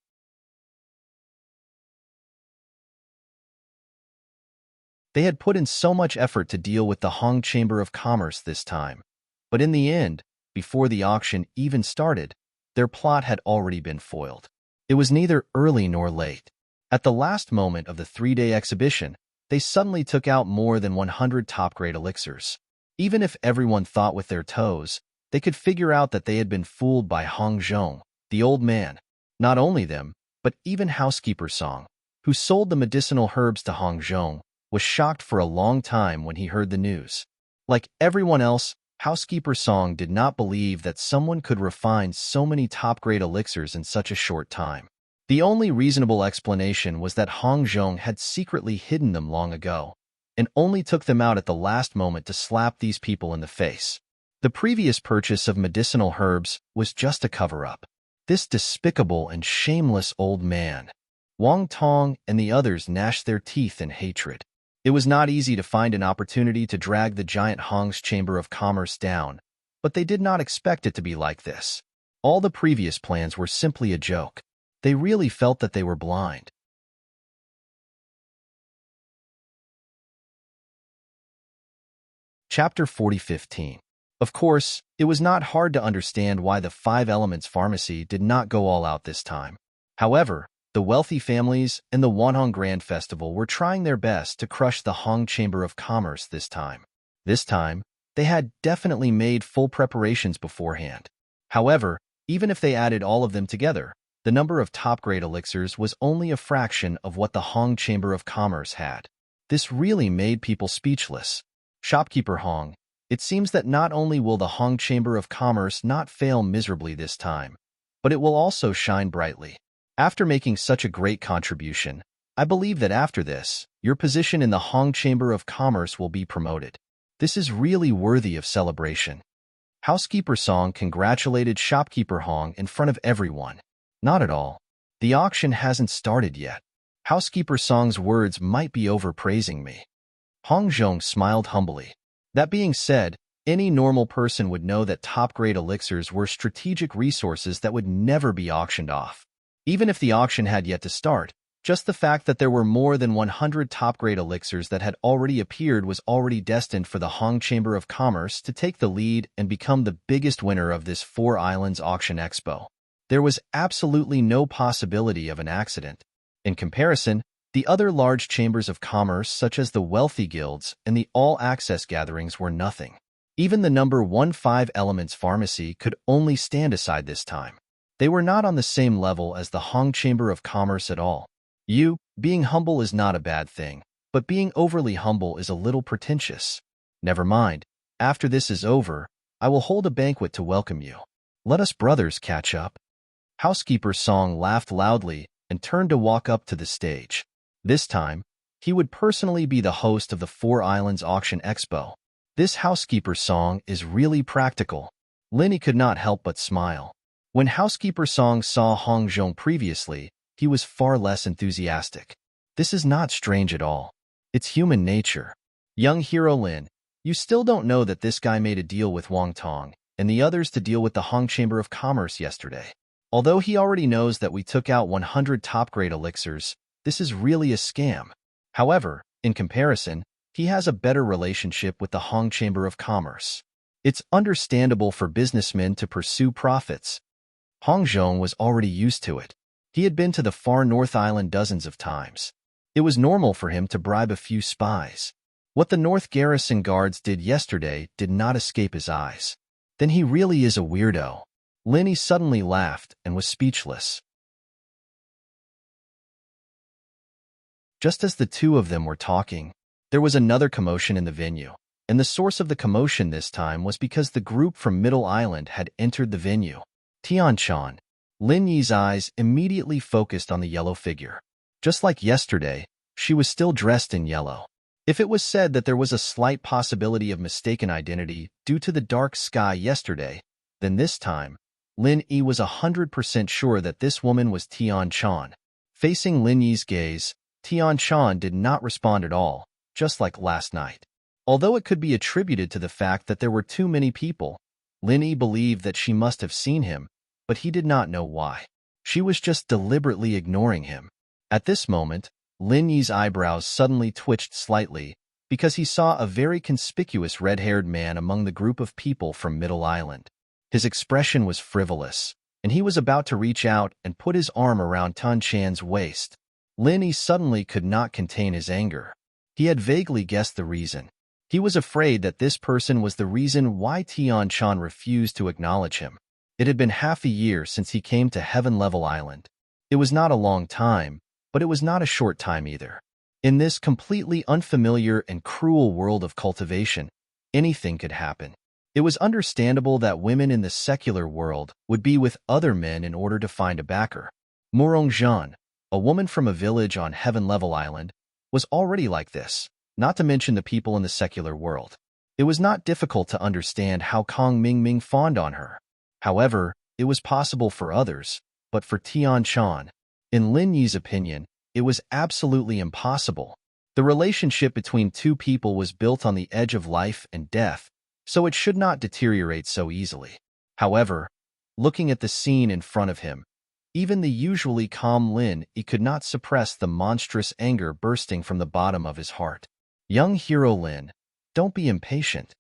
They had put in so much effort to deal with the Hong Chamber of Commerce this time, but in the end, before the auction even started, their plot had already been foiled. It was neither early nor late. At the last moment of the 3-day exhibition, they suddenly took out more than 100 top-grade elixirs. Even if everyone thought with their toes, they could figure out that they had been fooled by Hong Zhong, the old man. Not only them, but even Housekeeper Song, who sold the medicinal herbs to Hong Zhong, was shocked for a long time when he heard the news. Like everyone else, Housekeeper Song did not believe that someone could refine so many top-grade elixirs in such a short time. The only reasonable explanation was that Hong Zhong had secretly hidden them long ago, and only took them out at the last moment to slap these people in the face. The previous purchase of medicinal herbs was just a cover-up. This despicable and shameless old man. Wang Tong and the others gnashed their teeth in hatred. It was not easy to find an opportunity to drag the giant Hong's Chamber of Commerce down, but they did not expect it to be like this. All the previous plans were simply a joke. They really felt that they were blind. Chapter 40:15. Of course, it was not hard to understand why the Five Elements Pharmacy did not go all out this time. However, the wealthy families and the Wanhong Grand Festival were trying their best to crush the Hong Chamber of Commerce this time. This time, they had definitely made full preparations beforehand. However, even if they added all of them together, the number of top-grade elixirs was only a fraction of what the Hong Chamber of Commerce had. This really made people speechless. Shopkeeper Hong, it seems that not only will the Hong Chamber of Commerce not fail miserably this time, but it will also shine brightly. After making such a great contribution, I believe that after this, your position in the Hong Chamber of Commerce will be promoted. This is really worthy of celebration. Housekeeper Song congratulated Shopkeeper Hong in front of everyone. Not at all. The auction hasn't started yet. Housekeeper Song's words might be overpraising me. Hong Zhong smiled humbly. That being said, any normal person would know that top-grade elixirs were strategic resources that would never be auctioned off. Even if the auction had yet to start, just the fact that there were more than 100 top-grade elixirs that had already appeared was already destined for the Hong Chamber of Commerce to take the lead and become the biggest winner of this Four Islands Auction Expo. There was absolutely no possibility of an accident. In comparison, the other large chambers of commerce, such as the wealthy guilds and the all-access gatherings, were nothing. Even the number 15 Elements Pharmacy could only stand aside this time. They were not on the same level as the Hong Chamber of Commerce at all. Being humble is not a bad thing, but being overly humble is a little pretentious. Never mind, after this is over, I will hold a banquet to welcome you. Let us brothers catch up. Housekeeper Song laughed loudly and turned to walk up to the stage. This time, he would personally be the host of the Four Islands Auction Expo. This Housekeeper Song is really practical. Linny could not help but smile. When Housekeeper Song saw Hong Zhong previously, he was far less enthusiastic. This is not strange at all. It's human nature. Young hero Lin, you still don't know that this guy made a deal with Wang Tong and the others to deal with the Hong Chamber of Commerce yesterday. Although he already knows that we took out 100 top-grade elixirs, this is really a scam. However, in comparison, he has a better relationship with the Hong Chamber of Commerce. It's understandable for businessmen to pursue profits. Hong Zhong was already used to it. He had been to the far North Island dozens of times. It was normal for him to bribe a few spies. What the North Garrison guards did yesterday did not escape his eyes. Then he really is a weirdo. Linny suddenly laughed and was speechless. Just as the two of them were talking, there was another commotion in the venue, and the source of the commotion this time was because the group from Middle Island had entered the venue. Tian Chan. Lin Yi's eyes immediately focused on the yellow figure. Just like yesterday, she was still dressed in yellow. If it was said that there was a slight possibility of mistaken identity due to the dark sky yesterday, then this time, Lin Yi was 100% sure that this woman was Tian Chan. Facing Lin Yi's gaze, Tian Chan did not respond at all, just like last night. Although it could be attributed to the fact that there were too many people, Lin Yi believed that she must have seen him, but he did not know why. She was just deliberately ignoring him. At this moment, Lin Yi's eyebrows suddenly twitched slightly because he saw a very conspicuous red-haired man among the group of people from Middle Island. His expression was frivolous, and he was about to reach out and put his arm around Tan Chan's waist. Lin Yi suddenly could not contain his anger. He had vaguely guessed the reason. He was afraid that this person was the reason why Tian Chan refused to acknowledge him. It had been half a year since he came to Heaven Level Island. It was not a long time, but it was not a short time either. In this completely unfamiliar and cruel world of cultivation, anything could happen. It was understandable that women in the secular world would be with other men in order to find a backer. Murongjean, a woman from a village on Heaven Level Island, was already like this, not to mention the people in the secular world. It was not difficult to understand how Kong Mingming fawned on her. However, it was possible for others, but for Tian Shan, in Lin Yi's opinion, it was absolutely impossible. The relationship between two people was built on the edge of life and death, so it should not deteriorate so easily. However, looking at the scene in front of him, even the usually calm Lin Yi could not suppress the monstrous anger bursting from the bottom of his heart. Young hero Lin, don't be impatient.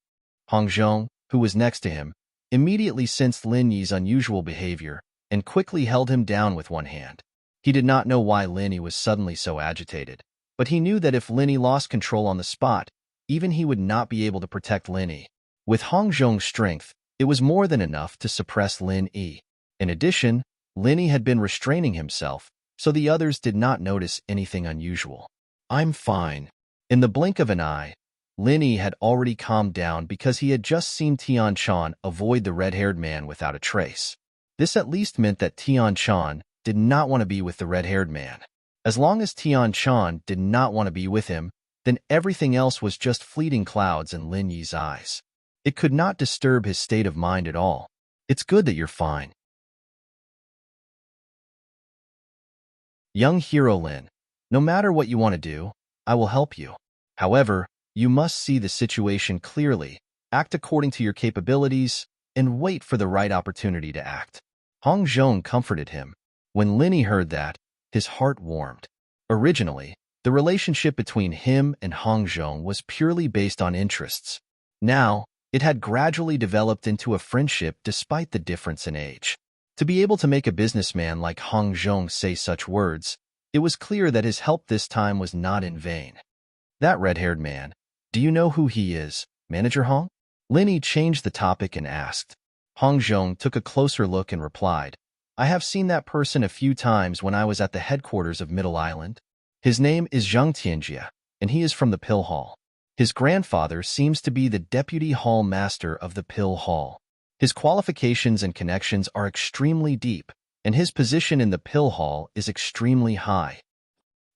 Hong Zhong, who was next to him, immediately sensed Lin Yi's unusual behavior and quickly held him down with one hand. He did not know why Lin Yi was suddenly so agitated, but he knew that if Lin Yi lost control on the spot, even he would not be able to protect Lin Yi. With Hong Zhong's strength, it was more than enough to suppress Lin Yi. In addition, Lin Yi had been restraining himself, so the others did not notice anything unusual. I'm fine. In the blink of an eye, Lin Yi had already calmed down because he had just seen Tian Shan avoid the red-haired man without a trace. This at least meant that Tian Shan did not want to be with the red-haired man. As long as Tian Shan did not want to be with him, then everything else was just fleeting clouds in Lin Yi's eyes. It could not disturb his state of mind at all. It's good that you're fine. Young hero Lin, no matter what you want to do, I will help you. However, you must see the situation clearly, act according to your capabilities, and wait for the right opportunity to act. Hong Zhong comforted him. When Lin Yi heard that, his heart warmed. Originally, the relationship between him and Hong Zhong was purely based on interests. Now, it had gradually developed into a friendship despite the difference in age. To be able to make a businessman like Hong Zhong say such words, it was clear that his help this time was not in vain. That red-haired man, do you know who he is, Manager Hong? Lin Yi changed the topic and asked. Hong Zhong took a closer look and replied, I have seen that person a few times when I was at the headquarters of Middle Island. His name is Zhang Tianjie, and he is from the Pill Hall. His grandfather seems to be the deputy hall master of the Pill Hall. His qualifications and connections are extremely deep, and his position in the Pill Hall is extremely high.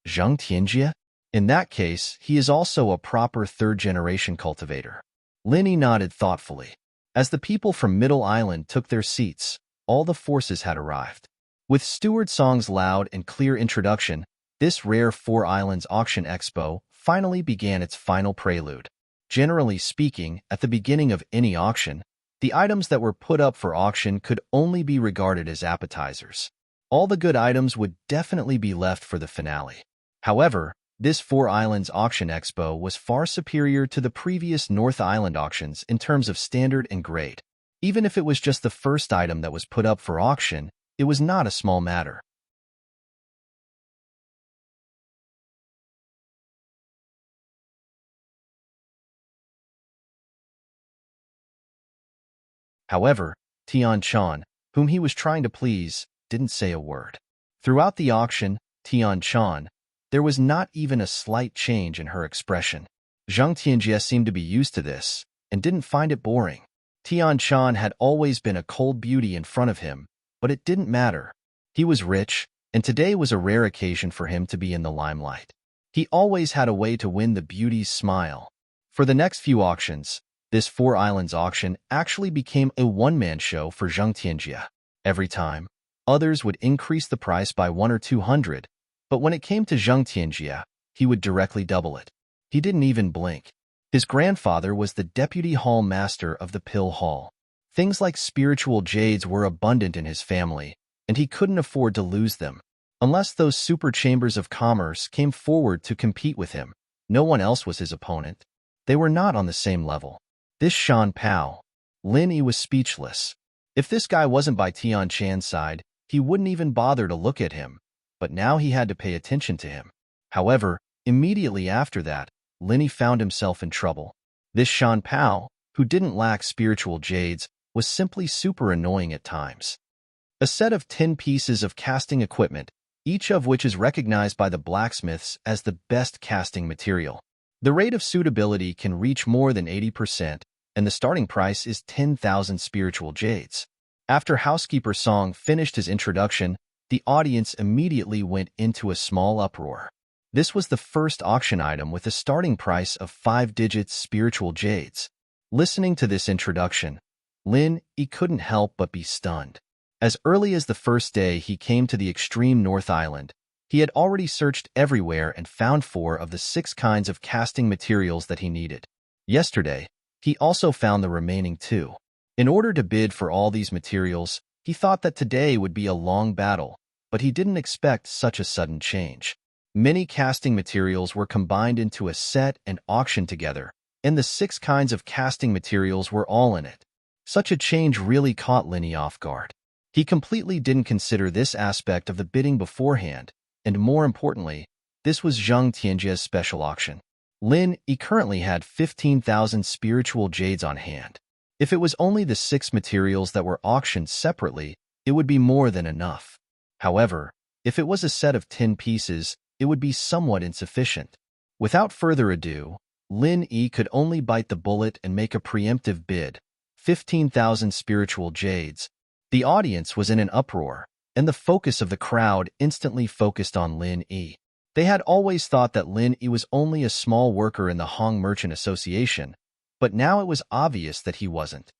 Zhang Tianjie? In that case, he is also a proper third-generation cultivator. Lin Yi nodded thoughtfully. As the people from Middle Island took their seats, all the forces had arrived. With Stewart Song's loud and clear introduction, this rare Four Islands Auction Expo finally began its final prelude. Generally speaking, at the beginning of any auction, the items that were put up for auction could only be regarded as appetizers. All the good items would definitely be left for the finale. However, this Four Islands Auction Expo was far superior to the previous North Island auctions in terms of standard and grade. Even if it was just the first item that was put up for auction, it was not a small matter. However, Tian Shan, whom he was trying to please, didn't say a word. Throughout the auction, Tian Shan, there was not even a slight change in her expression. Zhang Tianjie seemed to be used to this and didn't find it boring. Tian Shan had always been a cold beauty in front of him, but it didn't matter. He was rich, and today was a rare occasion for him to be in the limelight. He always had a way to win the beauty's smile. For the next few auctions, this Four Islands auction actually became a one-man show for Zhang Tianjie. Every time, others would increase the price by 100 or 200, but when it came to Zhang Tianjie, he would directly double it. He didn't even blink. His grandfather was the deputy hall master of the Pill Hall. Things like spiritual jades were abundant in his family, and he couldn't afford to lose them. Unless those super chambers of commerce came forward to compete with him, no one else was his opponent. They were not on the same level. This Shan Pao. Lin Yi was speechless. If this guy wasn't by Tian Shan's side, he wouldn't even bother to look at him, but now he had to pay attention to him. However, immediately after that, Lin Yi found himself in trouble. This Shan Pao, who didn't lack spiritual jades, was simply super annoying at times. A set of 10 pieces of casting equipment, each of which is recognized by the blacksmiths as the best casting material. The rate of suitability can reach more than 80%, and the starting price is 10,000 spiritual jades. After Housekeeper Song finished his introduction, The audience immediately went into a small uproar. This was the first auction item with a starting price of 5 digits spiritual jades. Listening to this introduction, Lin Yi couldn't help but be stunned. As early as the first day he came to the extreme North Island, he had already searched everywhere and found 4 of the 6 kinds of casting materials that he needed. Yesterday, he also found the remaining 2. In order to bid for all these materials, he thought that today would be a long battle, but he didn't expect such a sudden change. Many casting materials were combined into a set and auctioned together, and the 6 kinds of casting materials were all in it. Such a change really caught Lin Yi off guard. He completely didn't consider this aspect of the bidding beforehand, and more importantly, this was Zhang Tianjie's special auction. Lin Yi currently had 15,000 spiritual jades on hand. If it was only the 6 materials that were auctioned separately, it would be more than enough. However, if it was a set of 10 pieces, it would be somewhat insufficient. Without further ado, Lin Yi could only bite the bullet and make a preemptive bid, 15,000 spiritual jades. The audience was in an uproar, and the focus of the crowd instantly focused on Lin Yi. They had always thought that Lin Yi was only a small worker in the Hong Merchant Association, but now it was obvious that he wasn't.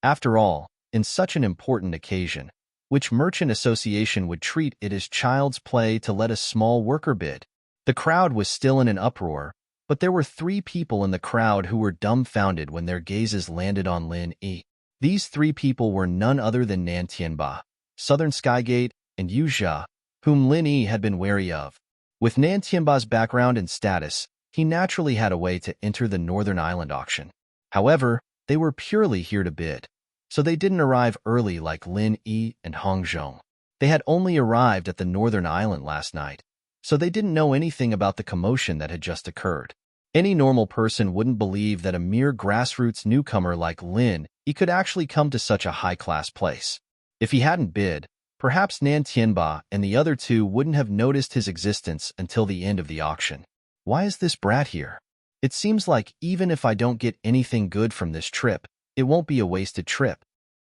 After all, in such an important occasion, which merchant association would treat it as child's play to let a small worker bid? The crowd was still in an uproar, but there were 3 people in the crowd who were dumbfounded when their gazes landed on Lin Yi. These 3 people were none other than Nan Tianba, Southern Skygate, and Yu Zhe, whom Lin Yi had been wary of. With Nan Tianba's background and status, he naturally had a way to enter the Northern Island auction. However, they were purely here to bid, so they didn't arrive early like Lin Yi and Hong Zhong. They had only arrived at the Northern Island last night, so they didn't know anything about the commotion that had just occurred. Any normal person wouldn't believe that a mere grassroots newcomer like Lin Yi could actually come to such a high-class place. If he hadn't bid, perhaps Nan Tianba and the other 2 wouldn't have noticed his existence until the end of the auction. Why is this brat here? It seems like even if I don't get anything good from this trip, it won't be a wasted trip.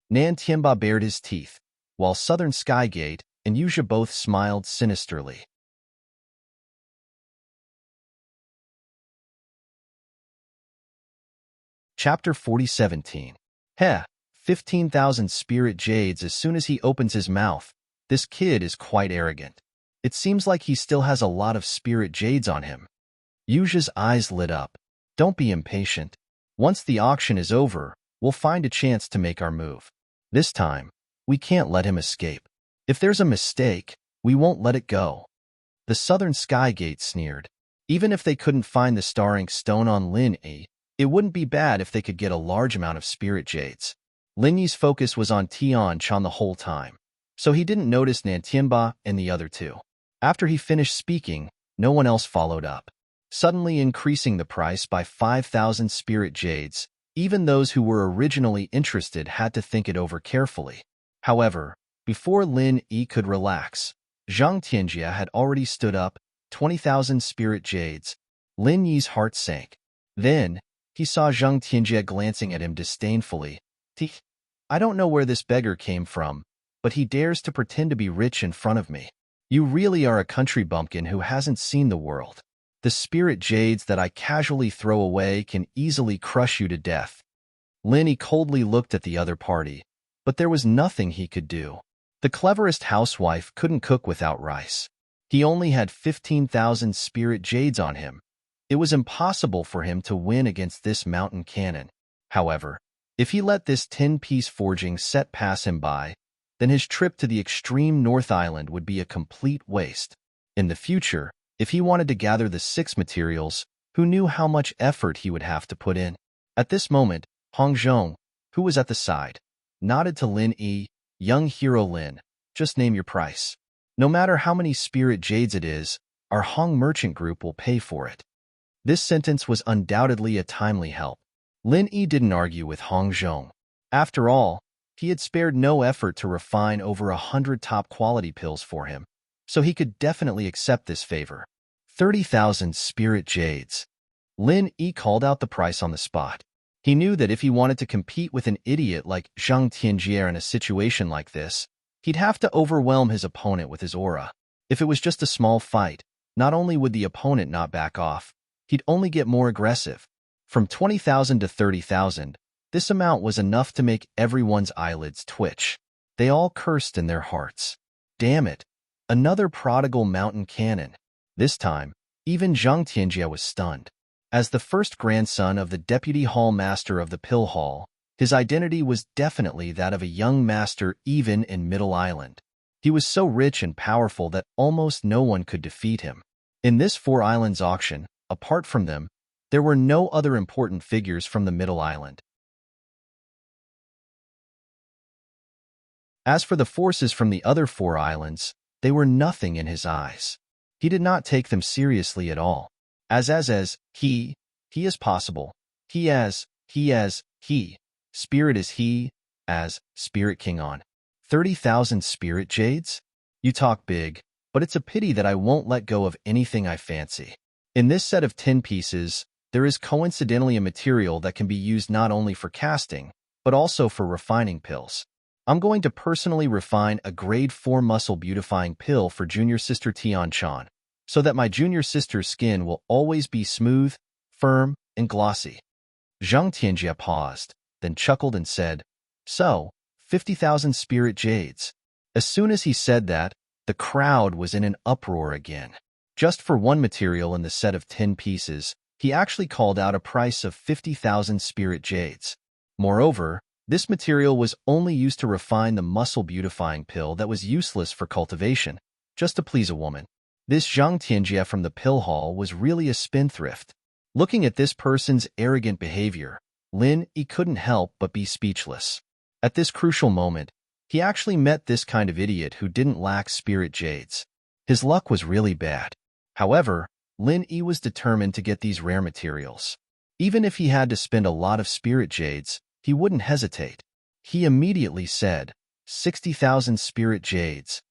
Nan Tianba bared his teeth, while Southern Skygate and Yu Zhe both smiled sinisterly. Chapter 40:17. 15,000 spirit jades. As soon as he opens his mouth, this kid is quite arrogant. It seems like he still has a lot of spirit jades on him. Yu Zhe's eyes lit up. Don't be impatient. Once the auction is over, we'll find a chance to make our move. This time, we can't let him escape. If there's a mistake, we won't let it go. The Southern Skygate sneered. Even if they couldn't find the starring stone on Lin Yi, it wouldn't be bad if they could get a large amount of spirit jades. Lin Yi's focus was on Tian Chan the whole time, so he didn't notice Nan Tianba and the other 2. After he finished speaking, no one else followed up, suddenly increasing the price by 5,000 spirit jades. Even those who were originally interested had to think it over carefully. However, before Lin Yi could relax, Zhang Tianjie had already stood up, 20,000 spirit jades. Lin Yi's heart sank. Then, he saw Zhang Tianjie glancing at him disdainfully. I don't know where this beggar came from, but he dares to pretend to be rich in front of me. You really are a country bumpkin who hasn't seen the world. The spirit jades that I casually throw away can easily crush you to death. Lin Yi coldly looked at the other party, but there was nothing he could do. The cleverest housewife couldn't cook without rice. He only had 15,000 spirit jades on him. It was impossible for him to win against this mountain cannon. However, if he let this 10-piece forging set pass him by, then his trip to the extreme North Island would be a complete waste. In the future, if he wanted to gather the 6 materials, who knew how much effort he would have to put in? At this moment, Hong Zhong, who was at the side, nodded to Lin Yi. Young hero Lin, just name your price. No matter how many spirit jades it is, our Hong merchant group will pay for it. This sentence was undoubtedly a timely help. Lin Yi didn't argue with Hong Zhong. After all, he had spared no effort to refine over 100 top-quality pills for him, so he could definitely accept this favor. 30,000 spirit jades. Lin Yi called out the price on the spot. He knew that if he wanted to compete with an idiot like Zhang Tianjie in a situation like this, he'd have to overwhelm his opponent with his aura. If it was just a small fight, not only would the opponent not back off, he'd only get more aggressive. From 20,000 to 30,000, this amount was enough to make everyone's eyelids twitch. They all cursed in their hearts. Damn it, another prodigal mountain cannon. This time, even Zhang Tianjie was stunned. As the first grandson of the deputy hall master of the Pill Hall, his identity was definitely that of a young master even in Middle Island. He was so rich and powerful that almost no one could defeat him. In this Four Islands auction, apart from them, there were no other important figures from the Middle Island. As for the forces from the other four islands, they were nothing in his eyes. He did not take them seriously at all. He is possible. He, spirit is he, as, spirit king on. 30,000 spirit jades? You talk big, but it's a pity that I won't let go of anything I fancy. In this set of 10 pieces, there is coincidentally a material that can be used not only for casting, but also for refining pills. I'm going to personally refine a grade 4 muscle beautifying pill for junior sister Tian Chan, so that my junior sister's skin will always be smooth, firm, and glossy. Zhang Tianjie paused, then chuckled and said, "So, 50,000 spirit jades." As soon as he said that, the crowd was in an uproar again. Just for one material in the set of 10 pieces, he actually called out a price of 50,000 spirit jades. Moreover, this material was only used to refine the muscle beautifying pill that was useless for cultivation, just to please a woman. This Zhang Tianjie from the pill hall was really a spendthrift. Looking at this person's arrogant behavior, Lin Yi couldn't help but be speechless. At this crucial moment, he actually met this kind of idiot who didn't lack spirit jades. His luck was really bad. However, Lin Yi was determined to get these rare materials. Even if he had to spend a lot of spirit jades, he wouldn't hesitate. He immediately said, 60,000 spirit jades.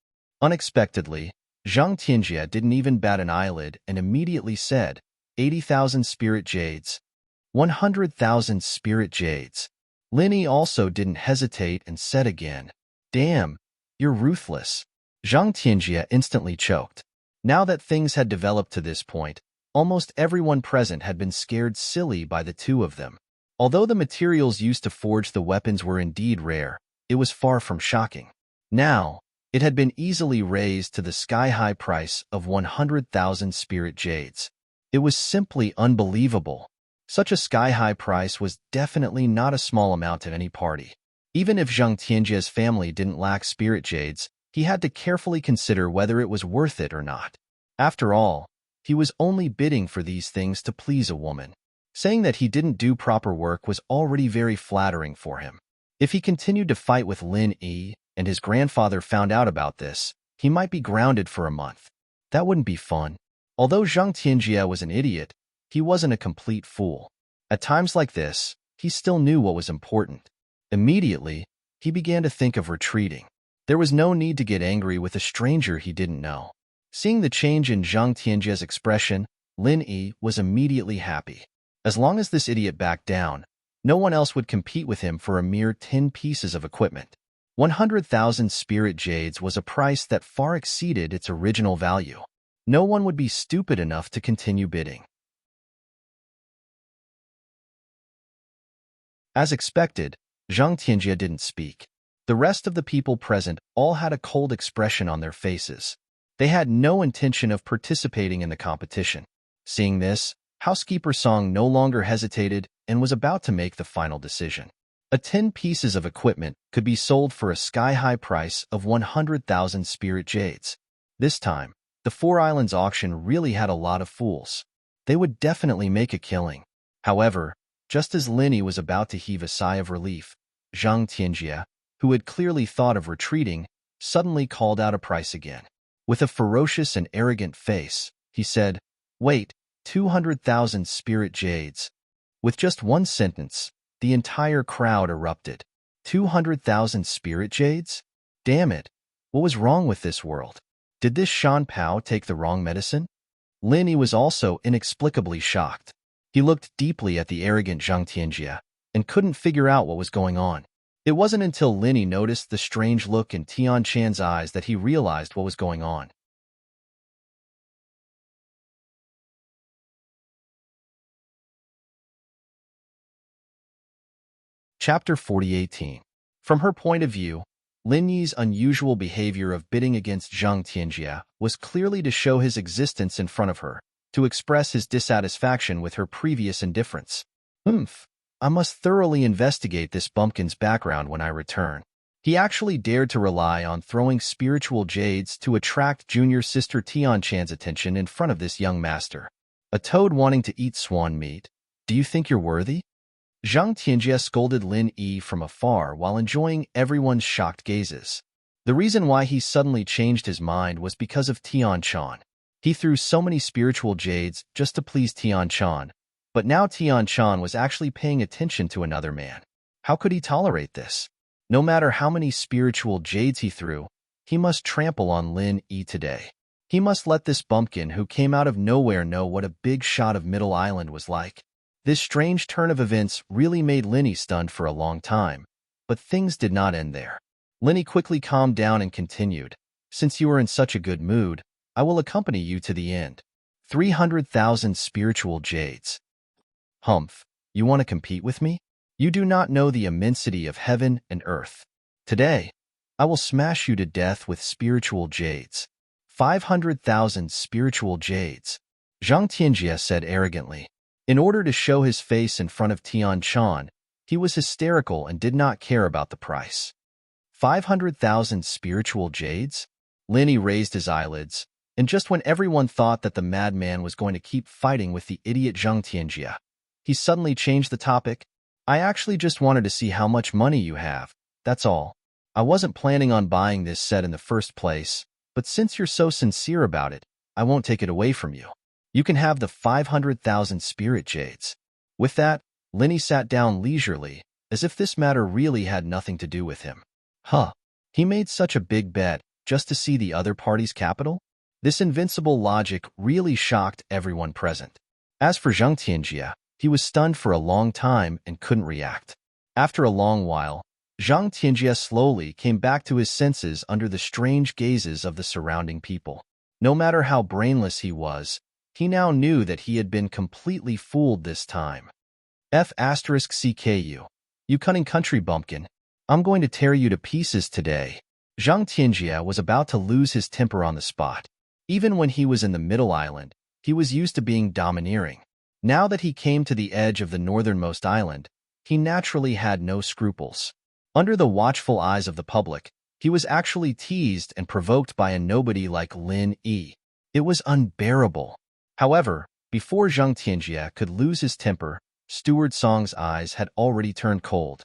Unexpectedly, Zhang Tianjie didn't even bat an eyelid and immediately said, 80,000 spirit jades. 100,000 spirit jades. Lin Yi also didn't hesitate and said again, "Damn, you're ruthless." Zhang Tianjie instantly choked. Now that things had developed to this point, almost everyone present had been scared silly by the two of them. Although the materials used to forge the weapons were indeed rare, it was far from shocking. Now, it had been easily raised to the sky-high price of 100,000 spirit jades. It was simply unbelievable. Such a sky-high price was definitely not a small amount at any party. Even if Zhang Tianjie's family didn't lack spirit jades, he had to carefully consider whether it was worth it or not. After all, he was only bidding for these things to please a woman. Saying that he didn't do proper work was already very flattering for him. If he continued to fight with Lin Yi, and his grandfather found out about this, he might be grounded for a month. That wouldn't be fun. Although Zhang Tianjie was an idiot, he wasn't a complete fool. At times like this, he still knew what was important. Immediately, he began to think of retreating. There was no need to get angry with a stranger he didn't know. Seeing the change in Zhang Tianjie's expression, Lin Yi was immediately happy. As long as this idiot backed down, no one else would compete with him for a mere 10 pieces of equipment. 100,000 spirit jades was a price that far exceeded its original value. No one would be stupid enough to continue bidding. As expected, Zhang Tianjie didn't speak. The rest of the people present all had a cold expression on their faces. They had no intention of participating in the competition. Seeing this, Housekeeper Song no longer hesitated and was about to make the final decision. 10 pieces of equipment could be sold for a sky-high price of 100,000 spirit jades. This time, the Four Islands auction really had a lot of fools. They would definitely make a killing. However, just as Lin Yi was about to heave a sigh of relief, Zhang Tianjie, who had clearly thought of retreating, suddenly called out a price again. With a ferocious and arrogant face, he said, "Wait, 200,000 spirit jades." With just one sentence, the entire crowd erupted. 200,000 spirit jades? Damn it! What was wrong with this world? Did this Shan Pao take the wrong medicine? Lin Yi was also inexplicably shocked. He looked deeply at the arrogant Zhang Tianjie, and couldn't figure out what was going on. It wasn't until Linny noticed the strange look in Tian Chan's eyes that he realized what was going on. Chapter 4018. From her point of view, Lin Yi's unusual behavior of bidding against Zhang Tianjia was clearly to show his existence in front of her, to express his dissatisfaction with her previous indifference. I must thoroughly investigate this bumpkin's background when I return. He actually dared to rely on throwing spiritual jades to attract junior sister Tian Chan's attention in front of this young master. A toad wanting to eat swan meat? Do you think you're worthy? Zhang Tianjia scolded Lin Yi from afar while enjoying everyone's shocked gazes. The reason why he suddenly changed his mind was because of Tian Chan. He threw so many spiritual jades just to please Tian Chan, but now Tian Chan was actually paying attention to another man. How could he tolerate this? No matter how many spiritual jades he threw, he must trample on Lin Yi today. He must let this bumpkin who came out of nowhere know what a big shot of Middle Island was like. This strange turn of events really made Linny stunned for a long time, but things did not end there. Linny quickly calmed down and continued, "Since you are in such a good mood, I will accompany you to the end. 300,000 spiritual jades. Humph, you want to compete with me? You do not know the immensity of heaven and earth. Today, I will smash you to death with spiritual jades. 500,000 spiritual jades." Zhang Tianjia said arrogantly. In order to show his face in front of Tian Chan, he was hysterical and did not care about the price. 500,000 spiritual jades? Linny raised his eyelids, and just when everyone thought that the madman was going to keep fighting with the idiot Zhang Tianjia, he suddenly changed the topic. "I actually just wanted to see how much money you have, that's all. I wasn't planning on buying this set in the first place, but since you're so sincere about it, I won't take it away from you. You can have the 500,000 spirit jades." With that, Linny sat down leisurely, as if this matter really had nothing to do with him. He made such a big bet just to see the other party's capital? This invincible logic really shocked everyone present. As for Zhang Tianjia, he was stunned for a long time and couldn't react. After a long while, Zhang Tianjia slowly came back to his senses under the strange gazes of the surrounding people. No matter how brainless he was, he now knew that he had been completely fooled this time. "CKU. You cunning country bumpkin. I'm going to tear you to pieces today." Zhang Tianjia was about to lose his temper on the spot. Even when he was in the Middle Island, he was used to being domineering. Now that he came to the edge of the northernmost island, he naturally had no scruples. Under the watchful eyes of the public, he was actually teased and provoked by a nobody like Lin Yi. It was unbearable. However, before Zhang Tianjia could lose his temper, Steward Song's eyes had already turned cold.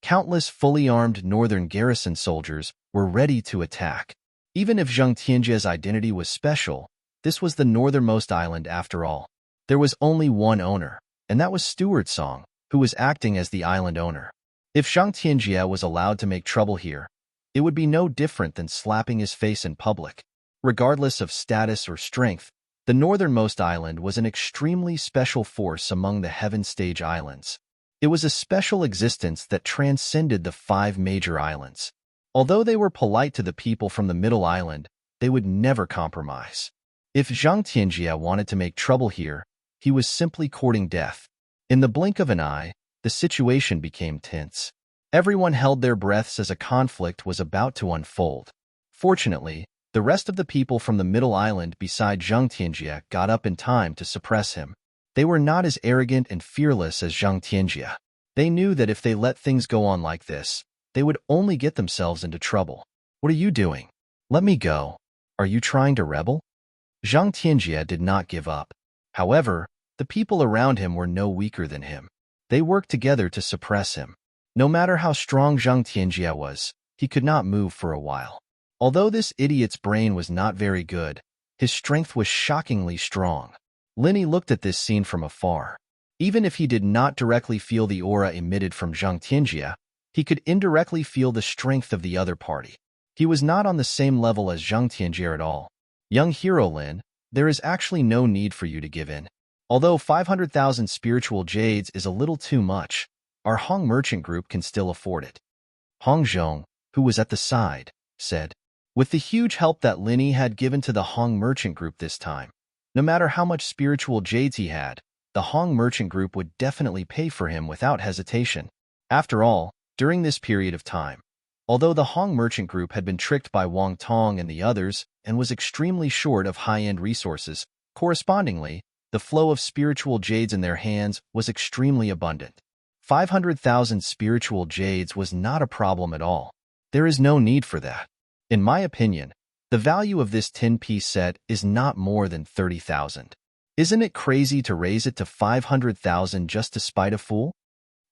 Countless fully armed northern garrison soldiers were ready to attack. Even if Zhang Tianjia's identity was special, this was the northernmost island after all. There was only one owner, and that was Steward Song, who was acting as the island owner. If Zhang Tianjia was allowed to make trouble here, it would be no different than slapping his face in public. Regardless of status or strength, the northernmost island was an extremely special force among the Heaven Stage Islands. It was a special existence that transcended the 5 major islands. Although they were polite to the people from the Middle Island, they would never compromise. If Zhang Tianjia wanted to make trouble here, he was simply courting death. In the blink of an eye, the situation became tense. Everyone held their breaths as a conflict was about to unfold. Fortunately, the rest of the people from the Middle Island beside Zhang Tianjia got up in time to suppress him. They were not as arrogant and fearless as Zhang Tianjia. They knew that if they let things go on like this, they would only get themselves into trouble. "What are you doing? Let me go. Are you trying to rebel?" Zhang Tianjia did not give up. However, the people around him were no weaker than him. They worked together to suppress him. No matter how strong Zhang Tianjia was, he could not move for a while. Although this idiot's brain was not very good, his strength was shockingly strong. Linny looked at this scene from afar. Even if he did not directly feel the aura emitted from Zhang Tianjia, he could indirectly feel the strength of the other party. He was not on the same level as Zhang Tianjia at all. "Young hero Lin, there is actually no need for you to give in. Although 500,000 spiritual jades is a little too much, our Hong merchant group can still afford it. Hong Zhong, who was at the side, said. With the huge help that Linny had given to the Hong merchant group this time, no matter how much spiritual jades he had, the Hong merchant group would definitely pay for him without hesitation. After all, during this period of time, although the Hong merchant group had been tricked by Wang Tong and the others and was extremely short of high-end resources, correspondingly, the flow of spiritual jades in their hands was extremely abundant. 500,000 spiritual jades was not a problem at all. There is no need for that. In my opinion, the value of this 10-piece set is not more than 30,000. Isn't it crazy to raise it to 500,000 just to spite a fool?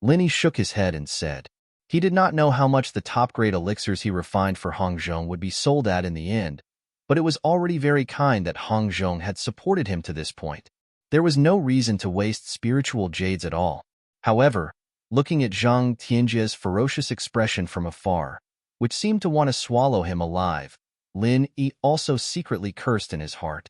Linny shook his head and said. He did not know how much the top-grade elixirs he refined for Hong Zhong would be sold at in the end, but it was already very kind that Hong Zhong had supported him to this point. There was no reason to waste spiritual jades at all. However, looking at Zhang Tianjie's ferocious expression from afar, which seemed to want to swallow him alive, Lin Yi also secretly cursed in his heart.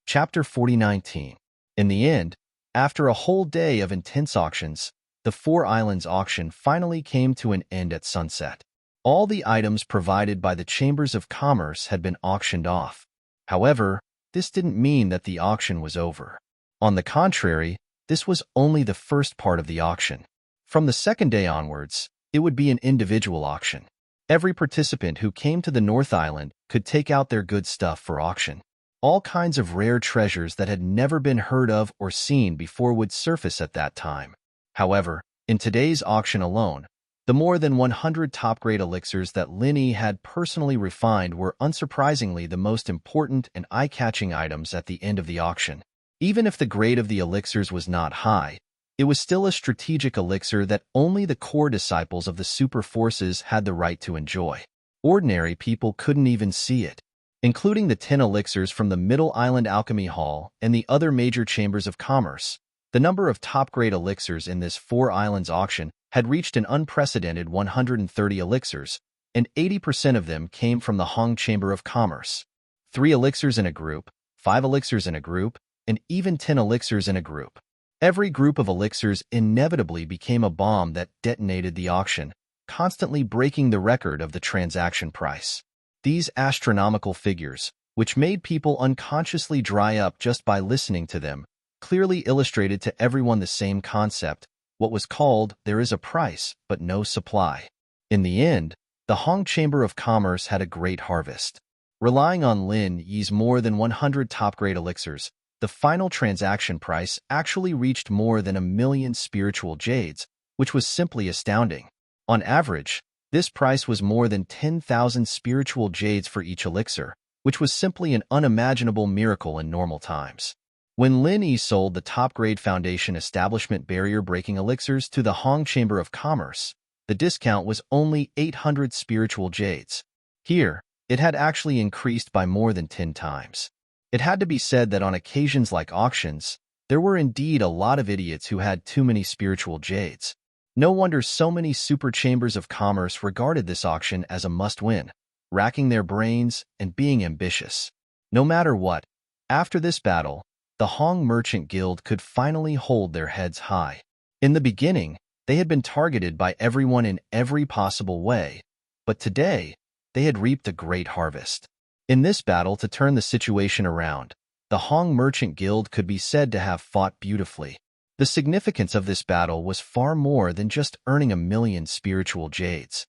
Chapter 4019. In the end, after a whole day of intense auctions, the Four Islands auction finally came to an end at sunset. All the items provided by the Chambers of Commerce had been auctioned off. However, this didn't mean that the auction was over. On the contrary, this was only the first part of the auction. From the second day onwards, it would be an individual auction. Every participant who came to the North Island could take out their good stuff for auction. All kinds of rare treasures that had never been heard of or seen before would surface at that time. However, in today's auction alone, the more than 100 top-grade elixirs that Linny had personally refined were unsurprisingly the most important and eye-catching items at the end of the auction. Even if the grade of the elixirs was not high, it was still a strategic elixir that only the core disciples of the super forces had the right to enjoy. Ordinary people couldn't even see it. Including the 10 elixirs from the Middle Island Alchemy Hall and the other major chambers of commerce, the number of top-grade elixirs in this Four Islands auction had reached an unprecedented 130 elixirs, and 80% of them came from the Hong Chamber of Commerce. 3 elixirs in a group, 5 elixirs in a group, and even 10 elixirs in a group. Every group of elixirs inevitably became a bomb that detonated the auction, constantly breaking the record of the transaction price. These astronomical figures, which made people unconsciously dry up just by listening to them, clearly illustrated to everyone the same concept, what was called, there is a price, but no supply. In the end, the Hong Chamber of Commerce had a great harvest. Relying on Lin Yi's more than 100 top-grade elixirs, the final transaction price actually reached more than 1 million spiritual jades, which was simply astounding. On average, this price was more than 10,000 spiritual jades for each elixir, which was simply an unimaginable miracle in normal times. When Lin Yi sold the top-grade Foundation Establishment barrier-breaking elixirs to the Hong Chamber of Commerce, the discount was only 800 spiritual jades. Here, it had actually increased by more than 10 times. It had to be said that on occasions like auctions, there were indeed a lot of idiots who had too many spiritual jades. No wonder so many super chambers of commerce regarded this auction as a must-win, racking their brains and being ambitious. No matter what, after this battle, the Hong Merchant Guild could finally hold their heads high. In the beginning, they had been targeted by everyone in every possible way, but today, they had reaped a great harvest. In this battle to turn the situation around, the Hong Merchant Guild could be said to have fought beautifully. The significance of this battle was far more than just earning 1 million spiritual jades.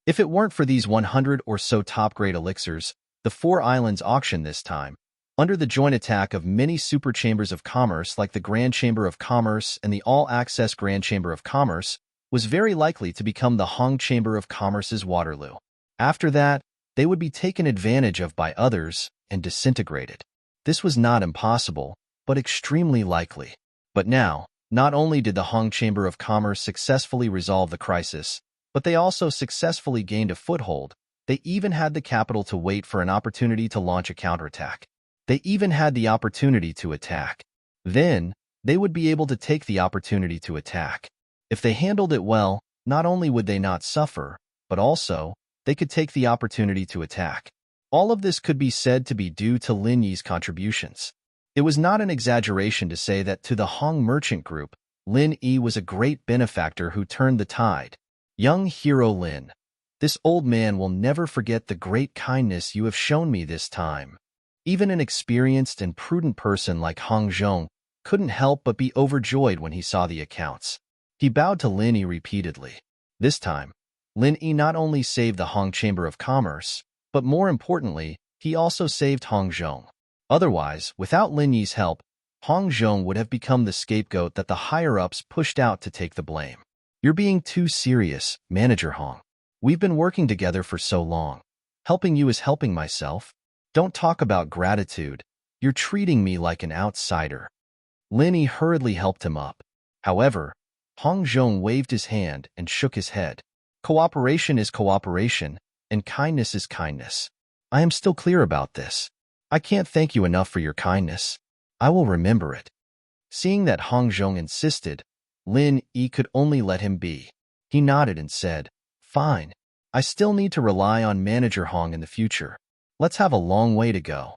If it weren't for these 100 or so top-grade elixirs, the Four Islands auction this time, under the joint attack of many super chambers of commerce like the Grand Chamber of Commerce and the All-Access Grand Chamber of Commerce, was very likely to become the Hong Chamber of Commerce's Waterloo. After that, they would be taken advantage of by others and disintegrated. This was not impossible, but extremely likely. But now, not only did the Hong Chamber of Commerce successfully resolve the crisis, but they also successfully gained a foothold. They even had the capital to wait for an opportunity to launch a counterattack. They even had the opportunity to attack. Then they would be able to take the opportunity to attack. If they handled it well, not only would they not suffer, but also, they could take the opportunity to attack. All of this could be said to be due to Lin Yi's contributions. It was not an exaggeration to say that to the Hong merchant group, Lin Yi was a great benefactor who turned the tide. Young hero Lin, this old man will never forget the great kindness you have shown me this time. Even an experienced and prudent person like Hong Zhong couldn't help but be overjoyed when he saw the accounts. He bowed to Lin Yi repeatedly. This time, Lin Yi not only saved the Hong Chamber of Commerce, but more importantly, he also saved Hong Zhong. Otherwise, without Lin Yi's help, Hong Zhong would have become the scapegoat that the higher-ups pushed out to take the blame. You're being too serious, Manager Hong. We've been working together for so long. Helping you is helping myself. Don't talk about gratitude. You're treating me like an outsider. Lin Yi hurriedly helped him up. However, Hong Zhong waved his hand and shook his head. Cooperation is cooperation, and kindness is kindness. I am still clear about this. I can't thank you enough for your kindness. I will remember it. Seeing that Hong Zhong insisted, Lin Yi could only let him be. He nodded and said, Fine. I still need to rely on Manager Hong in the future. Let's have a long way to go.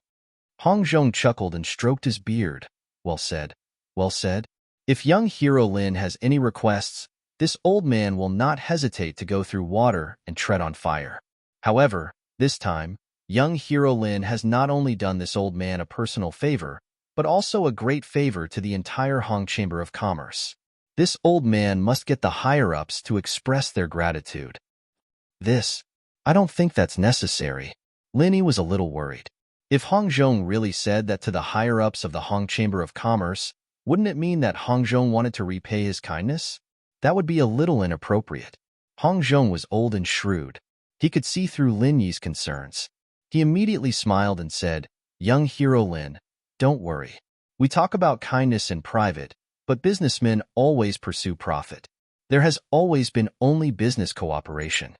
Hong Zhong chuckled and stroked his beard. Well said. Well said. If young hero Lin has any requests, this old man will not hesitate to go through water and tread on fire. However, this time, young hero Lin has not only done this old man a personal favor, but also a great favor to the entire Hong Chamber of Commerce. This old man must get the higher-ups to express their gratitude. I don't think that's necessary. Lin Yi was a little worried. If Hong Zhong really said that to the higher-ups of the Hong Chamber of Commerce, wouldn't it mean that Hong Zhong wanted to repay his kindness? That would be a little inappropriate. Hong Zhong was old and shrewd. He could see through Lin Yi's concerns. He immediately smiled and said, Young hero Lin, don't worry. We talk about kindness in private, but businessmen always pursue profit. There has always been only business cooperation.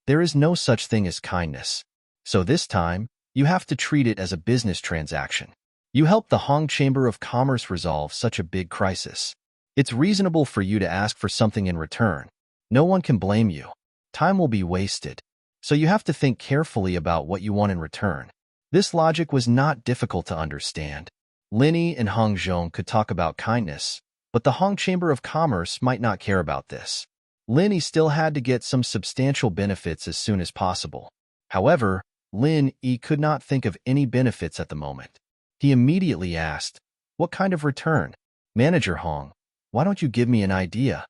There is no such thing as kindness. So this time, you have to treat it as a business transaction. You helped the Hong Chamber of Commerce resolve such a big crisis. It's reasonable for you to ask for something in return. No one can blame you. Time will be wasted. So you have to think carefully about what you want in return. This logic was not difficult to understand. Lin Yi and Hong Zhong could talk about kindness, but the Hong Chamber of Commerce might not care about this. Lin Yi still had to get some substantial benefits as soon as possible. However, Lin Yi could not think of any benefits at the moment. He immediately asked, What kind of return? Manager Hong, why don't you give me an idea?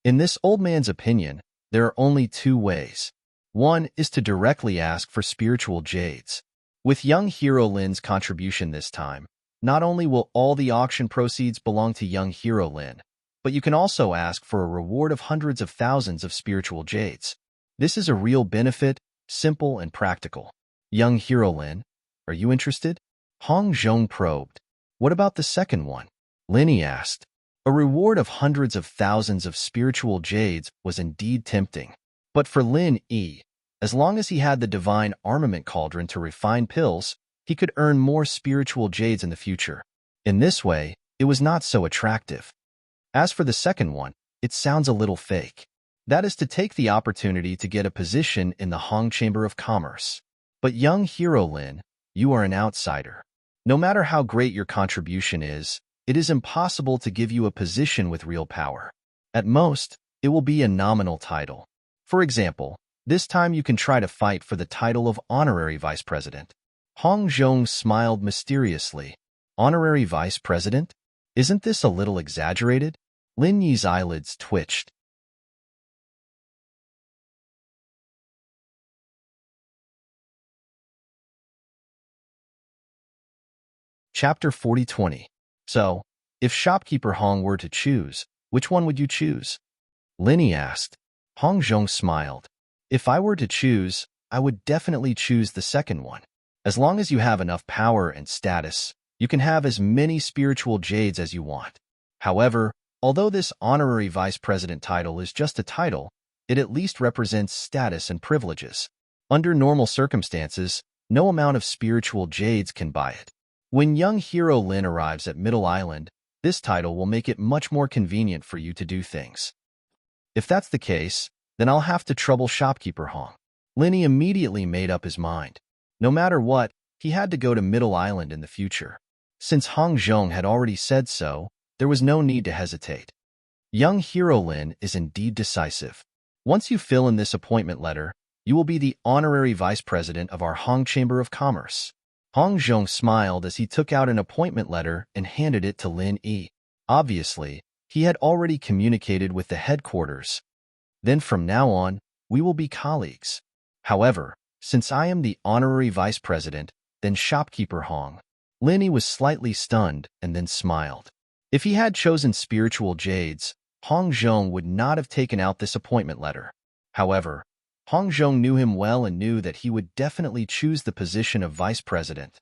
In this old man's opinion, there are only two ways. One is to directly ask for spiritual jades. With young hero Lin's contribution this time, not only will all the auction proceeds belong to young hero Lin, but you can also ask for a reward of hundreds of thousands of spiritual jades. This is a real benefit, simple and practical. Young hero Lin, are you interested? Hong Zhong probed. What about the second one? Lin Yi asked. A reward of hundreds of thousands of spiritual jades was indeed tempting. But for Lin Yi, as long as he had the divine armament cauldron to refine pills, he could earn more spiritual jades in the future. In this way, it was not so attractive. As for the second one, it sounds a little fake. That is to take the opportunity to get a position in the Hong Chamber of Commerce. But young hero Lin, you are an outsider. No matter how great your contribution is, it is impossible to give you a position with real power. At most, it will be a nominal title. For example, this time you can try to fight for the title of honorary vice president. Hong Zhong smiled mysteriously. Honorary vice president? Isn't this a little exaggerated? Lin Yi's eyelids twitched. Chapter 40-20. So, if shopkeeper Hong were to choose, which one would you choose? Lin Yi asked. Hong Zhong smiled. If I were to choose, I would definitely choose the second one. As long as you have enough power and status, you can have as many spiritual jades as you want. However, although this honorary vice president title is just a title, it at least represents status and privileges. Under normal circumstances, No amount of spiritual jades can buy it. When young hero Lin arrives at Middle Island, this title will make it much more convenient for you to do things. If that's the case, then I'll have to trouble shopkeeper Hong. Linny immediately made up his mind. No matter what, he had to go to Middle Island in the future. Since Hong Zhong had already said so, there was no need to hesitate. Young hero Lin is indeed decisive. Once you fill in this appointment letter, you will be the honorary vice president of our Hong Chamber of Commerce. Hong Zhong smiled as he took out an appointment letter and handed it to Lin Yi. Obviously, he had already communicated with the headquarters. Then from now on, we will be colleagues. However, since I am the honorary vice president, then shopkeeper Hong. Lin Yi was slightly stunned and then smiled. If he had chosen spiritual jades, Hong Zhong would not have taken out this appointment letter. However, Hong Zhong knew him well and knew that he would definitely choose the position of vice president.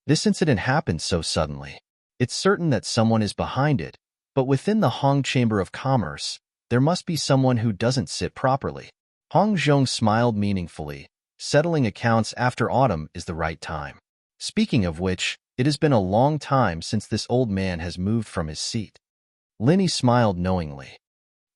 This incident happened so suddenly. It's certain that someone is behind it, but within the Hong Chamber of Commerce, there must be someone who doesn't sit properly. Hong Zhong smiled meaningfully. Settling accounts after autumn is the right time. Speaking of which, it has been a long time since this old man has moved from his seat. Lin Yi smiled knowingly.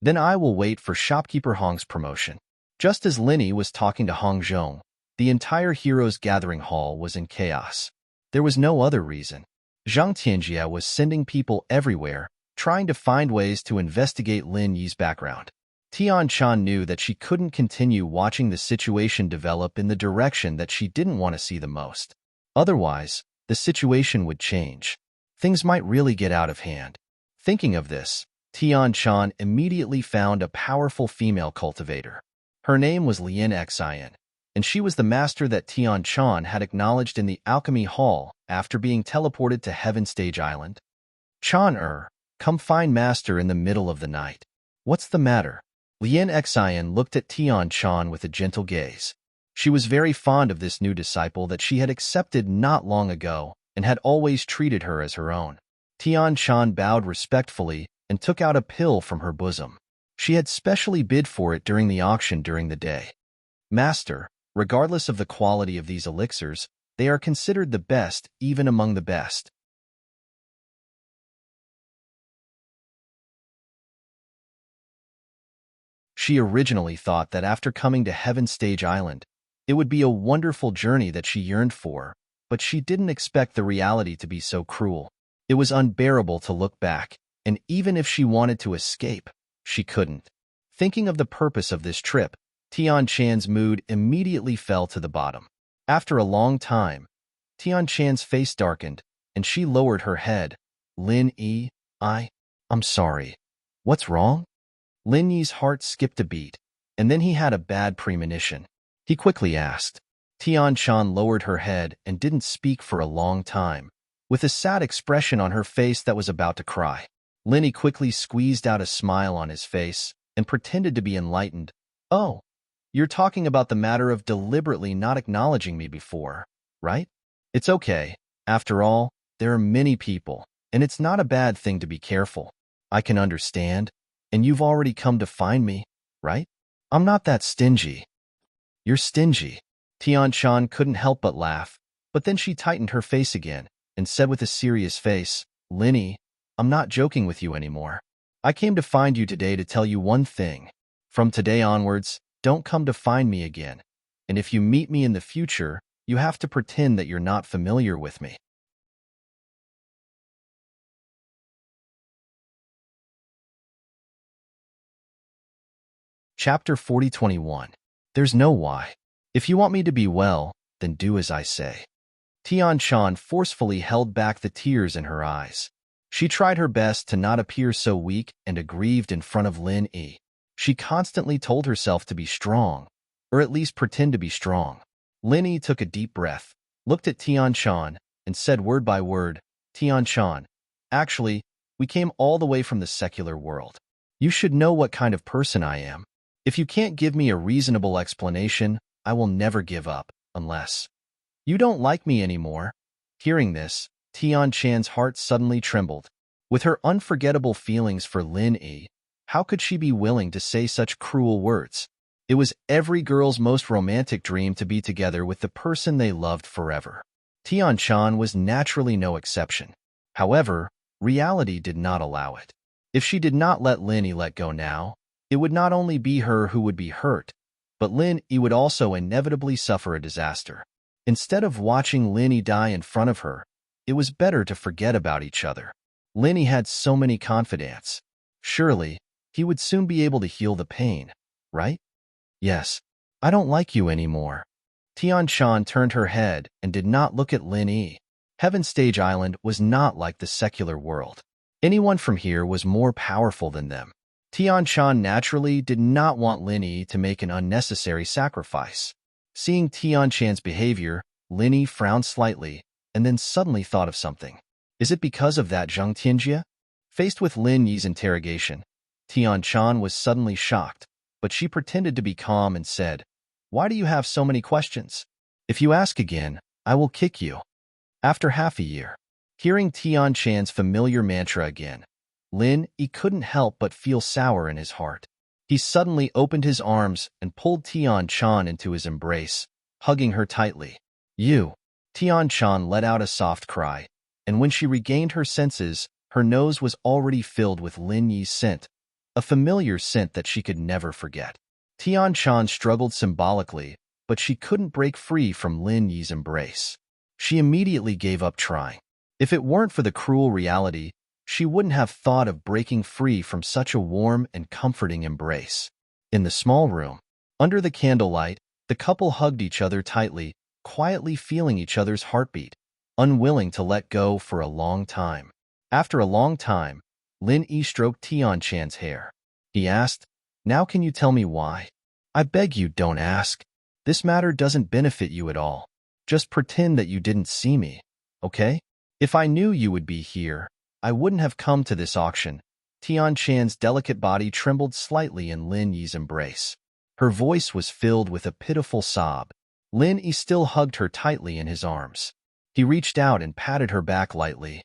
Then I will wait for shopkeeper Hong's promotion. Just as Lin Yi was talking to Hong Zhong, the entire Heroes Gathering Hall was in chaos. There was no other reason. Zhang Tianjia was sending people everywhere, trying to find ways to investigate Lin Yi's background. Tian Chan knew that she couldn't continue watching the situation develop in the direction that she didn't want to see the most. Otherwise, the situation would change. Things might really get out of hand. Thinking of this, Tian Chan immediately found a powerful female cultivator. Her name was Lien Xian, and she was the master that Tian Chan had acknowledged in the Alchemy Hall after being teleported to Heaven Stage Island. Chan come find master in the middle of the night. What's the matter? Lien Xian looked at Tian Chan with a gentle gaze. She was very fond of this new disciple that she had accepted not long ago and had always treated her as her own. Tian Chan bowed respectfully and took out a pill from her bosom. She had specially bid for it during the auction during the day. Master, regardless of the quality of these elixirs, they are considered the best even among the best. She originally thought that after coming to Heaven Stage Island, it would be a wonderful journey that she yearned for, but she didn't expect the reality to be so cruel. It was unbearable to look back, and even if she wanted to escape, she couldn't. Thinking of the purpose of this trip, Tian Chan's mood immediately fell to the bottom. After a long time, Tian Chan's face darkened, and she lowered her head. Lin Yi, I'm sorry. What's wrong? Lin Yi's heart skipped a beat, and then he had a bad premonition. He quickly asked. Tian Chan lowered her head and didn't speak for a long time, with a sad expression on her face that was about to cry. Lin Yi quickly squeezed out a smile on his face and pretended to be enlightened. Oh, you're talking about the matter of deliberately not acknowledging me before, right? It's okay. After all, there are many people, and it's not a bad thing to be careful. I can understand, and you've already come to find me, right? I'm not that stingy. You're stingy. Tian Chan couldn't help but laugh, but then she tightened her face again and said with a serious face, Lin Yi, I'm not joking with you anymore. I came to find you today to tell you one thing. From today onwards, don't come to find me again, and if you meet me in the future, you have to pretend that you're not familiar with me. Chapter 40:21. There's no why. If you want me to be well, then do as I say. Tian Chan forcefully held back the tears in her eyes. She tried her best to not appear so weak and aggrieved in front of Lin Yi. She constantly told herself to be strong, or at least pretend to be strong. Lin Yi took a deep breath, looked at Tian Chan, and said word by word, Tian Chan, actually, we came all the way from the secular world. You should know what kind of person I am. If you can't give me a reasonable explanation, I will never give up, unless you don't like me anymore. Hearing this, Tian Chan's heart suddenly trembled. With her unforgettable feelings for Lin Yi, how could she be willing to say such cruel words? It was every girl's most romantic dream to be together with the person they loved forever. Tian-chan was naturally no exception. However, reality did not allow it. If she did not let Lin-yi let go now, it would not only be her who would be hurt, but Lin-yi would also inevitably suffer a disaster. Instead of watching Lin-yi die in front of her, it was better to forget about each other. Lin-yi had so many confidants. Surely, he would soon be able to heal the pain, right? Yes. I don't like you anymore. Tian-chan turned her head and did not look at Lin-yi. Heaven Stage Island was not like the secular world. Anyone from here was more powerful than them. Tian-chan naturally did not want Lin-yi to make an unnecessary sacrifice. Seeing Tian-chan's behavior, Lin-yi frowned slightly and then suddenly thought of something. Is it because of that Zheng Tianjie? Faced with Lin-yi's interrogation, Tian-chan was suddenly shocked, but she pretended to be calm and said, "Why do you have so many questions? If you ask again, I will kick you." After half a year, hearing Tian-chan's familiar mantra again, Lin-yi couldn't help but feel sour in his heart. He suddenly opened his arms and pulled Tian-chan into his embrace, hugging her tightly. "You." Tian-chan let out a soft cry, and when she regained her senses, her nose was already filled with Lin-yi's scent, a familiar scent that she could never forget. Tian-chan struggled symbolically, but she couldn't break free from Lin-yi's embrace. She immediately gave up trying. If it weren't for the cruel reality, she wouldn't have thought of breaking free from such a warm and comforting embrace. In the small room, under the candlelight, the couple hugged each other tightly, quietly feeling each other's heartbeat, unwilling to let go for a long time. After a long time, Lin-yi stroked Tian-chan's hair. He asked, "Now can you tell me why?" "I beg you, don't ask. This matter doesn't benefit you at all. Just pretend that you didn't see me, okay? If I knew you would be here, I wouldn't have come to this auction." Tian-chan's delicate body trembled slightly in Lin-yi's embrace. Her voice was filled with a pitiful sob. Lin-yi still hugged her tightly in his arms. He reached out and patted her back lightly.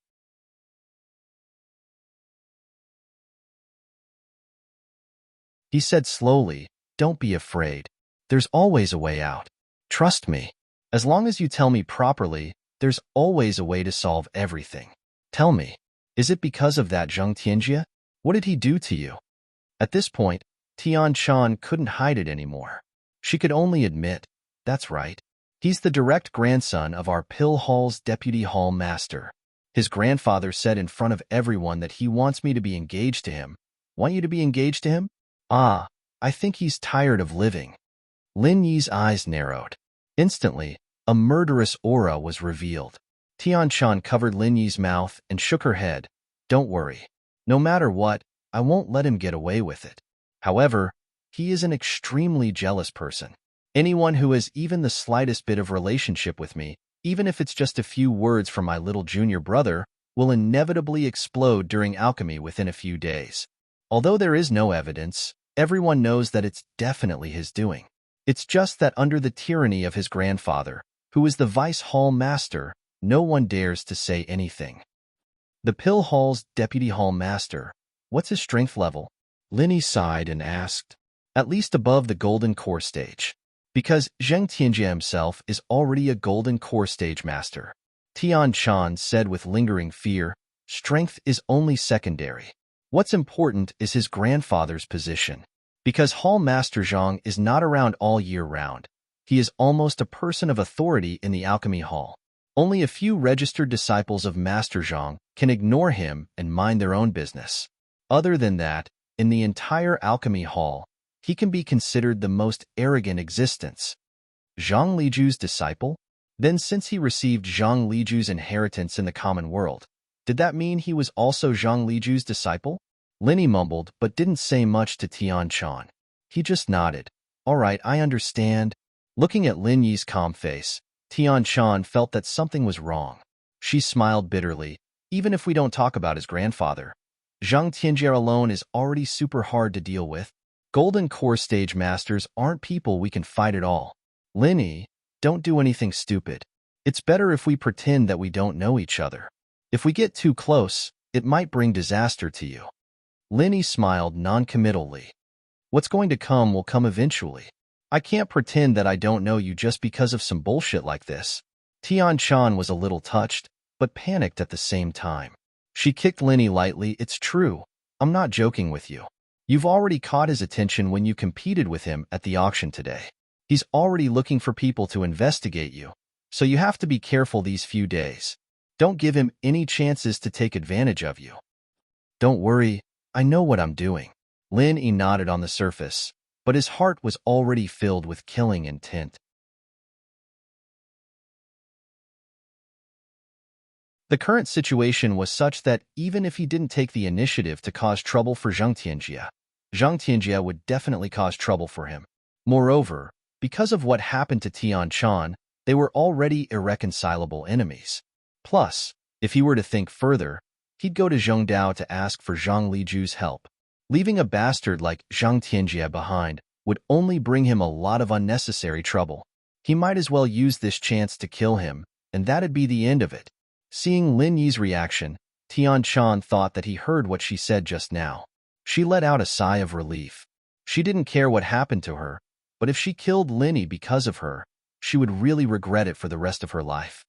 He said slowly, "Don't be afraid. There's always a way out. Trust me. As long as you tell me properly, there's always a way to solve everything. Tell me, is it because of that Zheng Tianjie? What did he do to you?" At this point, Tian-chan couldn't hide it anymore. She could only admit, "That's right. He's the direct grandson of our Pill Hall's deputy hall master. His grandfather said in front of everyone that he wants me to be engaged to him." "Want you to be engaged to him?" "Ah, I think he's tired of living." Lin-yi's eyes narrowed. Instantly, a murderous aura was revealed. Tian-chan covered Lin-yi's mouth and shook her head. "Don't worry. No matter what, I won't let him get away with it. However, he is an extremely jealous person. Anyone who has even the slightest bit of relationship with me, even if it's just a few words from my little junior brother, will inevitably explode during alchemy within a few days. Although there is no evidence, everyone knows that it's definitely his doing. It's just that under the tyranny of his grandfather, who is the vice hall master, no one dares to say anything." The Pill Hall's deputy hall master, what's his strength level? Lin-yi sighed and asked. "At least above the golden core stage. Because Zheng Tianjie himself is already a golden core stage master." Tian-chan said with lingering fear, "Strength is only secondary. What's important is his grandfather's position. Because Hall Master Zhang is not around all year round, he is almost a person of authority in the Alchemy Hall. Only a few registered disciples of Master Zhang can ignore him and mind their own business. Other than that, in the entire Alchemy Hall, he can be considered the most arrogant existence." Zhang Liju's disciple? Then since he received Zhang Liju's inheritance in the common world, did that mean he was also Zhang Liju's disciple? Lin-yi mumbled but didn't say much to Tian-chan. He just nodded. "All right, I understand." Looking at Lin-yi's calm face, Tian-chan felt that something was wrong. She smiled bitterly. "Even if we don't talk about his grandfather, Zhang Tianjie alone is already super hard to deal with. Golden Core Stage Masters aren't people we can fight at all. Lin-yi, don't do anything stupid. It's better if we pretend that we don't know each other. If we get too close, it might bring disaster to you." Lin-yi smiled non-committally. What's going to come will come eventually. I can't pretend that I don't know you just because of some bullshit like this. Tian Shan was a little touched, but panicked at the same time. She kicked Linny lightly. It's true. I'm not joking with you. You've already caught his attention when you competed with him at the auction today. He's already looking for people to investigate you, so you have to be careful these few days. Don't give him any chances to take advantage of you. Don't worry, I know what I'm doing. Lin Yi nodded on the surface, but his heart was already filled with killing intent. The current situation was such that even if he didn't take the initiative to cause trouble for Zhang Tianjie would definitely cause trouble for him. Moreover, because of what happened to Tian Shan, they were already irreconcilable enemies. Plus, if he were to think further, he'd go to Zheng Dao to ask for Zhang Liju's help. Leaving a bastard like Zhang Tianjie behind would only bring him a lot of unnecessary trouble. He might as well use this chance to kill him, and that'd be the end of it. Seeing Lin Yi's reaction, Tian Shan thought that he heard what she said just now. She let out a sigh of relief. She didn't care what happened to her, but if she killed Lin Yi because of her, she would really regret it for the rest of her life.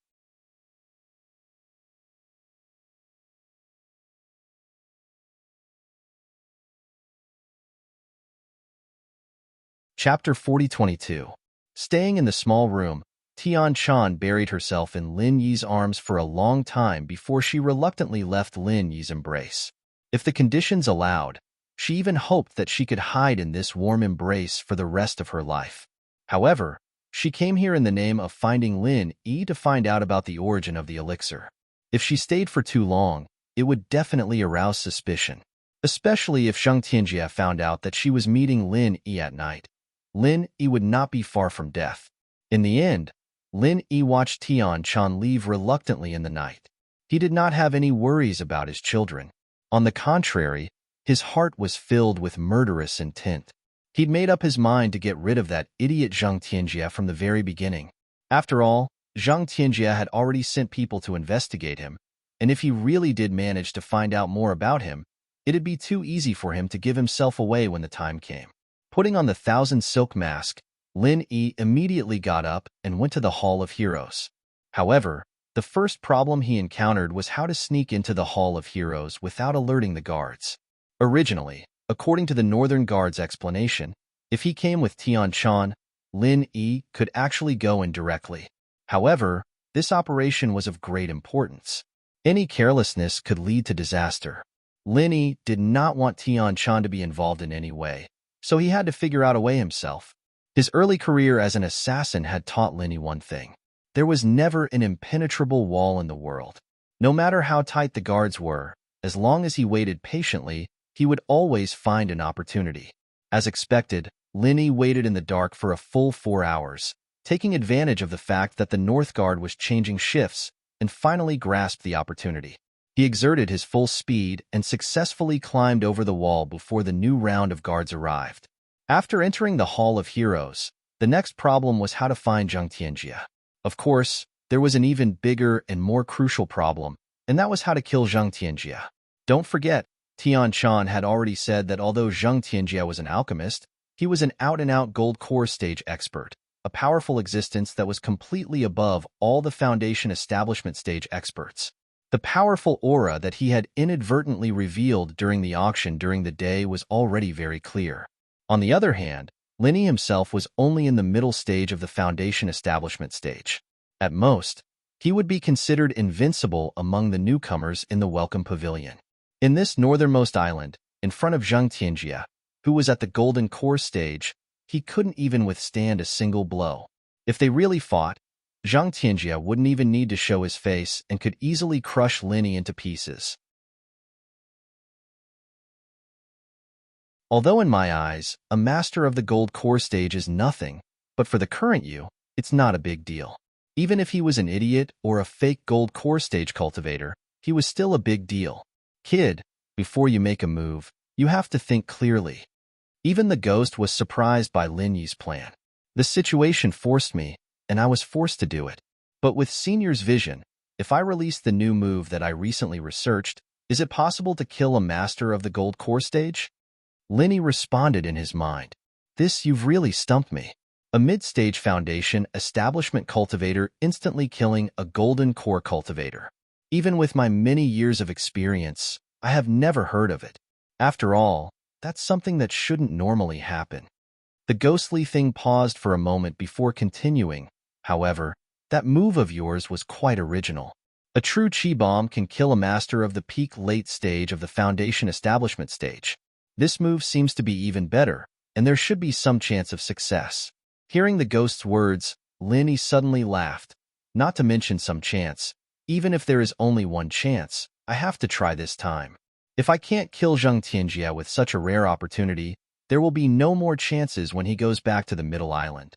Chapter 4022. Staying in the small room, Tian Shan buried herself in Lin Yi's arms for a long time before she reluctantly left Lin Yi's embrace. If the conditions allowed, she even hoped that she could hide in this warm embrace for the rest of her life. However, she came here in the name of finding Lin Yi to find out about the origin of the elixir. If she stayed for too long, it would definitely arouse suspicion, especially if Zhang Tianjie found out that she was meeting Lin Yi at night. Lin Yi would not be far from death. In the end, Lin Yi watched Tian Shan leave reluctantly in the night. He did not have any worries about his children. On the contrary, his heart was filled with murderous intent. He'd made up his mind to get rid of that idiot Zhang Tianjie from the very beginning. After all, Zhang Tianjie had already sent people to investigate him, and if he really did manage to find out more about him, it'd be too easy for him to give himself away when the time came. Putting on the 1,000 silk mask, Lin Yi immediately got up and went to the Hall of Heroes. However, the first problem he encountered was how to sneak into the Hall of Heroes without alerting the guards. Originally, according to the Northern Guard's explanation, if he came with Tian Shan, Lin Yi could actually go in directly. However, this operation was of great importance. Any carelessness could lead to disaster. Lin Yi did not want Tian Shan to be involved in any way, so he had to figure out a way himself. His early career as an assassin had taught Lin Yi one thing. There was never an impenetrable wall in the world. No matter how tight the guards were, as long as he waited patiently, he would always find an opportunity. As expected, Lin Yi waited in the dark for a full 4 hours, taking advantage of the fact that the North Guard was changing shifts, and finally grasped the opportunity. He exerted his full speed and successfully climbed over the wall before the new round of guards arrived. After entering the Hall of Heroes, the next problem was how to find Zhang Tianjie. Of course, there was an even bigger and more crucial problem, and that was how to kill Zhang Tianjie. Don't forget, Tian Shan had already said that although Zhang Tianjie was an alchemist, he was an out-and-out gold core stage expert, a powerful existence that was completely above all the Foundation establishment stage experts. The powerful aura that he had inadvertently revealed during the auction during the day was already very clear. On the other hand, Lin Yi himself was only in the middle stage of the Foundation establishment stage. At most, he would be considered invincible among the newcomers in the Welcome Pavilion. In this northernmost island, in front of Zhang Tianjie, who was at the Golden Core stage, he couldn't even withstand a single blow. If they really fought, Zhang Tianjie wouldn't even need to show his face and could easily crush Lin Yi into pieces. Although in my eyes, a master of the Gold Core stage is nothing, but for the current you, it's not a big deal. Even if he was an idiot or a fake Gold Core stage cultivator, he was still a big deal. Kid, before you make a move, you have to think clearly. Even the ghost was surprised by Lin Yi's plan. The situation forced me, and I was forced to do it. But with Senior's vision, if I release the new move that I recently researched, is it possible to kill a master of the Gold Core stage? Lin Yi responded in his mind. This you've really stumped me. A mid-stage foundation establishment cultivator instantly killing a golden core cultivator. Even with my many years of experience, I have never heard of it. After all, that's something that shouldn't normally happen. The ghostly thing paused for a moment before continuing. However, that move of yours was quite original. A true chi bomb can kill a master of the peak late stage of the foundation establishment stage. This move seems to be even better, and there should be some chance of success. Hearing the ghost's words, Lin Yi suddenly laughed. Not to mention some chance. Even if there is only one chance, I have to try this time. If I can't kill Zheng Tianjia with such a rare opportunity, there will be no more chances when he goes back to the Middle Island.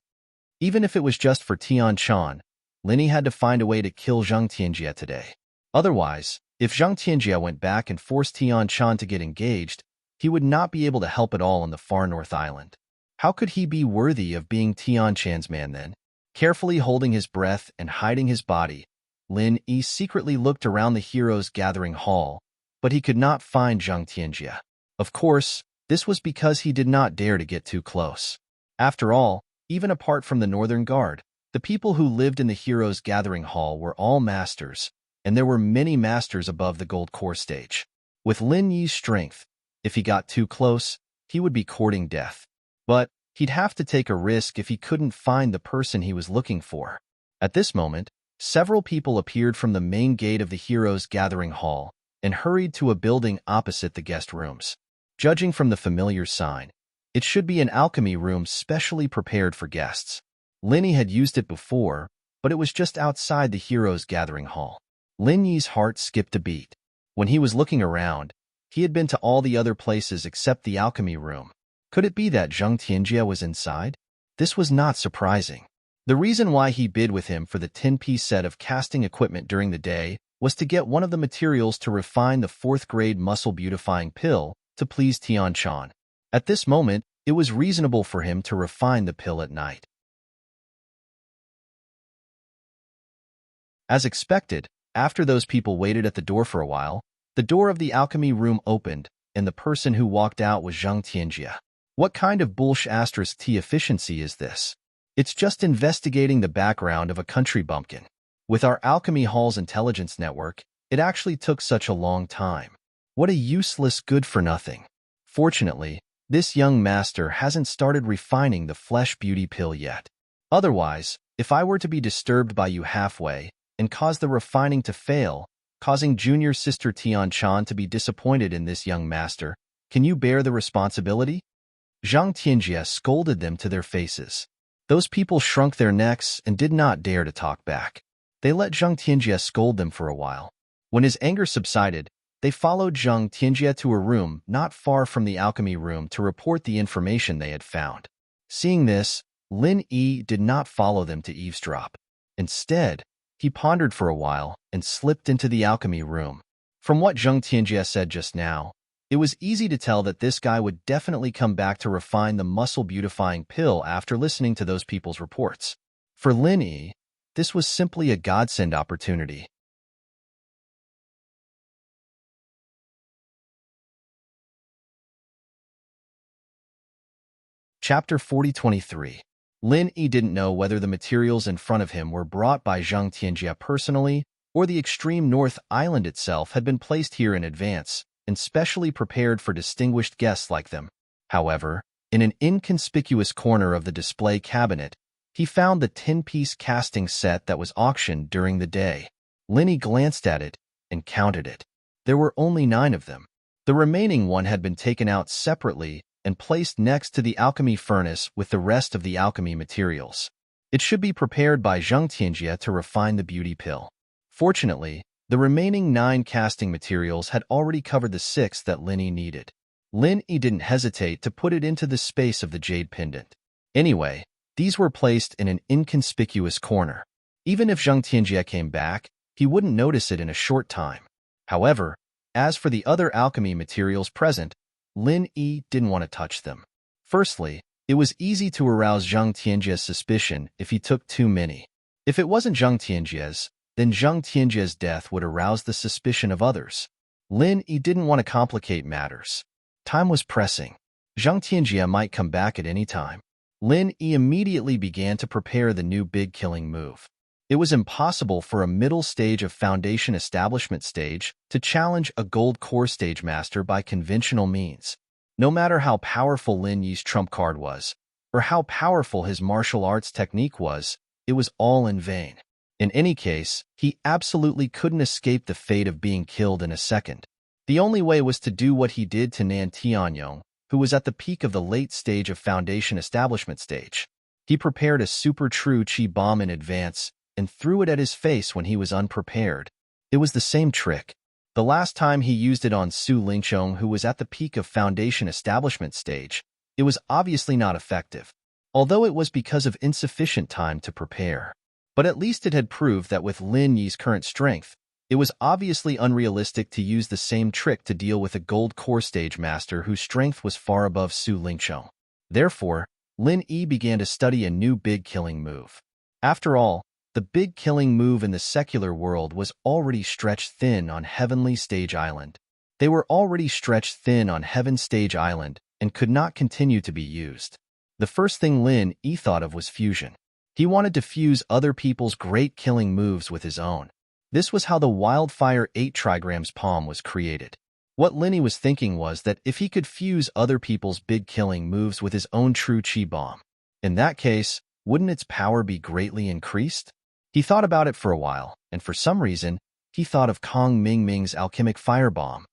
Even if it was just for Tian Chan, Lin Yi had to find a way to kill Zheng Tianjia today. Otherwise, if Zheng Tianjia went back and forced Tian Chan to get engaged, he would not be able to help at all on the far North Island. How could he be worthy of being Tian Chan's man then? Carefully holding his breath and hiding his body, Lin Yi secretly looked around the heroes' gathering hall, but he could not find Zheng Tianjia. Of course, this was because he did not dare to get too close. After all, even apart from the Northern Guard, the people who lived in the heroes' gathering hall were all masters, and there were many masters above the gold core stage. With Lin Yi's strength, if he got too close, he would be courting death. But he'd have to take a risk if he couldn't find the person he was looking for. At this moment, several people appeared from the main gate of the heroes' gathering hall and hurried to a building opposite the guest rooms. Judging from the familiar sign, it should be an alchemy room specially prepared for guests. Lin Yi had used it before, but it was just outside the heroes' gathering hall. Lin Yi's heart skipped a beat. When he was looking around, he had been to all the other places except the alchemy room. Could it be that Zheng Tianjia was inside? This was not surprising. The reason why he bid with him for the 10-piece set of casting equipment during the day was to get one of the materials to refine the 4th-grade muscle-beautifying pill to please Tian Chan. At this moment, it was reasonable for him to refine the pill at night. As expected, after those people waited at the door for a while, the door of the alchemy room opened, and the person who walked out was Zheng Tianjia. What kind of bullsh*t efficiency is this? It's just investigating the background of a country bumpkin. With our alchemy hall's intelligence network, it actually took such a long time. What a useless good-for-nothing. Fortunately, this young master hasn't started refining the flesh beauty pill yet. Otherwise, if I were to be disturbed by you halfway and cause the refining to fail, causing junior sister Tian Chan to be disappointed in this young master, can you bear the responsibility? Zheng Tianjia scolded them to their faces. Those people shrunk their necks and did not dare to talk back. They let Zheng Tianjia scold them for a while. When his anger subsided, they followed Zheng Tianjia to a room not far from the alchemy room to report the information they had found. Seeing this, Lin Yi did not follow them to eavesdrop. Instead, he pondered for a while and slipped into the alchemy room. From what Zheng Tianjia said just now, it was easy to tell that this guy would definitely come back to refine the muscle-beautifying pill after listening to those people's reports. For Lin Yi, this was simply a godsend opportunity. Chapter 4023. Lin Yi didn't know whether the materials in front of him were brought by Zheng Tianjia personally, or the extreme North Island itself had been placed here in advance and specially prepared for distinguished guests like them. However, in an inconspicuous corner of the display cabinet, he found the 10-piece casting set that was auctioned during the day. Lin Yi glanced at it and counted it. There were only 9 of them. The remaining one had been taken out separately and placed next to the alchemy furnace with the rest of the alchemy materials. It should be prepared by Zheng Tianjia to refine the beauty pill. Fortunately, the remaining 9 casting materials had already covered the 6 that Lin Yi needed. Lin Yi didn't hesitate to put it into the space of the jade pendant. Anyway, these were placed in an inconspicuous corner. Even if Zheng Tianjia came back, he wouldn't notice it in a short time. However, as for the other alchemy materials present, Lin Yi didn't want to touch them. Firstly, it was easy to arouse Zheng Tianjia's suspicion if he took too many. If it wasn't Zheng Tianjia's, then Zheng Tianjia's death would arouse the suspicion of others. Lin Yi didn't want to complicate matters. Time was pressing. Zhang Tianjie might come back at any time. Lin Yi immediately began to prepare the new big killing move. It was impossible for a middle stage of foundation establishment stage to challenge a gold core stage master by conventional means. No matter how powerful Lin Yi's trump card was, or how powerful his martial arts technique was, it was all in vain. In any case, he absolutely couldn't escape the fate of being killed in a second. The only way was to do what he did to Nan Tianyong, who was at the peak of the late stage of foundation establishment stage. He prepared a super true chi bomb in advance and threw it at his face when he was unprepared. It was the same trick. The last time he used it on Su Lingqiong, who was at the peak of foundation establishment stage, it was obviously not effective, although it was because of insufficient time to prepare. But at least it had proved that with Lin Yi's current strength, it was obviously unrealistic to use the same trick to deal with a gold core stage master whose strength was far above Su Lingqiong. Therefore, Lin Yi began to study a new big killing move. After all, the big killing move in the secular world was already stretched thin on Heavenly Stage Island. They were already stretched thin on Heaven Stage Island and could not continue to be used. The first thing Lin Yi thought of was fusion. He wanted to fuse other people's great killing moves with his own. This was how the Wildfire 8 Trigrams palm was created. What Lin Yi was thinking was that if he could fuse other people's big killing moves with his own true chi bomb, in that case, wouldn't its power be greatly increased? He thought about it for a while, and for some reason, he thought of Kong Mingming's alchemic fire bomb.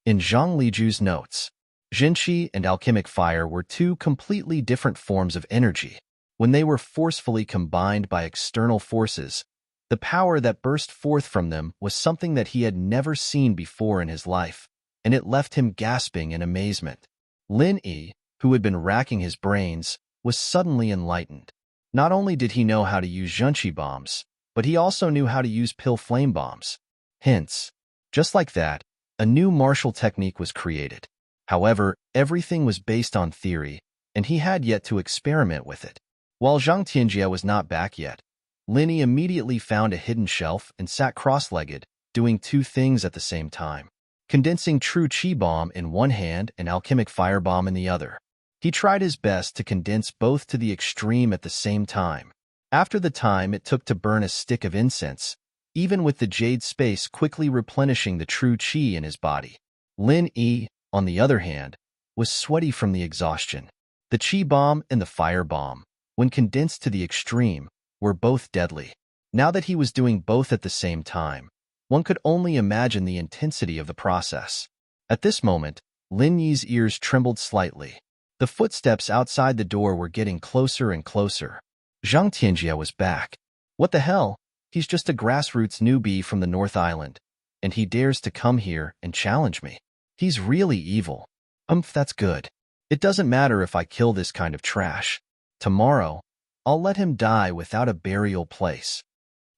In Zhang Liju's notes, Jinqi and alchemic fire were two completely different forms of energy. When they were forcefully combined by external forces, the power that burst forth from them was something that he had never seen before in his life, and it left him gasping in amazement. Lin Yi, who had been racking his brains, was suddenly enlightened. Not only did he know how to use Junqi bombs, but he also knew how to use pill flame bombs. Hence, just like that, a new martial technique was created. However, everything was based on theory, and he had yet to experiment with it. While Zhang Tianjie was not back yet, Lin Yi immediately found a hidden shelf and sat cross-legged, doing two things at the same time. Condensing true chi bomb in one hand and alchemic fire bomb in the other. He tried his best to condense both to the extreme at the same time. After the time it took to burn a stick of incense, even with the jade space quickly replenishing the true chi in his body, Lin Yi, on the other hand, was sweaty from the exhaustion. The chi bomb and the fire bomb, when condensed to the extreme, were both deadly. Now that he was doing both at the same time, one could only imagine the intensity of the process. At this moment, Lin Yi's ears trembled slightly. The footsteps outside the door were getting closer and closer. Zhang Tianjie was back. What the hell? He's just a grassroots newbie from the North Island, and he dares to come here and challenge me. He's really evil. That's good. It doesn't matter if I kill this kind of trash. Tomorrow, I'll let him die without a burial place.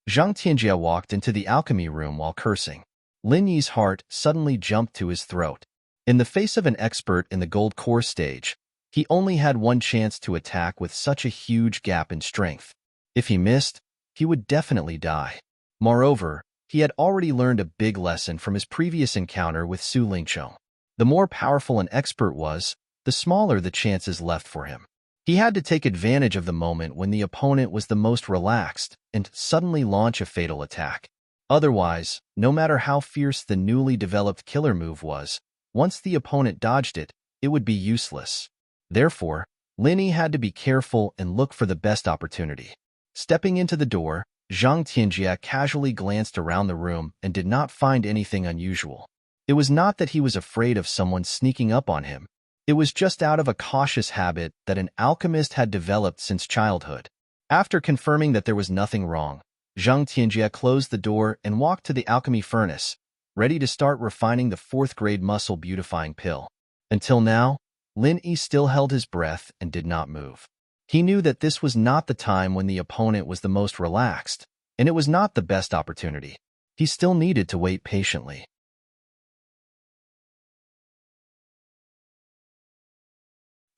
Zhang Tianjie walked into the alchemy room while cursing. Lin Yi's heart suddenly jumped to his throat. In the face of an expert in the gold core stage, he only had one chance to attack with such a huge gap in strength. If he missed, he would definitely die. Moreover, he had already learned a big lesson from his previous encounter with Su Lingqiong. The more powerful an expert was, the smaller the chances left for him. He had to take advantage of the moment when the opponent was the most relaxed and suddenly launch a fatal attack. Otherwise, no matter how fierce the newly developed killer move was, once the opponent dodged it, it would be useless. Therefore, Lin Yi had to be careful and look for the best opportunity. Stepping into the door, Zhang Tianjie casually glanced around the room and did not find anything unusual. It was not that he was afraid of someone sneaking up on him. It was just out of a cautious habit that an alchemist had developed since childhood. After confirming that there was nothing wrong, Zhang Tianjie closed the door and walked to the alchemy furnace, ready to start refining the 4th-grade muscle beautifying pill. Until now, Lin Yi still held his breath and did not move. He knew that this was not the time when the opponent was the most relaxed, and it was not the best opportunity. He still needed to wait patiently.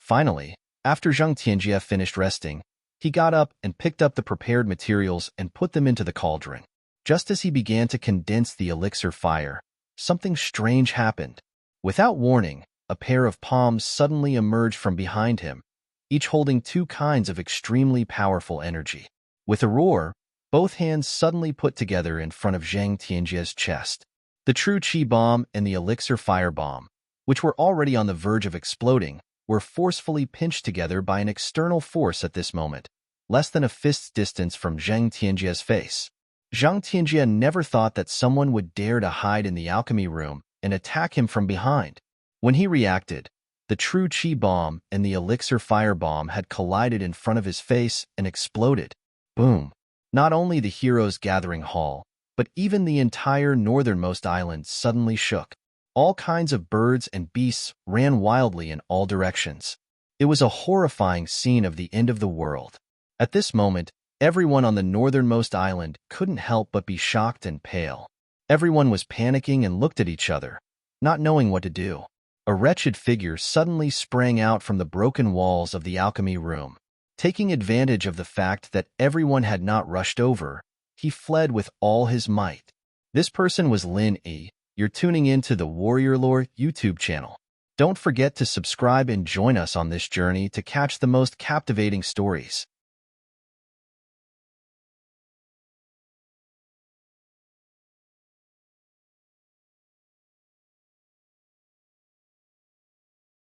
Finally, after Zhang Tianjie finished resting, he got up and picked up the prepared materials and put them into the cauldron. Just as he began to condense the elixir fire, something strange happened. Without warning, a pair of palms suddenly emerged from behind him, each holding two kinds of extremely powerful energy. With a roar, both hands suddenly put together in front of Zhang Tianjie's chest. The true Qi bomb and the elixir fire bomb, which were already on the verge of exploding, were forcefully pinched together by an external force at this moment, less than a fist's distance from Zhang Tianjie's face. Zhang Tianjie never thought that someone would dare to hide in the alchemy room and attack him from behind. When he reacted, the true Qi bomb and the elixir fire bomb had collided in front of his face and exploded. Boom! Not only the hero's gathering hall, but even the entire northernmost island suddenly shook. All kinds of birds and beasts ran wildly in all directions. It was a horrifying scene of the end of the world. At this moment, everyone on the northernmost island couldn't help but be shocked and pale. Everyone was panicking and looked at each other, not knowing what to do. A wretched figure suddenly sprang out from the broken walls of the alchemy room. Taking advantage of the fact that everyone had not rushed over, he fled with all his might. This person was Lin Yi. You're tuning into the Warrior Lore YouTube channel. Don't forget to subscribe and join us on this journey to catch the most captivating stories.